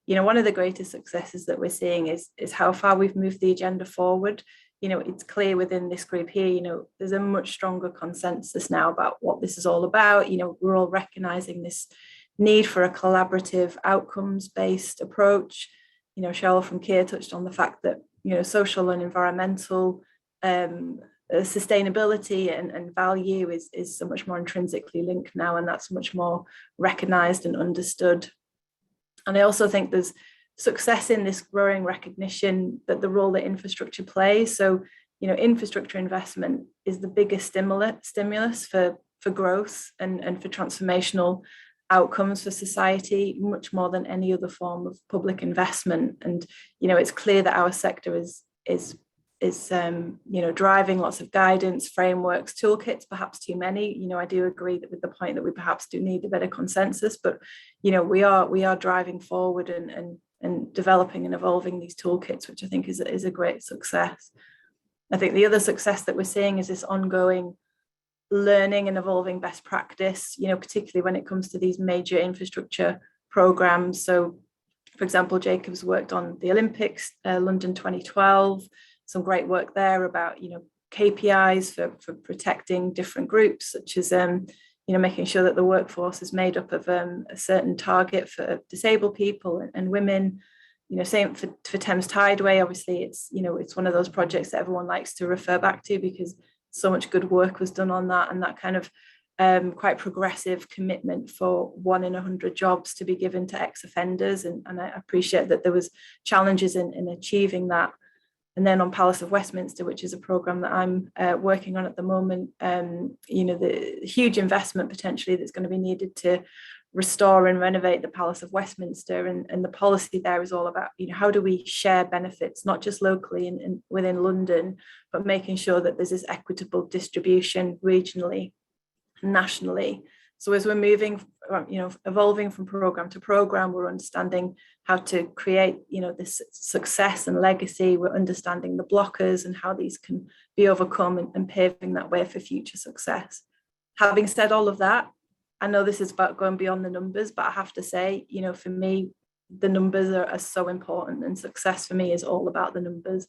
you know, one of the greatest successes that we're seeing is how far we've moved the agenda forward. You know, it's clear within this group here, you know, there's a much stronger consensus now about what this is all about. You know, we're all recognizing this need for a collaborative outcomes-based approach. You know, Cheryl from Kier touched on the fact that, you know, social and environmental sustainability and value is so much more intrinsically linked now, and that's much more recognized and understood. And I also think there's success in this growing recognition that the role that infrastructure plays. So, you know, infrastructure investment is the biggest stimulus for growth and for transformational outcomes for society, much more than any other form of public investment. And, you know, it's clear that our sector is you know, driving lots of guidance, frameworks, toolkits, perhaps too many. You know, I do agree that with the point that we perhaps do need a better consensus, but, you know, we are driving forward and developing and evolving these toolkits, which I think is a great success. I think the other success that we're seeing is this ongoing learning and evolving best practice, you know, particularly when it comes to these major infrastructure programs. So, for example, Jacobs worked on the Olympics, London 2012, some great work there about, you know, KPIs for protecting different groups, such as, you know, making sure that the workforce is made up of a certain target for disabled people and women. You know, same for Thames Tideway. Obviously, it's, you know, it's one of those projects that everyone likes to refer back to because so much good work was done on that, and that kind of quite progressive commitment for 1 in 100 jobs to be given to ex-offenders, and I appreciate that there was challenges in achieving that. And then on Palace of Westminster, which is a programme that I'm working on at the moment, the huge investment potentially that's going to be needed to restore and renovate the Palace of Westminster, and the policy there is all about, how do we share benefits, not just locally and within London, but making sure that there's this equitable distribution regionally, nationally. So as we're moving, evolving from programme to programme, we're understanding how to create, this success and legacy. We're understanding the blockers and how these can be overcome, and paving that way for future success. Having said all of that, I know this is about going beyond the numbers, but I have to say, for me, the numbers are so important, and success for me is all about the numbers.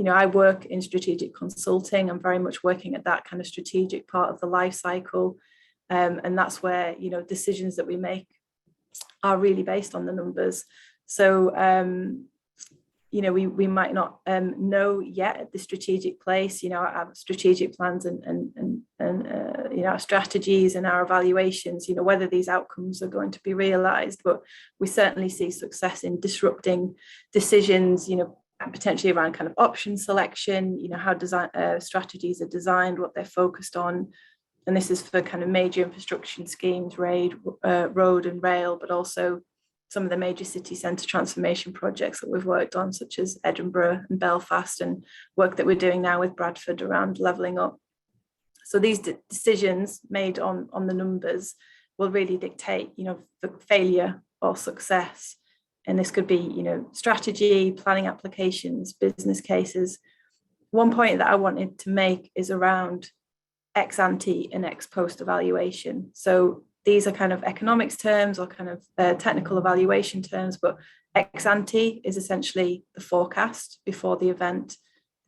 I work in strategic consulting. I'm very much working at that kind of strategic part of the life cycle. And that's where, decisions that we make are really based on the numbers. So, we might not know yet at the strategic place, our strategic plans and our strategies and our evaluations, whether these outcomes are going to be realised. But we certainly see success in disrupting decisions, potentially around kind of option selection, how design strategies are designed, what they're focused on. And this is for kind of major infrastructure schemes, road and rail, but also some of the major city centre transformation projects that we've worked on, such as Edinburgh and Belfast, and work that we're doing now with Bradford around levelling up. So these decisions made on the numbers will really dictate, failure or success. And this could be, strategy, planning applications, business cases. One point that I wanted to make is around ex-ante and ex-post evaluation. So these are kind of economics terms or kind of technical evaluation terms, but ex-ante is essentially the forecast before the event.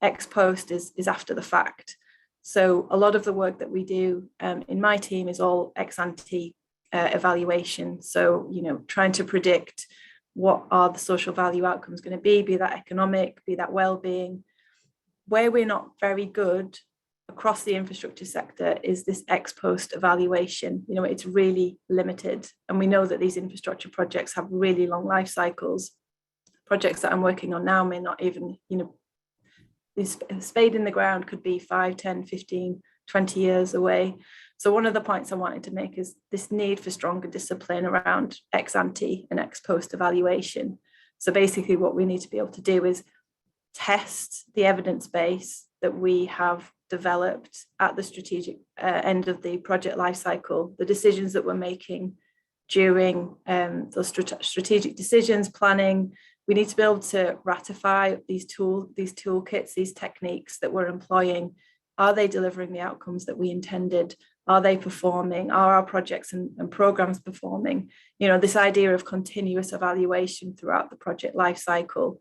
Ex-post is after the fact. So a lot of the work that we do in my team is all ex-ante evaluation. So, trying to predict what are the social value outcomes going to be that economic, be that well-being. Where we're not very good across the infrastructure sector is this ex-post evaluation. It's really limited. And we know that these infrastructure projects have really long life cycles. Projects that I'm working on now may not even, this spade in the ground could be 5, 10, 15, 20 years away. So one of the points I wanted to make is this need for stronger discipline around ex-ante and ex-post evaluation. So basically what we need to be able to do is test the evidence base that we have developed at the strategic end of the project lifecycle, the decisions that we're making during those strategic decisions, planning. We need to be able to ratify these toolkits, these techniques that we're employing. Are they delivering the outcomes that we intended? Are they performing? Are our projects and programs performing? This idea of continuous evaluation throughout the project lifecycle.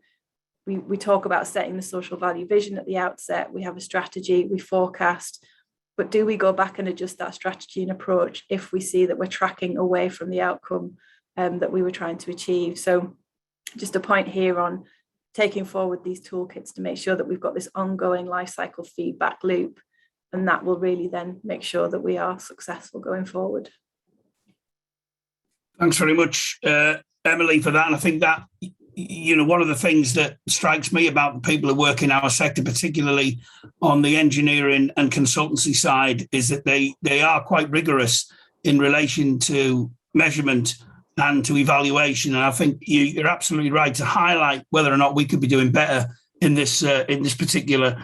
We talk about setting the social value vision at the outset. We have a strategy, we forecast, but do we go back and adjust that strategy and approach if we see that we're tracking away from the outcome that we were trying to achieve? So just a point here on taking forward these toolkits to make sure that we've got this ongoing life cycle feedback loop, and that will really then make sure that we are successful going forward. Thanks very much, Emily, for that. And I think that, one of the things that strikes me about the people who work in our sector, particularly on the engineering and consultancy side, is that they are quite rigorous in relation to measurement and to evaluation. And I think you're absolutely right to highlight whether or not we could be doing better in this particular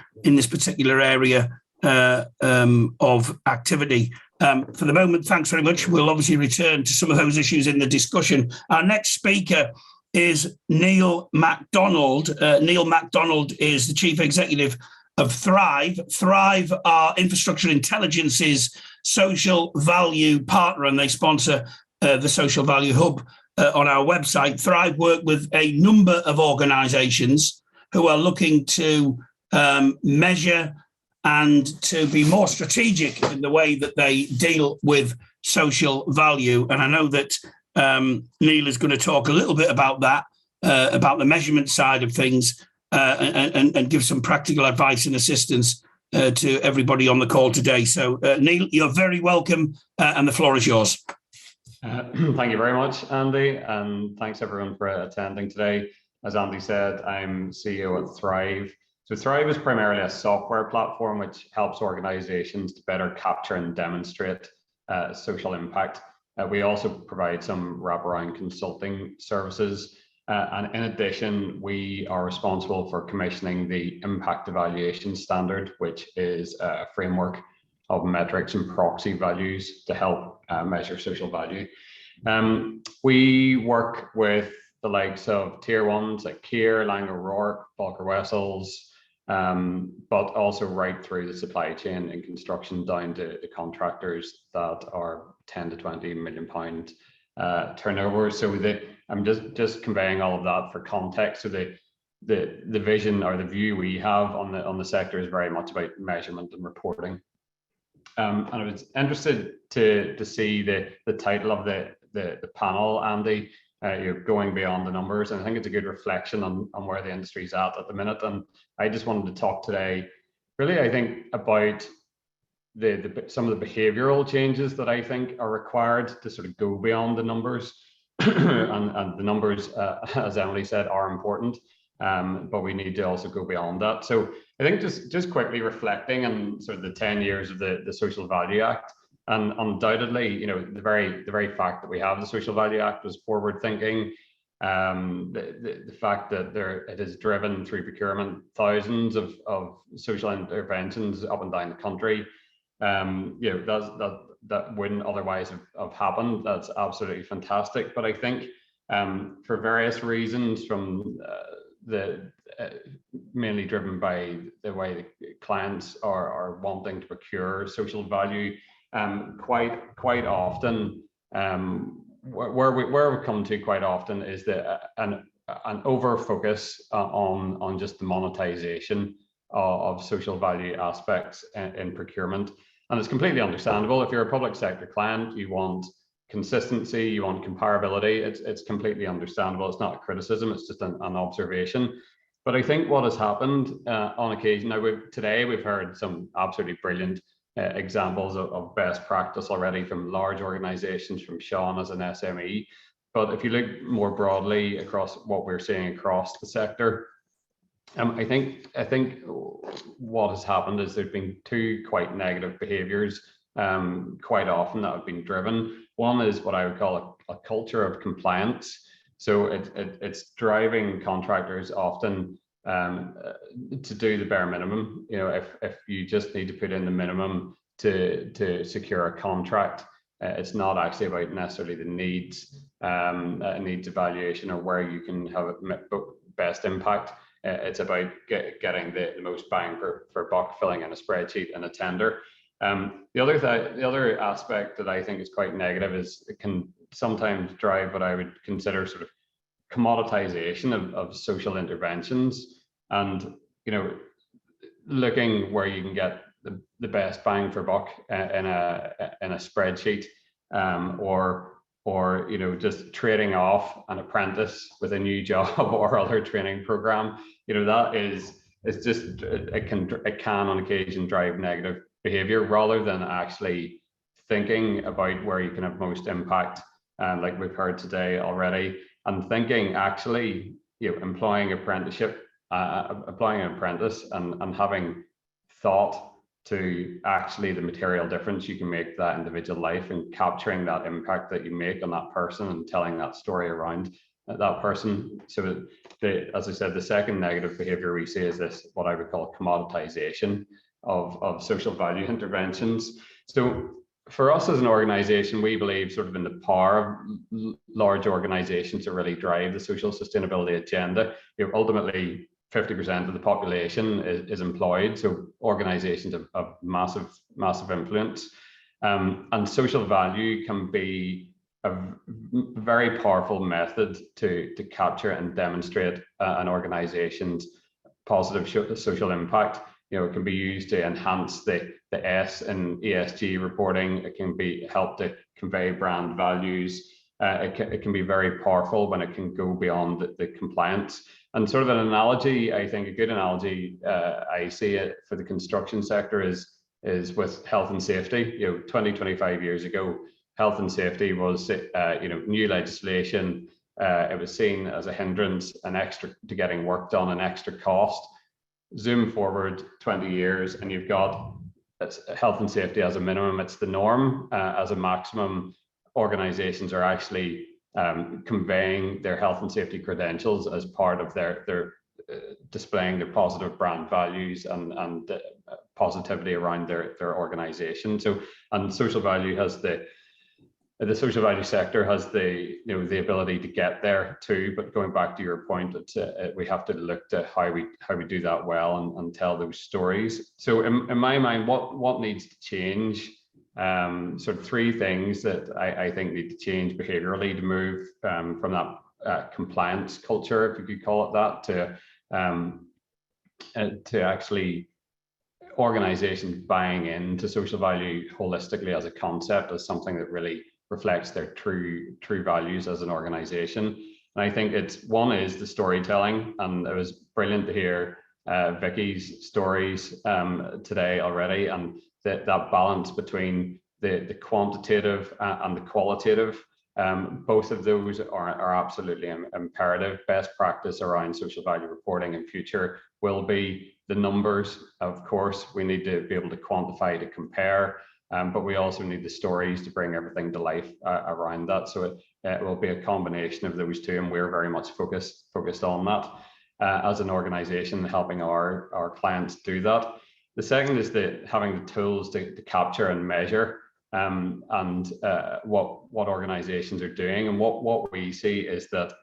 area of activity. For the moment, thanks very much. We'll obviously return to some of those issues in the discussion. Our next speaker is Neil MacDonald. Neil MacDonald is the Chief Executive of Thrive. Thrive are Infrastructure Intelligence's social value partner, and they sponsor the Social Value Hub on our website. Thrive work with a number of organisations who are looking to measure and to be more strategic in the way that they deal with social value. And I know that Neil is going to talk a little bit about that, about the measurement side of things, and give some practical advice and assistance to everybody on the call today. So Neil, you're very welcome, and the floor is yours. Thank you very much, Andy, and thanks everyone for attending today. As Andy said, I'm CEO at Thrive. So Thrive is primarily a software platform which helps organizations to better capture and demonstrate social impact. We also provide some wraparound consulting services. And in addition, we are responsible for commissioning the impact evaluation standard, which is a framework of metrics and proxy values to help measure social value. We work with the likes of tier ones like Kier, Lang O'Rourke, Volker Wessels, but also right through the supply chain in construction down to the contractors that are 10 to 20 million pound turnover. So I'm just conveying all of that for context. So the vision or the view we have on the sector is very much about measurement and reporting. And I was interested to see the title of the panel, Andy. You're going beyond the numbers, and I think it's a good reflection on where the industry's at the minute. And I just wanted to talk today, really, I think about some of the behavioural changes that I think are required to sort of go beyond the numbers. and the numbers, as Emily said, are important, but we need to also go beyond that. So I think just quickly reflecting on sort of the 10 years of the Social Value Act. And undoubtedly, you know, the very fact that we have the Social Value Act was forward thinking. The fact that it has driven through procurement thousands of social interventions up and down the country. You know, that wouldn't otherwise have happened. That's absolutely fantastic. But I think for various reasons, from mainly driven by the way the clients are wanting to procure social value. Quite often, where we come to quite often is an over focus on just the monetization of social value aspects in procurement, and it's completely understandable. If you're a public sector client, you want consistency, you want comparability. It's completely understandable. It's not a criticism; it's just an observation. But I think what has happened on occasion now, today we've heard some absolutely brilliant examples of best practice already from large organizations, from Sean as an SME. But if you look more broadly across what we're seeing across the sector, I think what has happened is there's been two quite negative behaviors quite often that have been driven. One is what I would call a culture of compliance. So it's driving contractors often to do the bare minimum. You know, if you just need to put in the minimum to secure a contract, it's not actually about necessarily the needs evaluation or where you can have best impact. It's about getting the most bang for buck, filling in a spreadsheet and a tender. The other aspect that I think is quite negative is it can sometimes drive what I would consider sort of commoditization of social interventions, and you know, looking where you can get the best bang for buck in a spreadsheet, or you know, just trading off an apprentice with a new job or other training program. You know, that it's just it can on occasion drive negative behavior rather than actually thinking about where you can have most impact, like we've heard today already, and thinking actually, you know, applying an apprentice and having thought to actually the material difference you can make to that individual life, and capturing that impact that you make on that person and telling that story around that person. So as I said, the second negative behavior we see is this, what I would call commoditization of social value interventions. So for us as an organization, we believe sort of in the power of large organizations to really drive the social sustainability agenda. You know, ultimately 50% of the population is employed, so organizations have massive influence, and social value can be a very powerful method to capture and demonstrate an organization's positive social impact. You know, it can be used to enhance the S in ESG reporting. It can be help to convey brand values. it can be very powerful when it can go beyond the compliance. And sort of an analogy, I think a good analogy I see it for the construction sector is with health and safety. 20, 25 years ago, health and safety was new legislation. It was seen as a hindrance, an extra to getting work done, an extra cost. Zoom forward 20 years and you've got health and safety as a minimum, it's the norm. As a maximum, organizations are actually conveying their health and safety credentials as part of their displaying their positive brand values and positivity around their organization. So, and social value has the social value sector has the ability to get there too. But going back to your point, we have to look to how we do that well and tell those stories. So in my mind, what needs to change? Sort of three things that I think need to change behaviorally to move from that compliance culture, if you could call it that, to actually organizations buying into social value holistically as a concept, as something that really reflects their true values as an organization. And I think one is the storytelling, and it was brilliant to hear Vicky's stories today already, and that balance between the quantitative and the qualitative. Both of those are absolutely imperative. Best practice around social value reporting in future will be the numbers. Of course, we need to be able to quantify, to compare, but we also need the stories to bring everything to life around that. So it will be a combination of those two, and we're very much focused on that as an organization, helping our clients do that. The second is having the tools to capture and measure what organizations are doing. And what we see is that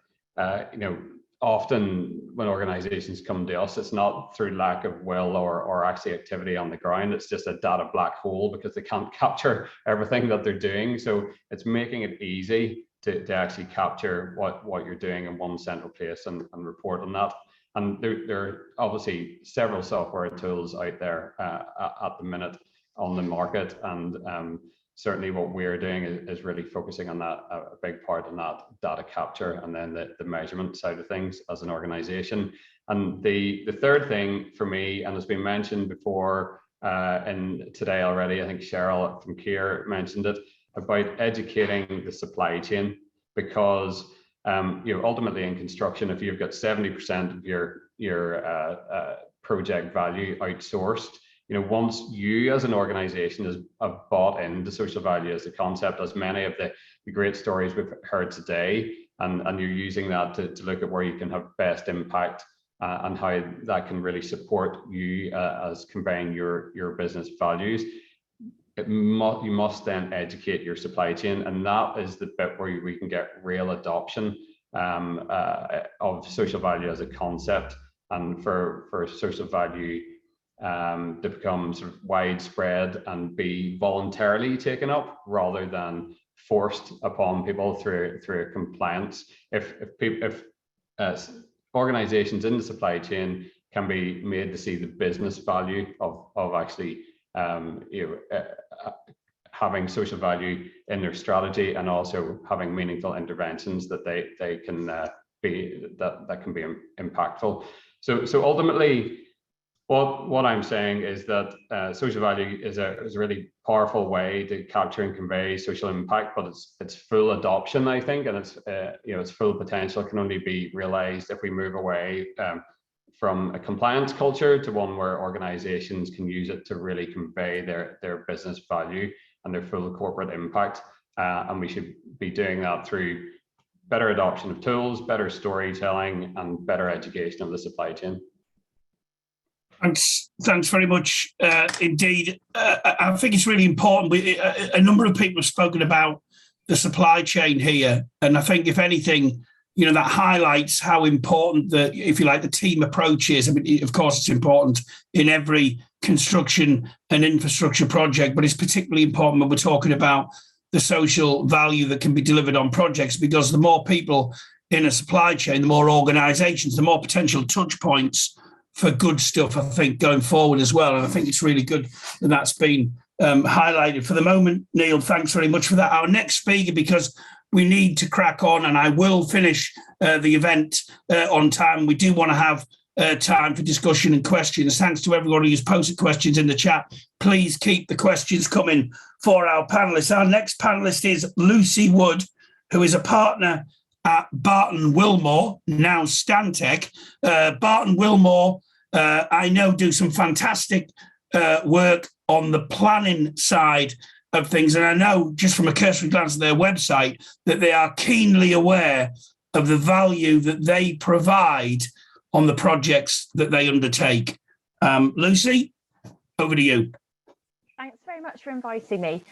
often when organizations come to us, it's not through lack of will or actually activity on the ground. It's just a data black hole because they can't capture everything that they're doing. So it's making it easy to actually capture what you're doing in one central place and report on that. And there are obviously several software tools out there at the minute on the market, and certainly what we're doing is really focusing on that, a big part in that data capture, and then the measurement side of things as an organization. And the third thing for me, and has been mentioned before and today already, I think Cheryl from Kier mentioned it, about educating the supply chain, because ultimately in construction, if you've got 70% of your project value outsourced, once you as an organization have bought into social value as a concept, as many of the great stories we've heard today, and you're using that to look at where you can have best impact and how that can really support you as conveying your business values, you must then educate your supply chain. And that is the bit where we can get real adoption of social value as a concept, and for social value to become sort of widespread and be voluntarily taken up rather than forced upon people through a compliance. If organizations in the supply chain can be made to see the business value of actually having social value in their strategy, and also having meaningful interventions that they can be impactful. So ultimately, what I'm saying is that social value is a really powerful way to capture and convey social impact, but its full adoption, I think, and its full potential can only be realized if we move away from a compliance culture to one where organizations can use it to really convey their business value and their full corporate impact. And we should be doing that through better adoption of tools, better storytelling, and better education of the supply chain. Thanks very much indeed. I think it's really important. A number of people have spoken about the supply chain here, and I think if anything, that highlights how important if you like, the team approach is. I mean, of course, it's important in every construction and infrastructure project, but it's particularly important when we're talking about the social value that can be delivered on projects, because the more people in a supply chain, the more organizations, the more potential touch points for good stuff, I think, going forward as well. And I think it's really good that that's been highlighted. For the moment, Neil, thanks very much for that. Our next speaker, because we need to crack on, and I will finish the event on time. We do want to have time for discussion and questions. Thanks to everybody who's posted questions in the chat. Please keep the questions coming for our panelists. Our next panelist is Lucy Wood, who is a partner at Barton Wilmore, now Stantec. Barton Wilmore, I know, do some fantastic work on the planning side of things. And I know just from a cursory glance at their website that they are keenly aware of the value that they provide on the projects that they undertake. Lucy, over to you. Thanks very much for inviting me.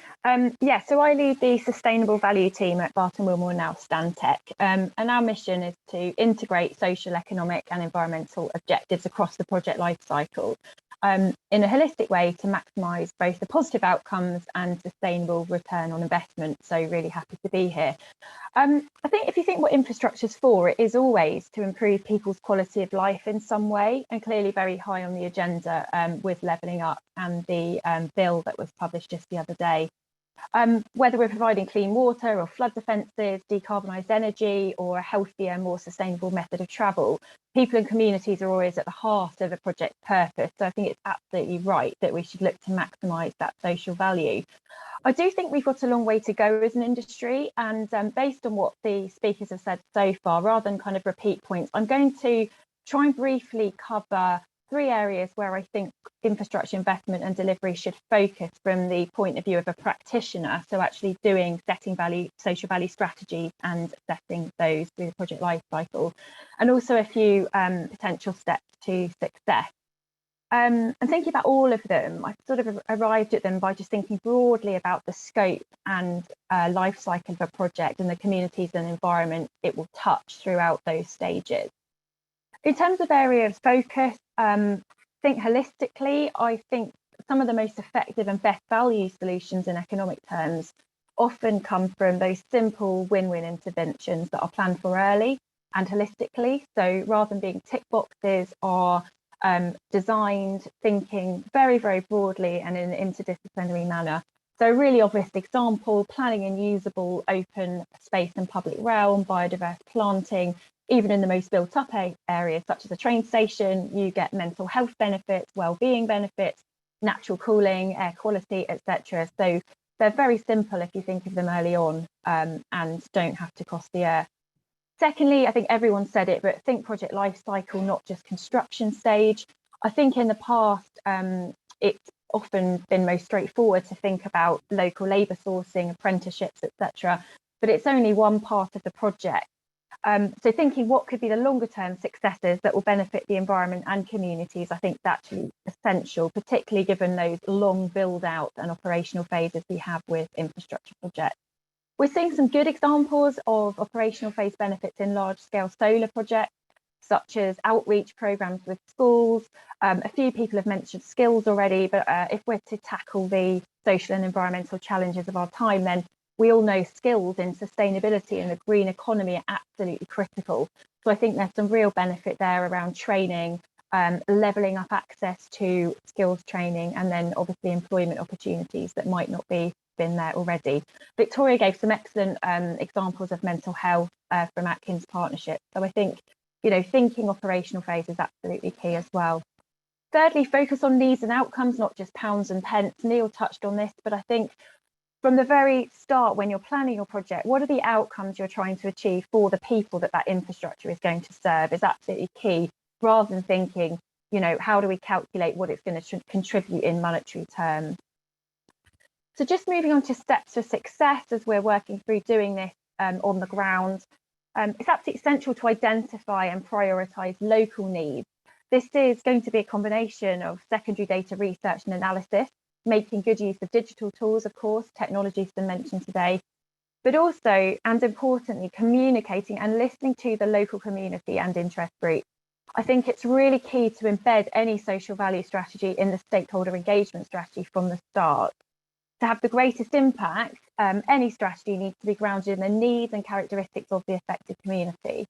Yeah, so I lead the Sustainable Value team at Barton Wilmore, now Stantec, and our mission is to integrate social, economic and environmental objectives across the project lifecycle in a holistic way to maximise both the positive outcomes and sustainable return on investment. So really happy to be here. I think if you think what infrastructure is for, it is always to improve people's quality of life in some way, and clearly very high on the agenda with levelling up and the bill that was published just the other day. Whether we're providing clean water or flood defences, decarbonised energy or a healthier, more sustainable method of travel, people and communities are always at the heart of a project's purpose. So I think it's absolutely right that we should look to maximise that social value. I do think we've got a long way to go as an industry, and based on what the speakers have said so far, rather than kind of repeat points, I'm going to try and briefly cover 3 areas where I think infrastructure investment and delivery should focus from the point of view of a practitioner. So actually setting value, social value strategies and assessing those through the project life cycle, and also a few potential steps to success. And thinking about all of them, I've sort of arrived at them by just thinking broadly about the scope and life cycle of a project and the communities and environment it will touch throughout those stages. In terms of area of focus, think holistically, I think some of the most effective and best value solutions in economic terms often come from those simple win-win interventions that are planned for early and holistically. So rather than being tick boxes, are designed thinking very, very broadly and in an interdisciplinary manner. So a really obvious example, planning in usable open space and public realm, biodiverse planting. Even in the most built up areas, such as a train station, you get mental health benefits, well-being benefits, natural cooling, air quality, etc. So they're very simple if you think of them early on and don't have to cost the earth. Secondly, I think everyone said it, but think project life cycle, not just construction stage. I think in the past, it's often been most straightforward to think about local labour sourcing, apprenticeships, etc. But it's only one part of the project. So thinking what could be the longer term successes that will benefit the environment and communities, I think is actually essential, particularly given those long build out and operational phases we have with infrastructure projects. We're seeing some good examples of operational phase benefits in large scale solar projects, such as outreach programs with schools. A few people have mentioned skills already, but if we're to tackle the social and environmental challenges of our time, then we all know skills in sustainability and the green economy are absolutely critical. So I think there's some real benefit there around training, levelling up access to skills training, and then obviously employment opportunities that might not be been there already. Victoria gave some excellent examples of mental health from Atkins Partnership. So I think, thinking operational phase is absolutely key as well. Thirdly, focus on needs and outcomes, not just pounds and pence. Neil touched on this, but I think from the very start, when you're planning your project, what are the outcomes you're trying to achieve for the people that infrastructure is going to serve is absolutely key, rather than thinking, how do we calculate what it's going to contribute in monetary terms. So just moving on to steps for success as we're working through doing this on the ground, it's absolutely essential to identify and prioritise local needs. This is going to be a combination of secondary data research and analysis, making good use of digital tools, of course, technology has been mentioned today, but also, and importantly, communicating and listening to the local community and interest groups. I think it's really key to embed any social value strategy in the stakeholder engagement strategy from the start. To have the greatest impact, any strategy needs to be grounded in the needs and characteristics of the affected community.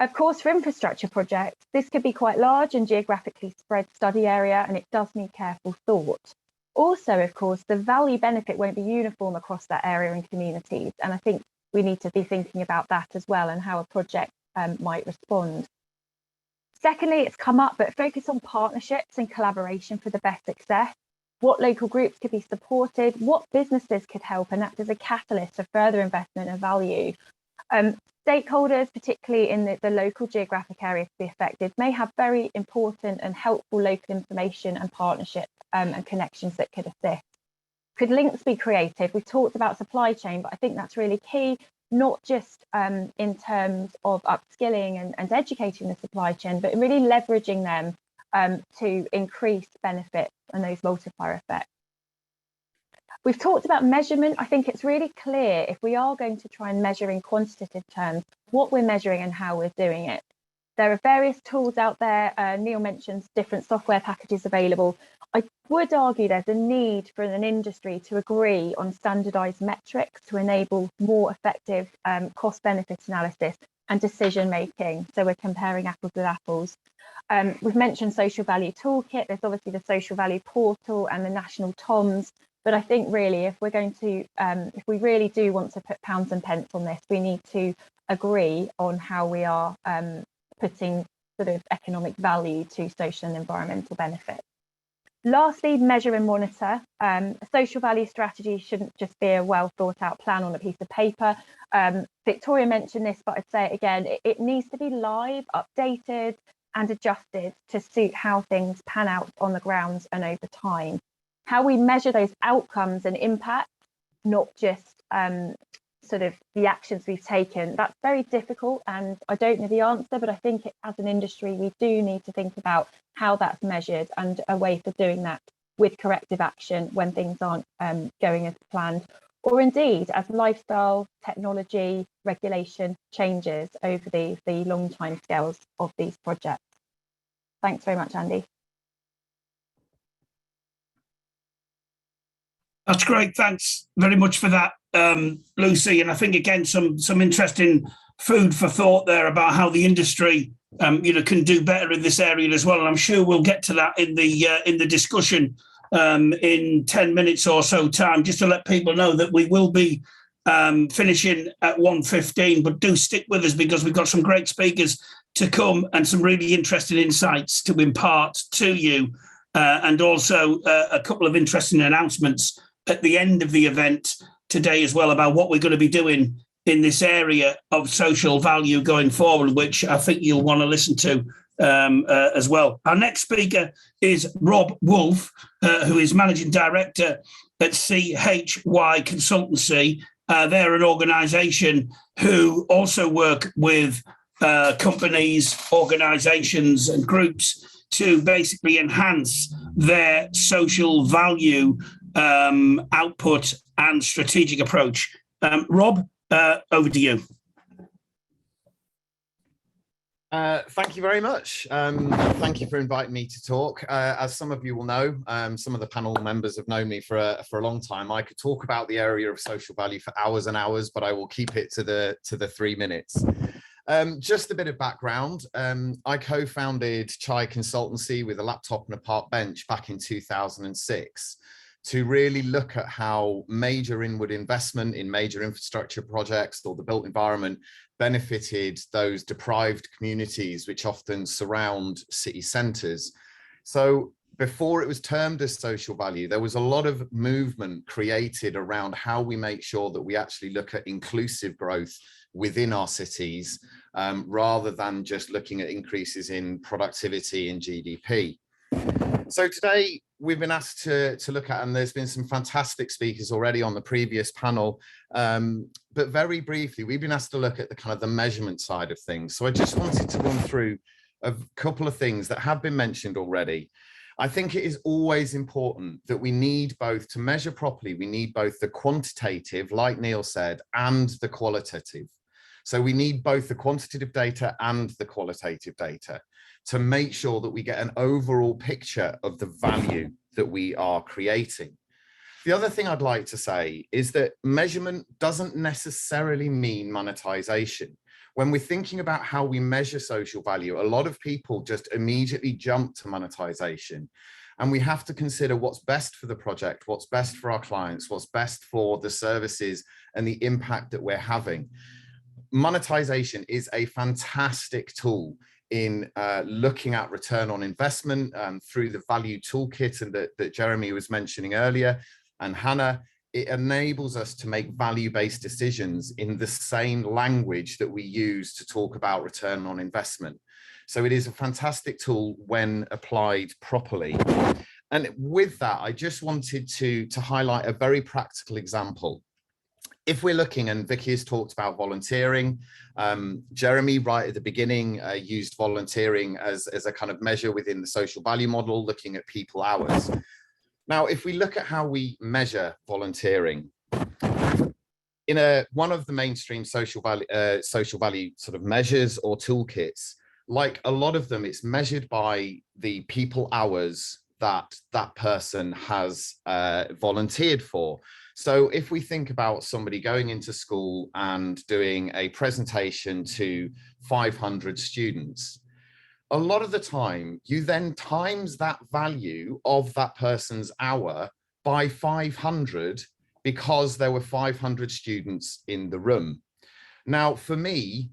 Of course, for infrastructure projects, this could be quite large and geographically spread study area, and it does need careful thought. Also, of course, the value benefit won't be uniform across that area and communities. And I think we need to be thinking about that as well, and how a project might respond. Secondly, it's come up, but focus on partnerships and collaboration for the best success. What local groups could be supported, what businesses could help and act as a catalyst for further investment and value. Stakeholders, particularly in the local geographic area to be affected, may have very important and helpful local information and partnerships and connections that could assist. Could links be created? We talked about supply chain, but I think that's really key, not just in terms of upskilling and educating the supply chain, but really leveraging them to increase benefits and those multiplier effects. We've talked about measurement. I think it's really clear, if we are going to try and measure in quantitative terms, what we're measuring and how we're doing it. There are various tools out there. Neil mentions different software packages available. I would argue there's a need for an industry to agree on standardised metrics to enable more effective cost-benefit analysis and decision making. So we're comparing apples with apples. We've mentioned social value toolkit. There's obviously the social value portal and the national TOMs. But I think really, if we're going to, if we really do want to put pounds and pence on this, we need to agree on how we are putting sort of economic value to social and environmental benefits. Lastly, measure and monitor. A social value strategy shouldn't just be a well thought out plan on a piece of paper. Victoria mentioned this, but I'd say it again, it needs to be live, updated and adjusted to suit how things pan out on the ground and over time. How we measure those outcomes and impact, not just sort of the actions we've taken, that's very difficult, and I don't know the answer, but I think as an industry we do need to think about how that's measured and a way for doing that with corrective action when things aren't going as planned, or indeed as lifestyle, technology, regulation changes over the long time scales of these projects. Thanks very much, Andy. That's great. Thanks very much for that, Lucy. And I think, again, some interesting food for thought there about how the industry can do better in this area as well. And I'm sure we'll get to that in the discussion in 10 minutes or so time, just to let people know that we will be finishing at 1:15, but do stick with us because we've got some great speakers to come and some really interesting insights to impart to you, and also a couple of interesting announcements at the end of the event today as well about what we're going to be doing in this area of social value going forward, which I think you'll want to listen to as well. Our next speaker is Rob Wolfe, who is Managing Director at CHY Consultancy. They're an organisation who also work with companies, organisations and groups to basically enhance their social value output and strategic approach. Rob, over to you. Thank you very much. Thank you for inviting me to talk. As some of you will know, some of the panel members have known me for a long time. I could talk about the area of social value for hours and hours, but I will keep it to the 3 minutes. Just a bit of background. I co-founded CHY Consultancy with a laptop and a park bench back in 2006 to really look at how major inward investment in major infrastructure projects or the built environment benefited those deprived communities which often surround city centres. So before it was termed as social value, there was a lot of movement created around how we make sure that we actually look at inclusive growth within our cities, rather than just looking at increases in productivity and GDP. So today we've been asked to look at, and there's been some fantastic speakers already on the previous panel, but very briefly, we've been asked to look at the kind of the measurement side of things. So I just wanted to run through a couple of things that have been mentioned already. I think it is always important that we need both, to measure properly, we need both the quantitative, like Neil said, and the qualitative. So we need both the quantitative data and the qualitative data to make sure that we get an overall picture of the value that we are creating. The other thing I'd like to say is that measurement doesn't necessarily mean monetization. When we're thinking about how we measure social value, a lot of people just immediately jump to monetization. And we have to consider what's best for the project, what's best for our clients, what's best for the services and the impact that we're having. Monetization is a fantastic tool in looking at return on investment through the value toolkit and that Jeremy was mentioning earlier, and Hannah. It enables us to make value-based decisions in the same language that we use to talk about return on investment. So it is a fantastic tool when applied properly. And with that, I just wanted to highlight a very practical example. If we're looking, and Vicky has talked about volunteering, Jeremy right at the beginning used volunteering as a kind of measure within the social value model, looking at people hours. Now, if we look at how we measure volunteering, in one of the mainstream social value sort of measures or toolkits, like a lot of them, it's measured by the people hours that that person has volunteered for. So if we think about somebody going into school and doing a presentation to 500 students, a lot of the time, you then times that value of that person's hour by 500 because there were 500 students in the room. Now, for me,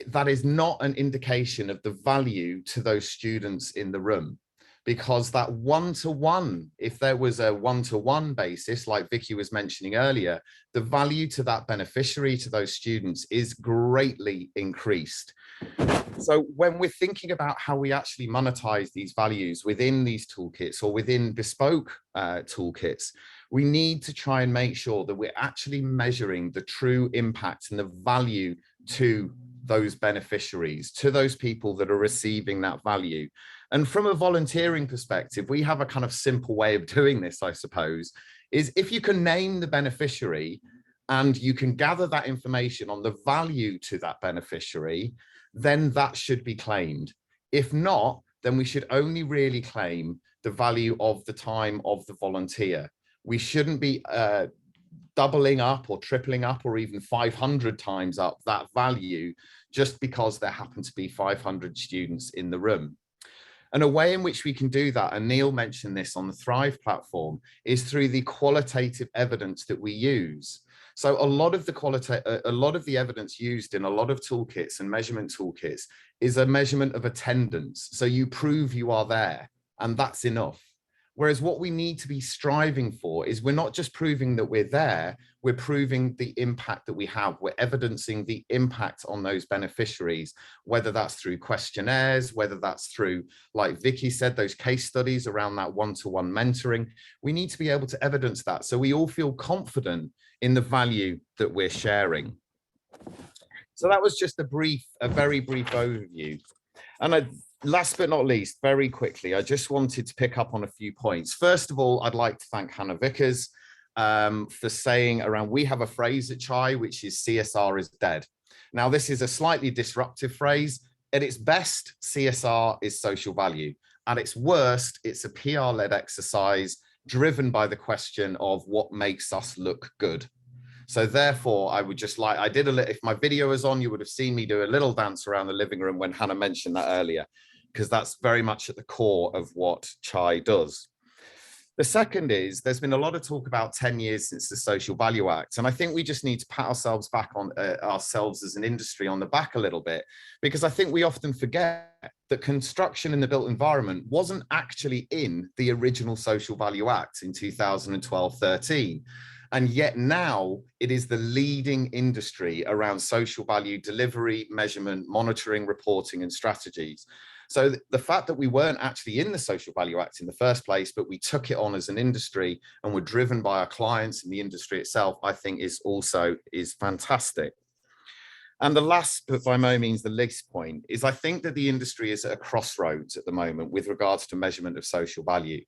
that is not an indication of the value to those students in the room, because that one-to-one, if there was a one-to-one basis, like Vicky was mentioning earlier, the value to that beneficiary, to those students, is greatly increased. So when we're thinking about how we actually monetize these values within these toolkits or within bespoke toolkits, we need to try and make sure that we're actually measuring the true impact and the value to those beneficiaries, to those people that are receiving that value. And from a volunteering perspective, we have a kind of simple way of doing this, I suppose, is if you can name the beneficiary and you can gather that information on the value to that beneficiary, then that should be claimed. If not, then we should only really claim the value of the time of the volunteer. We shouldn't be doubling up or tripling up or even 500 times up that value just because there happen to be 500 students in the room. And a way in which we can do that, and Neil mentioned this on the Thrive platform, is through the qualitative evidence that we use. So a lot of the evidence used in a lot of toolkits and measurement toolkits is a measurement of attendance. So you prove you are there, and that's enough. Whereas what we need to be striving for is we're not just proving that we're there, we're proving the impact that we have. We're evidencing the impact on those beneficiaries, whether that's through questionnaires, whether that's through, like Vicky said, those case studies around that one-to-one mentoring. We need to be able to evidence that so we all feel confident in the value that we're sharing. So that was just a very brief overview. And last but not least, very quickly, I just wanted to pick up on a few points. First of all, I'd like to thank Hannah Vickers for saying around, we have a phrase at CHAI, which is CSR is dead. Now, this is a slightly disruptive phrase. At its best, CSR is social value. At its worst, it's a PR-led exercise driven by the question of what makes us look good. So therefore, I would just like, if my video is on, you would have seen me do a little dance around the living room when Hannah mentioned that earlier, because that's very much at the core of what CHAI does. The second is, there's been a lot of talk about 10 years since the Social Value Act. And I think we just need to pat ourselves back on ourselves as an industry on the back a little bit, because I think we often forget that construction in the built environment wasn't actually in the original Social Value Act in 2012-13. And yet now it is the leading industry around social value delivery, measurement, monitoring, reporting, and strategies. So the fact that we weren't actually in the Social Value Act in the first place, but we took it on as an industry and were driven by our clients and the industry itself, I think is fantastic. And the last, but by no means the least point, is I think that the industry is at a crossroads at the moment with regards to measurement of social value.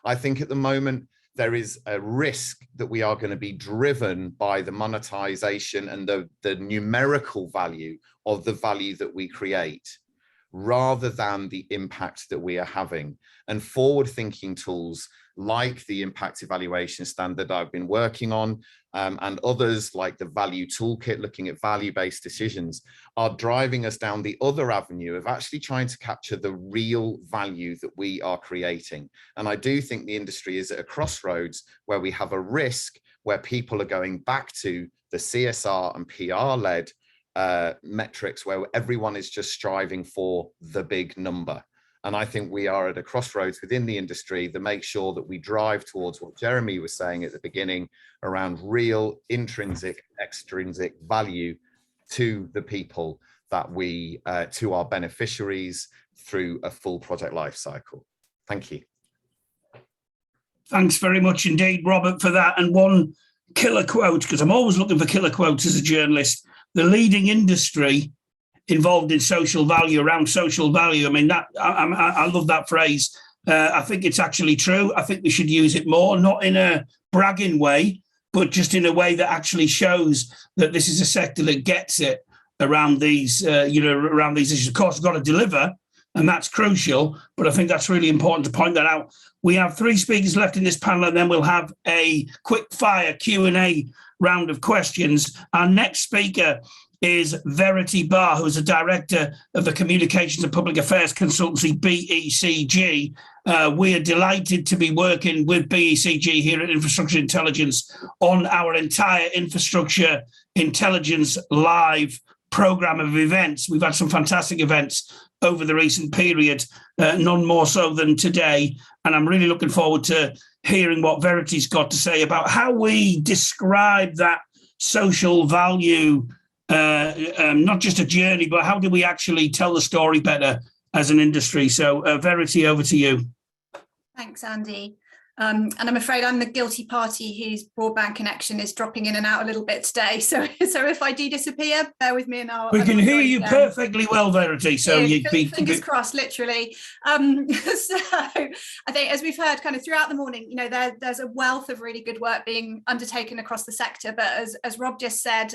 I think at the moment, there is a risk that we are going to be driven by the monetization and the numerical value of the value that we create, rather than the impact that we are having. And forward-thinking tools like the impact evaluation standard I've been working on, and others like the value toolkit, looking at value-based decisions, are driving us down the other avenue of actually trying to capture the real value that we are creating. And I do think the industry is at a crossroads where we have a risk where people are going back to the CSR and PR-led metrics where everyone is just striving for the big number. And I think we are at a crossroads within the industry that makes sure that we drive towards what Jeremy was saying at the beginning around real intrinsic, extrinsic value to the people that we, to our beneficiaries through a full project life cycle. Thank you. Thanks very much indeed, Robert, for that. And one killer quote, because I'm always looking for killer quotes as a journalist: the leading industry involved in social value around social value. I mean, that I love that phrase. I think it's actually true. I think we should use it more, not in a bragging way, but just in a way that actually shows that this is a sector that gets it around these, around these issues. Of course, we've got to deliver, and that's crucial. But I think that's really important to point that out. We have 3 speakers left in this panel, and then we'll have a quick fire Q&A round of questions. Our next speaker is Verity Barr, who is a director of the Communications and Public Affairs consultancy BECG. We are delighted to be working with BECG here at Infrastructure Intelligence on our entire Infrastructure Intelligence Live program of events. We've had some fantastic events over the recent period, none more so than today. And I'm really looking forward to hearing what Verity's got to say about how we describe that social value, not just a journey, but how do we actually tell the story better as an industry? So Verity, over to you. Thanks, Andy. And I'm afraid I'm the guilty party whose broadband connection is dropping in and out a little bit today. So if I do disappear, bear with me and We can hear you perfectly well, Verity. So yeah, fingers crossed, literally. So I think, as we've heard kind of throughout the morning, there's a wealth of really good work being undertaken across the sector. But as Rob just said,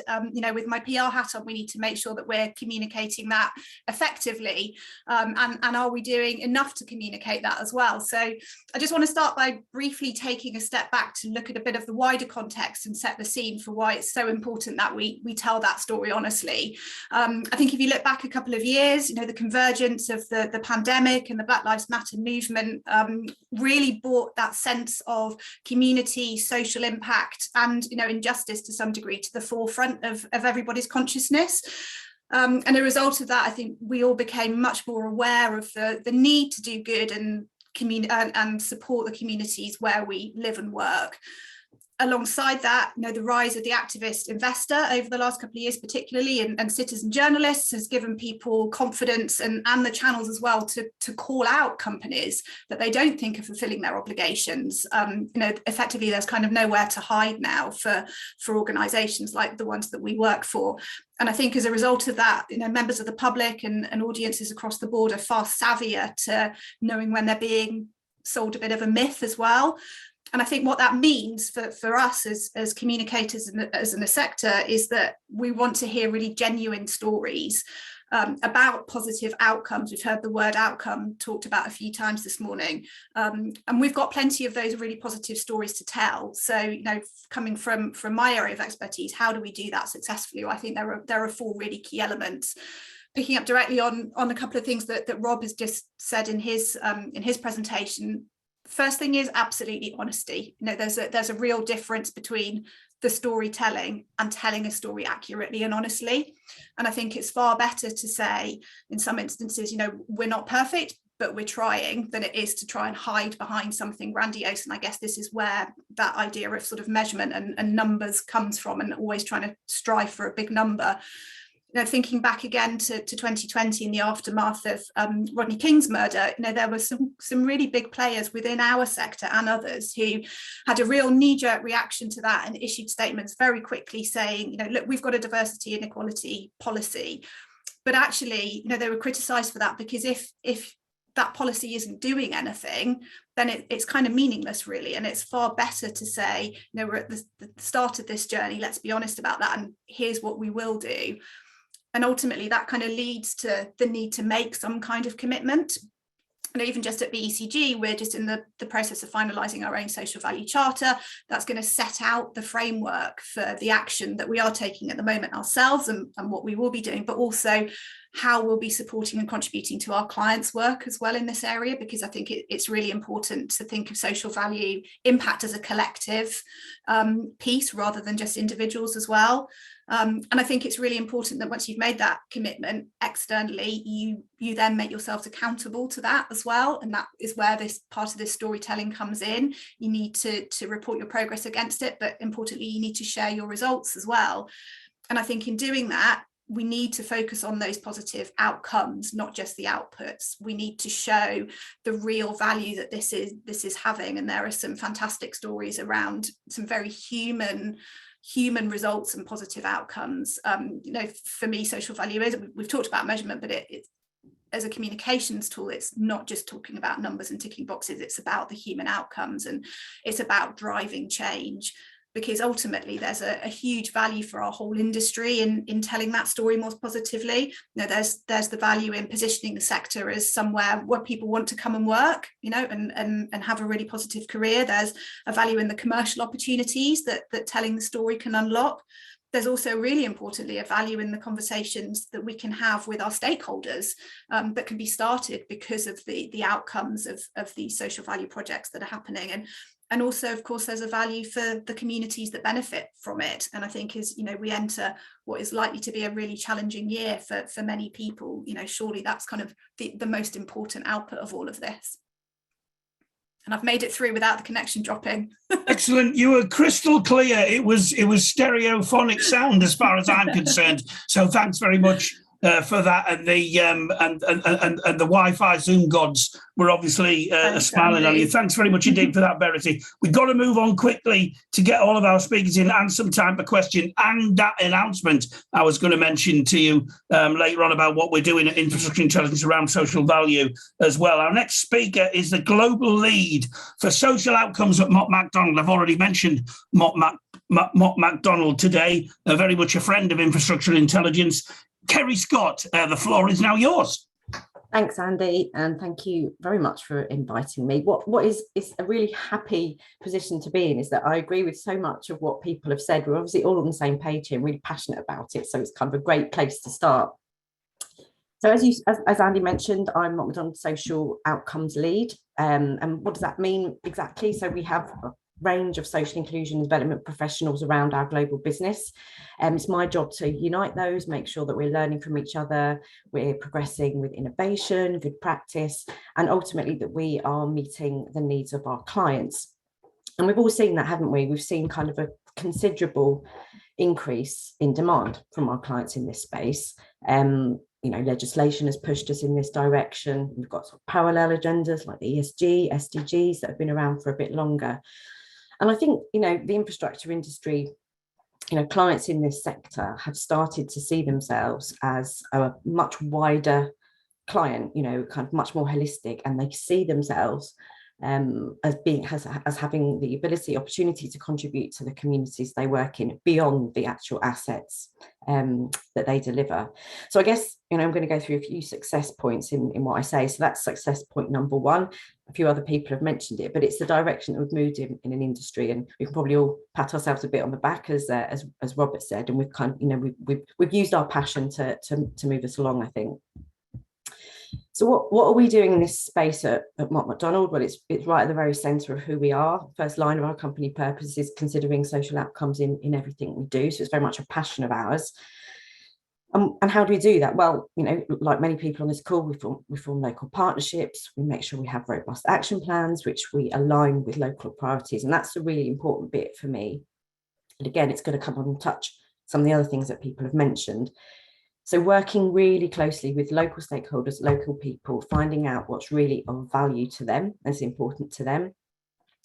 with my PR hat on, we need to make sure that we're communicating that effectively. And are we doing enough to communicate that as well? So I just want to start by briefly taking a step back to look at a bit of the wider context and set the scene for why it's so important that we tell that story honestly. I think if you look back a couple of years, the convergence of the pandemic and the Black Lives Matter movement really brought that sense of community, social impact and injustice to some degree to the forefront of everybody's consciousness. And a result of that, I think we all became much more aware of the need to do good and support the communities where we live and work. Alongside that, the rise of the activist investor over the last couple of years, particularly, and citizen journalists has given people confidence and the channels as well to call out companies that they don't think are fulfilling their obligations. Effectively, there's kind of nowhere to hide now for organisations like the ones that we work for. And I think as a result of that, members of the public and audiences across the board are far savvier to knowing when they're being sold a bit of a myth as well. And I think what that means for us as communicators and as in a sector is that we want to hear really genuine stories about positive outcomes. We've heard the word outcome talked about a few times this morning. And we've got plenty of those really positive stories to tell. So, coming from my area of expertise, how do we do that successfully? Well, I think there are 4 really key elements. Picking up directly on a couple of things that Rob has just said in his presentation. First thing is absolutely honesty. There's a real difference between the storytelling and telling a story accurately and honestly. And I think it's far better to say, in some instances, we're not perfect, but we're trying, than it is to try and hide behind something grandiose. And I guess this is where that idea of sort of measurement and numbers comes from, and always trying to strive for a big number. Thinking back again to 2020 in the aftermath of Rodney King's murder, there were some really big players within our sector and others who had a real knee-jerk reaction to that and issued statements very quickly saying, look, we've got a diversity and equality policy. But actually, they were criticised for that, because if that policy isn't doing anything, then it's kind of meaningless, really. And it's far better to say, we're at the start of this journey, let's be honest about that, and here's what we will do. And ultimately that kind of leads to the need to make some kind of commitment. And even just at BECG, we're just in the process of finalising our own social value charter. That's going to set out the framework for the action that we are taking at the moment ourselves and what we will be doing, but also how we'll be supporting and contributing to our clients' work as well in this area, because I think it's really important to think of social value impact as a collective piece rather than just individuals as well. And I think it's really important that once you've made that commitment externally, you then make yourselves accountable to that as well. And that is where this part of this storytelling comes in. You need to report your progress against it, but importantly, you need to share your results as well. And I think in doing that, we need to focus on those positive outcomes, not just the outputs. We need to show the real value that this is having. And there are some fantastic stories around some very human results and positive outcomes. For me, social value is, we've talked about measurement, but it's as a communications tool, it's not just talking about numbers and ticking boxes. It's about the human outcomes, and it's about driving change, because ultimately there's a huge value for our whole industry in telling that story more positively. There's the value in positioning the sector as somewhere where people want to come and work, and have a really positive career. There's a value in the commercial opportunities that telling the story can unlock. There's also, really importantly, a value in the conversations that we can have with our stakeholders that can be started because of the outcomes of these social value projects that are happening. And also, of course, there's a value for the communities that benefit from it. And I think as we enter what is likely to be a really challenging year for many people, surely that's kind of the most important output of all of this. And I've made it through without the connection dropping. Excellent. You were crystal clear. It was stereophonic sound as far as I'm concerned. So thanks very much for that. And the and the Wi-Fi Zoom gods were obviously smiling on you. Thanks very much indeed for that, Verity. We've got to move on quickly to get all of our speakers in and some time for question and that announcement I was going to mention to you later on about what we're doing at Infrastructure Intelligence around social value as well. Our next speaker is the global lead for social outcomes at Mott MacDonald. I've already mentioned Mott MacDonald today, very much a friend of Infrastructure Intelligence. Kerry Scott, the floor is now yours. Thanks, Andy, and thank you very much for inviting me. What is a really happy position to be in is that I agree with so much of what people have said. We're obviously all on the same page here and really passionate about it, so it's kind of a great place to start. So as Andy mentioned, I'm Mott MacDonald Social Outcomes Lead, and what does that mean exactly? So we have a range of social inclusion and development professionals around our global business. It's my job to unite those, make sure that we're learning from each other, we're progressing with innovation, good practice, and ultimately that we are meeting the needs of our clients. And we've all seen that, haven't we? We've seen kind of a considerable increase in demand from our clients in this space. Legislation has pushed us in this direction. We've got sort of parallel agendas like the ESG, SDGs that have been around for a bit longer. And I think, the infrastructure industry, clients in this sector have started to see themselves as a much wider client, kind of much more holistic, and they see themselves as having the opportunity to contribute to the communities they work in beyond the actual assets that they deliver. So I guess, I'm going to go through a few success points in what I say. So that's success point number one. A few other people have mentioned it, but it's the direction that we've moved in an industry, and we can probably all pat ourselves a bit on the back, as Robert said, and we've kind of, we've used our passion to move us along, I think. So what are we doing in this space at Mott MacDonald? Well, it's right at the very centre of who we are. First line of our company purpose is considering social outcomes in everything we do. So it's very much a passion of ours. And how do we do that? Well, like many people on this call, we form local partnerships. We make sure we have robust action plans, which we align with local priorities. And that's a really important bit for me. And again, it's going to come on and touch some of the other things that people have mentioned. So working really closely with local stakeholders, local people, finding out what's really of value to them, that's important to them.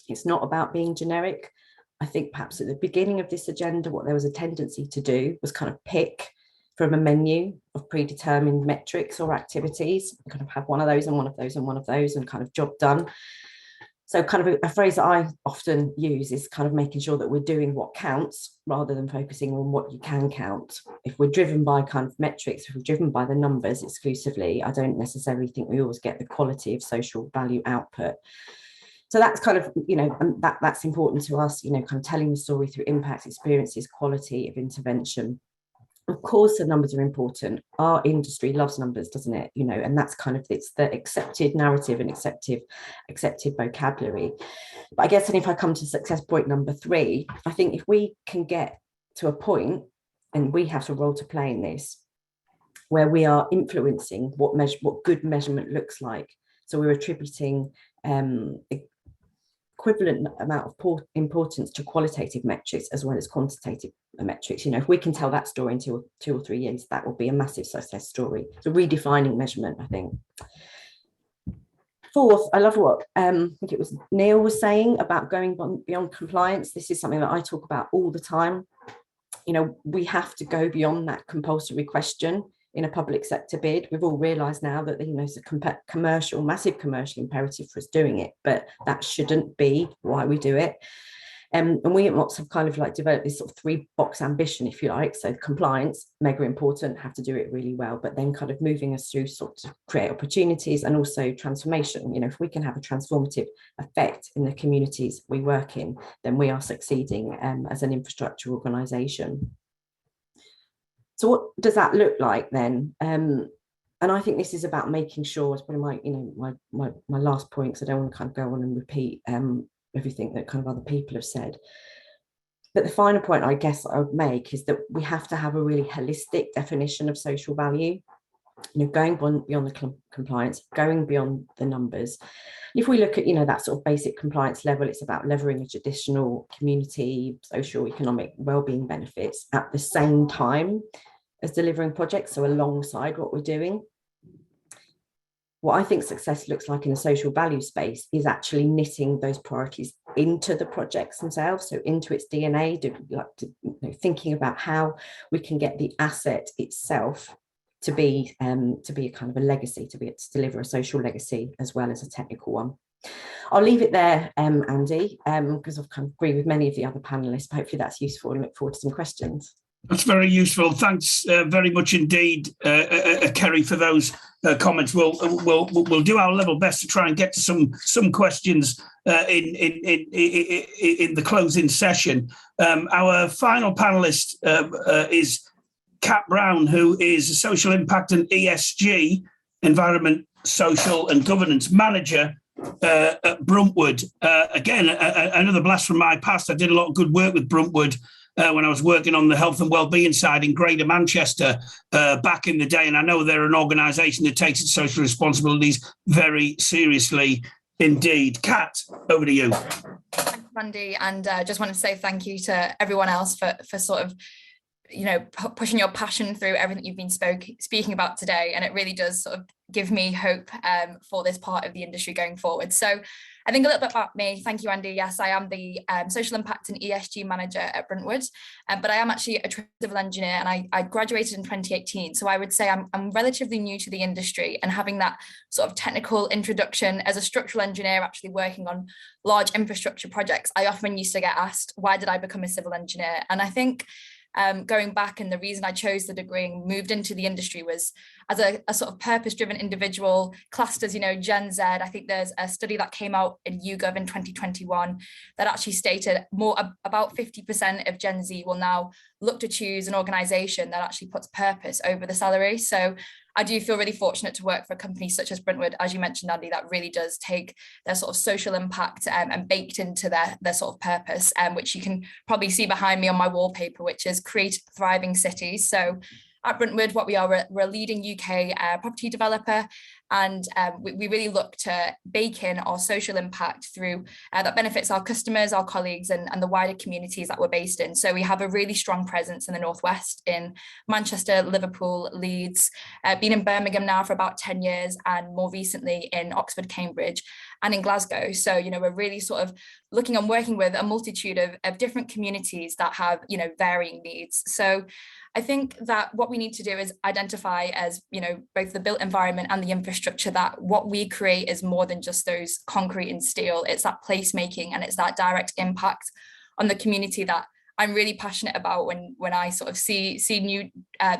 It's not about being generic. I think perhaps at the beginning of this agenda, what there was a tendency to do was kind of pick from a menu of predetermined metrics or activities, kind of have one of those and one of those and one of those and kind of job done. So kind of a phrase that I often use is kind of making sure that we're doing what counts rather than focusing on what you can count. If we're driven by kind of metrics, if we're driven by the numbers exclusively, I don't necessarily think we always get the quality of social value output. So that's kind of, and that's important to us, kind of telling the story through impact, experiences, quality of intervention. Of course, the numbers are important. Our industry loves numbers, doesn't it? And that's kind of, it's the accepted narrative and accepted vocabulary. But I guess, and if I come to success point number 3, I think if we can get to a point, and we have a role to play in this, where we are influencing what good measurement looks like. So we're attributing equivalent amount of importance to qualitative metrics as well as quantitative metrics. If we can tell that story in 2 or 3 years, that will be a massive success story. So redefining measurement, I think. 4th, I love what I think it was Neil was saying about going beyond compliance. This is something that I talk about all the time. We have to go beyond that compulsory question in a public sector bid. We've all realised now that it's a massive commercial imperative for us doing it, but that shouldn't be why we do it. And we at MOX have kind of like developed this sort of 3-box ambition, if you like. So compliance, mega important, have to do it really well, but then kind of moving us through sort of create opportunities and also transformation. If we can have a transformative effect in the communities we work in, then we are succeeding as an infrastructure organisation. So what does that look like then? And I think this is about making sure, it's probably my last point, because I don't want to kind of go on and repeat everything that kind of other people have said. But the final point I guess I would make is that we have to have a really holistic definition of social value, going beyond the compliance, going beyond the numbers. If we look at, that sort of basic compliance level, it's about leveraging traditional community, social, economic wellbeing benefits at the same time as delivering projects, so alongside what we're doing. What I think success looks like in a social value space is actually knitting those priorities into the projects themselves, so into its DNA, thinking about how we can get the asset itself to be a kind of a legacy, to deliver a social legacy as well as a technical one. I'll leave it there, Andy, because I kind of agree with many of the other panelists. But hopefully that's useful and look forward to some questions. That's very useful. Thanks very much indeed, Kerry, for those comments. We'll do our level best to try and get to some questions in the closing session. Our final panelist is Kat Brown, who is a social impact and ESG, environment, social and governance manager at Bruntwood. Again, another blast from my past. I did a lot of good work with Bruntwood when I was working on the health and wellbeing side in Greater Manchester back in the day. And I know they're an organisation that takes its social responsibilities very seriously indeed. Kat, over to you. Thanks, Andy. And just want to say thank you to everyone else for sort of, pushing your passion through everything you've been speaking about today. And it really does sort of give me hope for this part of the industry going forward. So I think a little bit about me. Thank you, Andy. Yes, I am the social impact and ESG manager at Bruntwood, but I am actually a civil engineer, and I graduated in 2018. So I would say I'm relatively new to the industry, and having that sort of technical introduction as a structural engineer, actually working on large infrastructure projects, I often used to get asked, why did I become a civil engineer? And I think going back, and the reason I chose the degree and moved into the industry was as a sort of purpose-driven individual, classed as, Gen Z. I think there's a study that came out in YouGov in 2021 that actually stated about 50% of Gen Z will now look to choose an organisation that actually puts purpose over the salary. So I do feel really fortunate to work for a company such as Bruntwood, as you mentioned, Andy, that really does take their sort of social impact and baked into their sort of purpose, which you can probably see behind me on my wallpaper, which is create thriving cities. So at Bruntwood, what we are, we're a leading UK property developer, and we really look to bake in our social impact through that benefits our customers, our colleagues, and the wider communities that we're based in. So we have a really strong presence in the Northwest, in Manchester, Liverpool, Leeds, been in Birmingham now for about 10 years, and more recently in Oxford, Cambridge, and in Glasgow. So, we're really sort of looking and working with a multitude of different communities that have, varying needs. So I think that what we need to do is identify as, you know, both the built environment and the infrastructure, that what we create is more than just those concrete and steel. It's that placemaking and it's that direct impact on the community that I'm really passionate about when I sort of see new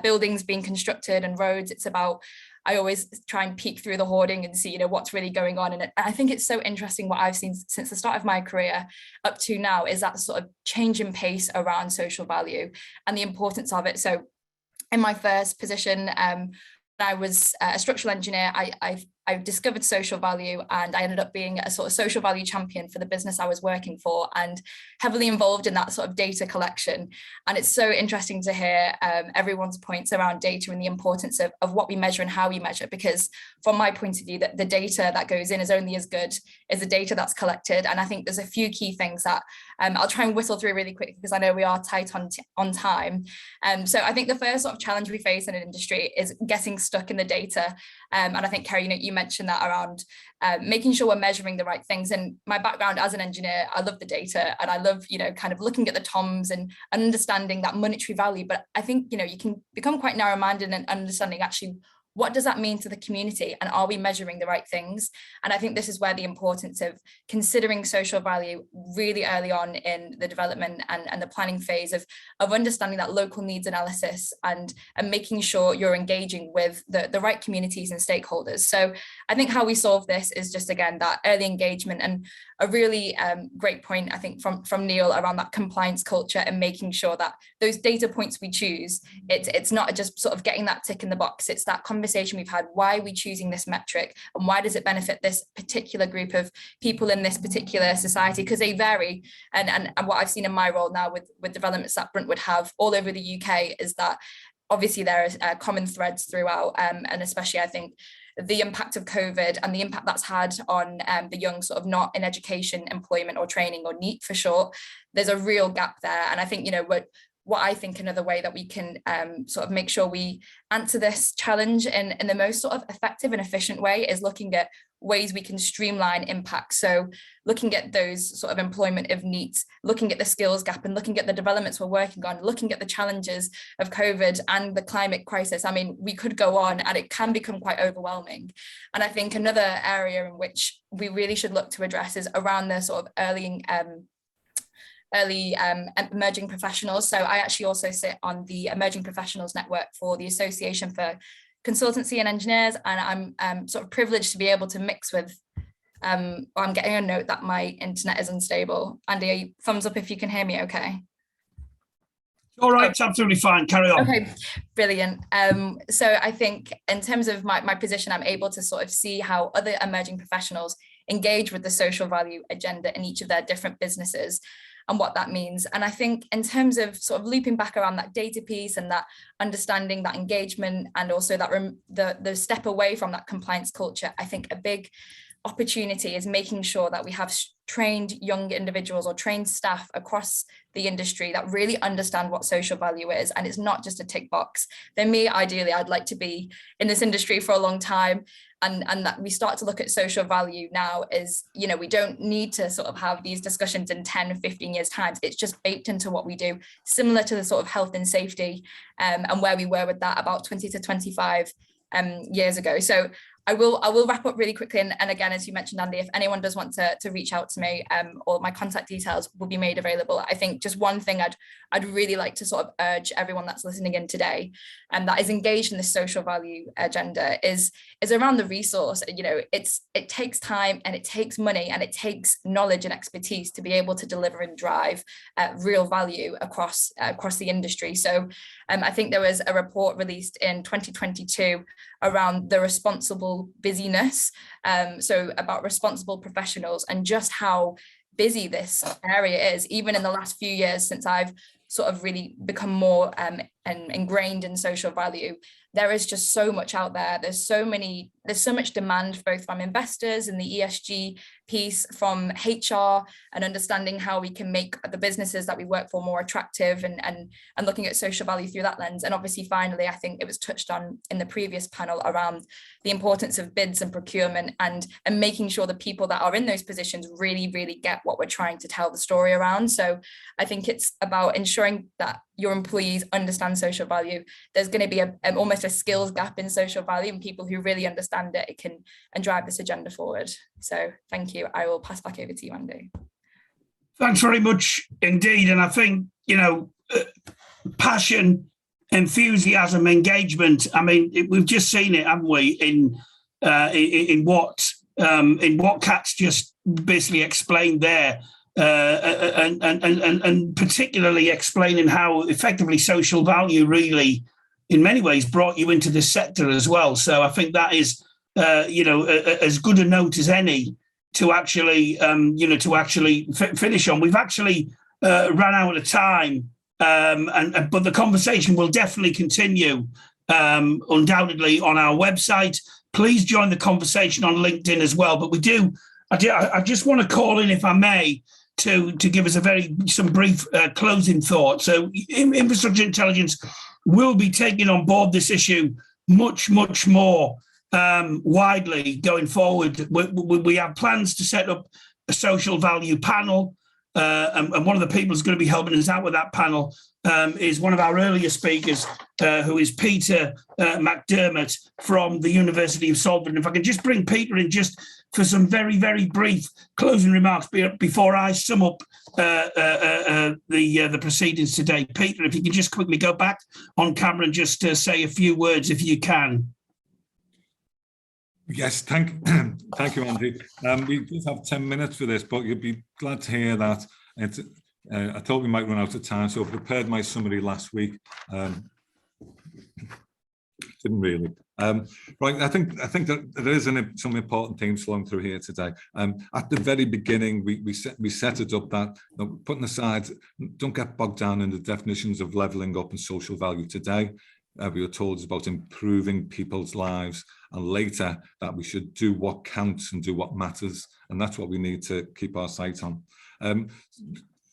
buildings being constructed and roads. It's about, I always try and peek through the hoarding and see, you know, what's really going on. And I think it's so interesting what I've seen since the start of my career up to now is that sort of change in pace around social value and the importance of it. So in my first position, I was a structural engineer. I discovered social value, and I ended up being a sort of social value champion for the business I was working for, and heavily involved in that sort of data collection. And it's so interesting to hear everyone's points around data and the importance of what we measure and how we measure, because from my point of view, that the data that goes in is only as good as the data that's collected. And I think there's a few key things that I'll try and whistle through really quickly because I know we are tight on time. So I think the first sort of challenge we face in an industry is getting stuck in the data. And I think, Kerry, you mentioned that around making sure we're measuring the right things. And my background as an engineer, I love the data and I love, you know, kind of looking at the TOMs and understanding that monetary value. But I think, you know, you can become quite narrow-minded and understanding actually what does that mean to the community, and are we measuring the right things? And I think this is where the importance of considering social value really early on in the development and the planning phase of understanding that local needs analysis and making sure you're engaging with the right communities and stakeholders. So I think how we solve this is just, again, that early engagement, and a really great point, I think, from Neil around that compliance culture and making sure that those data points we choose, it's not just sort of getting that tick in the box, it's that conversation we've had. Why are we choosing this metric, and why does it benefit this particular group of people in this particular society? Because they vary, and what I've seen in my role now with developments that Bruntwood have all over the UK is that obviously there are common threads throughout, and especially I think the impact of COVID and the impact that's had on the young sort of not in education, employment or training, or NEET for short. There's a real gap there. And I think, you know, what I think another way that we can sort of make sure we answer this challenge in the most sort of effective and efficient way is looking at ways we can streamline impact. So looking at those sort of employment of needs, looking at the skills gap, and looking at the developments we're working on, looking at the challenges of COVID and the climate crisis. I mean, we could go on, and it can become quite overwhelming. And I think another area in which we really should look to address is around the sort of early emerging professionals. So I actually also sit on the Emerging Professionals Network for the Association for Consultancy and Engineers, and I'm sort of privileged to be able to mix with, I'm getting a note that my internet is unstable. Andy, thumbs up if you can hear me okay. All right, it's absolutely fine, carry on. Okay, brilliant. So I think in terms of my position, I'm able to sort of see how other emerging professionals engage with the social value agenda in each of their different businesses and what that means. And I think in terms of sort of looping back around that data piece and that understanding, that engagement, and also that the step away from that compliance culture, I think a big opportunity is making sure that we have trained young individuals or trained staff across the industry that really understand what social value is, and it's not just a tick box. For me, ideally, I'd like to be in this industry for a long time, and that we start to look at social value now is, you know, we don't need to sort of have these discussions in 10, 15 years times. It's just baked into what we do, similar to the sort of health and safety and where we were with that about 20 to 25 years ago. So I will wrap up really quickly, and again, as you mentioned, Andy, if anyone does want to reach out to me, or my contact details will be made available. I think just one thing I'd really like to sort of urge everyone that's listening in today, and that is engaged in this social value agenda, is around the resource. You know, it takes time, and it takes money, and it takes knowledge and expertise to be able to deliver and drive real value across the industry. So I think there was a report released in 2022 around the responsible busyness, so about responsible professionals and just how busy this area is. Even in the last few years since I've sort of really become more and ingrained in social value, there is just so much out there. There's so many there's so much demand both from investors and the ESG piece, from HR, and understanding how we can make the businesses that we work for more attractive, and looking at social value through that lens. And obviously, finally, I think it was touched on in the previous panel around the importance of bids and procurement, and making sure the people that are in those positions really, really get what we're trying to tell the story around. So I think it's about ensuring that your employees understand social value. There's going to be almost a skills gap in social value, and people who really understand it can drive this agenda forward. So thank you. I will pass back over to you, Andy. Thanks very much indeed. And I think, passion, enthusiasm, engagement. I mean, we've just seen it, haven't we, in what Kat's just basically explained there, and particularly explaining how effectively social value really, in many ways, brought you into this sector as well. So I think that is, as good a note as any to actually, finish on. We've actually run out of time, but the conversation will definitely continue, undoubtedly, on our website. Please join the conversation on LinkedIn as well. But I just want to call in, if I may, to give us some brief closing thoughts. So infrastructure intelligence will be taking on board this issue much, much more widely going forward. We have plans to set up a social value panel, and one of the people who's going to be helping us out with that panel is one of our earlier speakers, who is Peter McDermott from the University of Salford. If I can just bring Peter in just for some very, very brief closing remarks before I sum up the proceedings today. Peter, if you can just quickly go back on camera and just say a few words, if you can. Yes, thank you, Andy. We just have 10 minutes for this, but you'd be glad to hear that. I thought we might run out of time, so I prepared my summary last week. Didn't really. Right, I think that there is some important themes flowing through here today. At the very beginning, we set it up that, putting aside, don't get bogged down in the definitions of levelling up and social value today. We were told it's about improving people's lives, and later that we should do what counts and do what matters, and that's what we need to keep our sight on.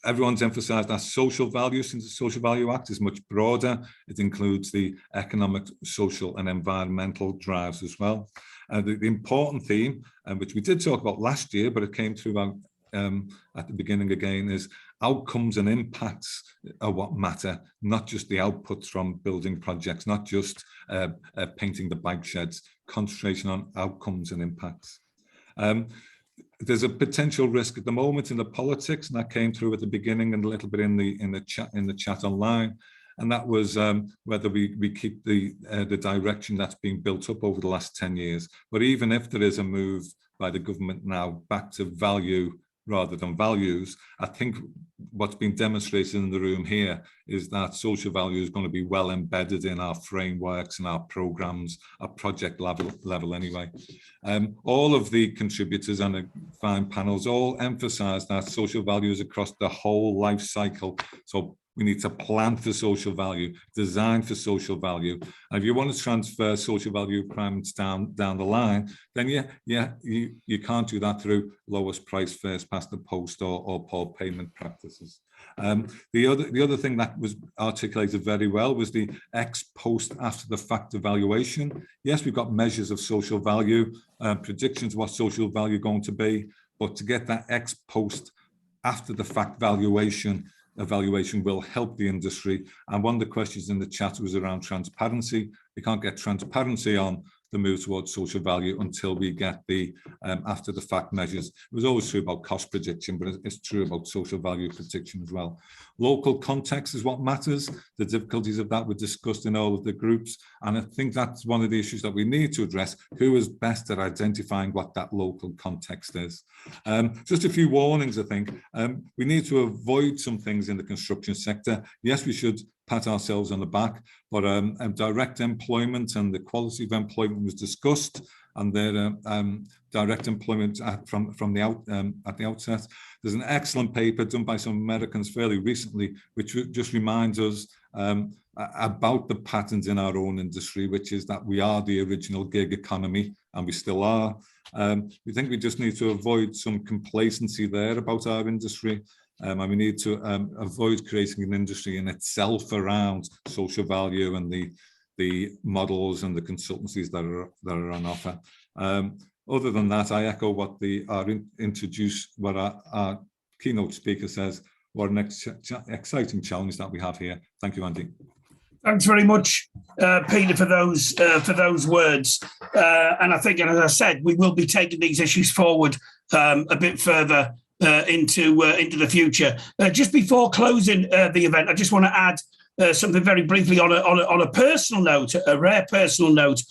Everyone's emphasised that social value, since the Social Value Act is much broader. It includes the economic, social and environmental drives as well. The important theme, which we did talk about last year, but it came through at the beginning again, is outcomes and impacts are what matter, not just the outputs from building projects, not just painting the bike sheds. Concentration on outcomes and impacts. There's a potential risk at the moment in the politics, and that came through at the beginning and a little bit in the chat online, and that was whether we keep the direction that's been built up over the last 10 years. But even if there is a move by the government now back to value rather than values, I think what's been demonstrated in the room here is that social value is going to be well embedded in our frameworks and our programs, our project level anyway. All of the contributors and the fine panels all emphasize that social value is across the whole life cycle. So we need to plan for social value, design for social value. And if you want to transfer social value requirements down the line, then you can't do that through lowest price first past the post or poor payment practices. The other thing that was articulated very well was the ex post after the fact evaluation. Yes, we've got measures of social value, predictions of what social value is going to be, but to get that ex post after the fact evaluation will help the industry. And one of the questions in the chat was around transparency. We can't get transparency on the move towards social value until we get the after the fact measures. It was always true about cost prediction, but it's true about social value prediction as well. Local context is what matters. The difficulties of that were discussed in all of the groups. And I think that's one of the issues that we need to address. Who is best at identifying what that local context is? Just a few warnings, I think. We need to avoid some things in the construction sector. Yes, we should pat ourselves on the back, but direct employment and the quality of employment was discussed, and their direct employment at the outset. There's an excellent paper done by some Americans fairly recently, which just reminds us about the patterns in our own industry, which is that we are the original gig economy, and we still are. We think we just need to avoid some complacency there about our industry, and we need to avoid creating an industry in itself around social value and the models and the consultancies that are on offer. Other than that, I echo what our keynote speaker says. What an exciting challenge that we have here. Thank you, Andy. Thanks very much, Peter, for those words. And I think, and as I said, we will be taking these issues forward a bit further into the future. Just before closing the event, I just want to add something very briefly on a personal note, a rare personal note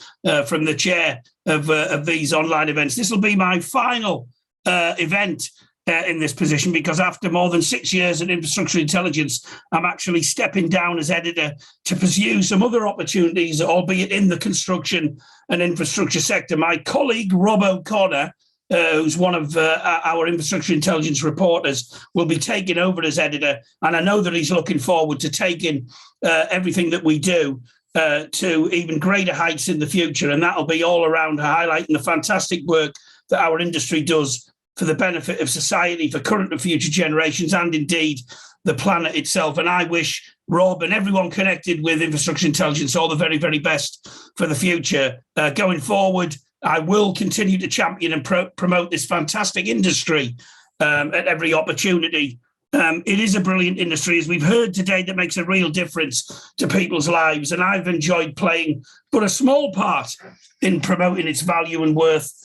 from the chair of these online events. This will be my final event in this position, because after more than 6 years in infrastructure intelligence, I'm actually stepping down as editor to pursue some other opportunities, albeit in the construction and infrastructure sector. My colleague, Rob O'Connor, who's one of our infrastructure intelligence reporters, will be taking over as editor. And I know that he's looking forward to taking everything that we do to even greater heights in the future. And that'll be all around highlighting the fantastic work that our industry does for the benefit of society, for current and future generations, and indeed the planet itself. And I wish Rob and everyone connected with infrastructure intelligence all the very, very best for the future. Going forward, I will continue to champion and promote this fantastic industry at every opportunity. It is a brilliant industry, as we've heard today, that makes a real difference to people's lives. And I've enjoyed playing but a small part in promoting its value and worth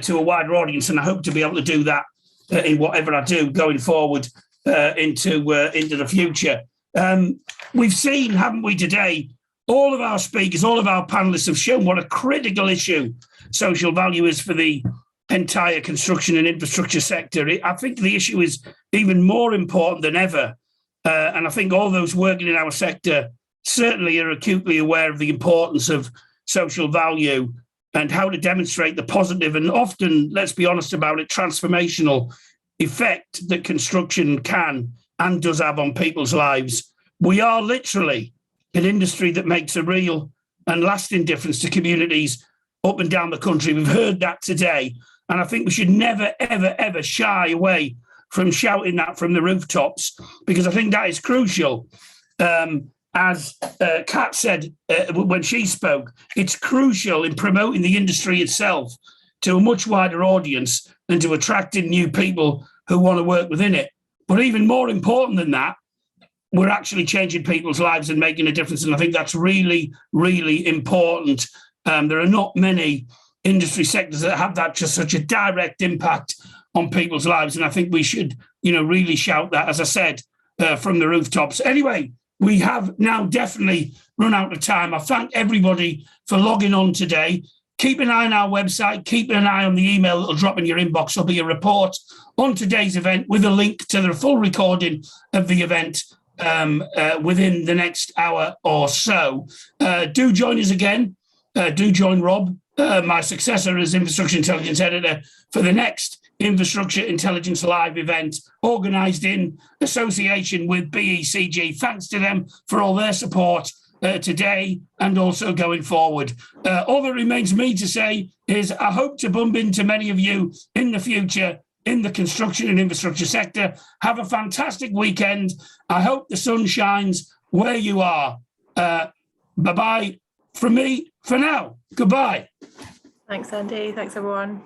to a wider audience, and I hope to be able to do that in whatever I do going forward into the future. We've seen, haven't we, today, all of our speakers, all of our panelists have shown what a critical issue social value is for the entire construction and infrastructure sector. I think the issue is even more important than ever, and I think all those working in our sector certainly are acutely aware of the importance of social value and how to demonstrate the positive and often, let's be honest about it, transformational effect that construction can and does have on people's lives. We are literally an industry that makes a real and lasting difference to communities up and down the country. We've heard that today, and I think we should never, ever, ever shy away from shouting that from the rooftops, because I think that is crucial. As Kat said when she spoke, it's crucial in promoting the industry itself to a much wider audience and to attracting new people who want to work within it. But even more important than that, we're actually changing people's lives and making a difference. And I think that's really, really important. There are not many industry sectors that have that just such a direct impact on people's lives. And I think we should, really shout that, as I said, from the rooftops. Anyway, we have now definitely run out of time. I thank everybody for logging on today. Keep an eye on our website. Keep an eye on the email that will drop in your inbox. There'll be a report on today's event with a link to the full recording of the event within the next hour or so. Do join us again. Do join Rob, my successor as Infrastructure Intelligence Editor, for the next Infrastructure Intelligence Live event organised in association with BECG. Thanks to them for all their support today and also going forward. All that remains me to say is I hope to bump into many of you in the future in the construction and infrastructure sector. Have a fantastic weekend. I hope the sun shines where you are. Bye-bye from me for now. Goodbye. Thanks, Andy. Thanks, everyone.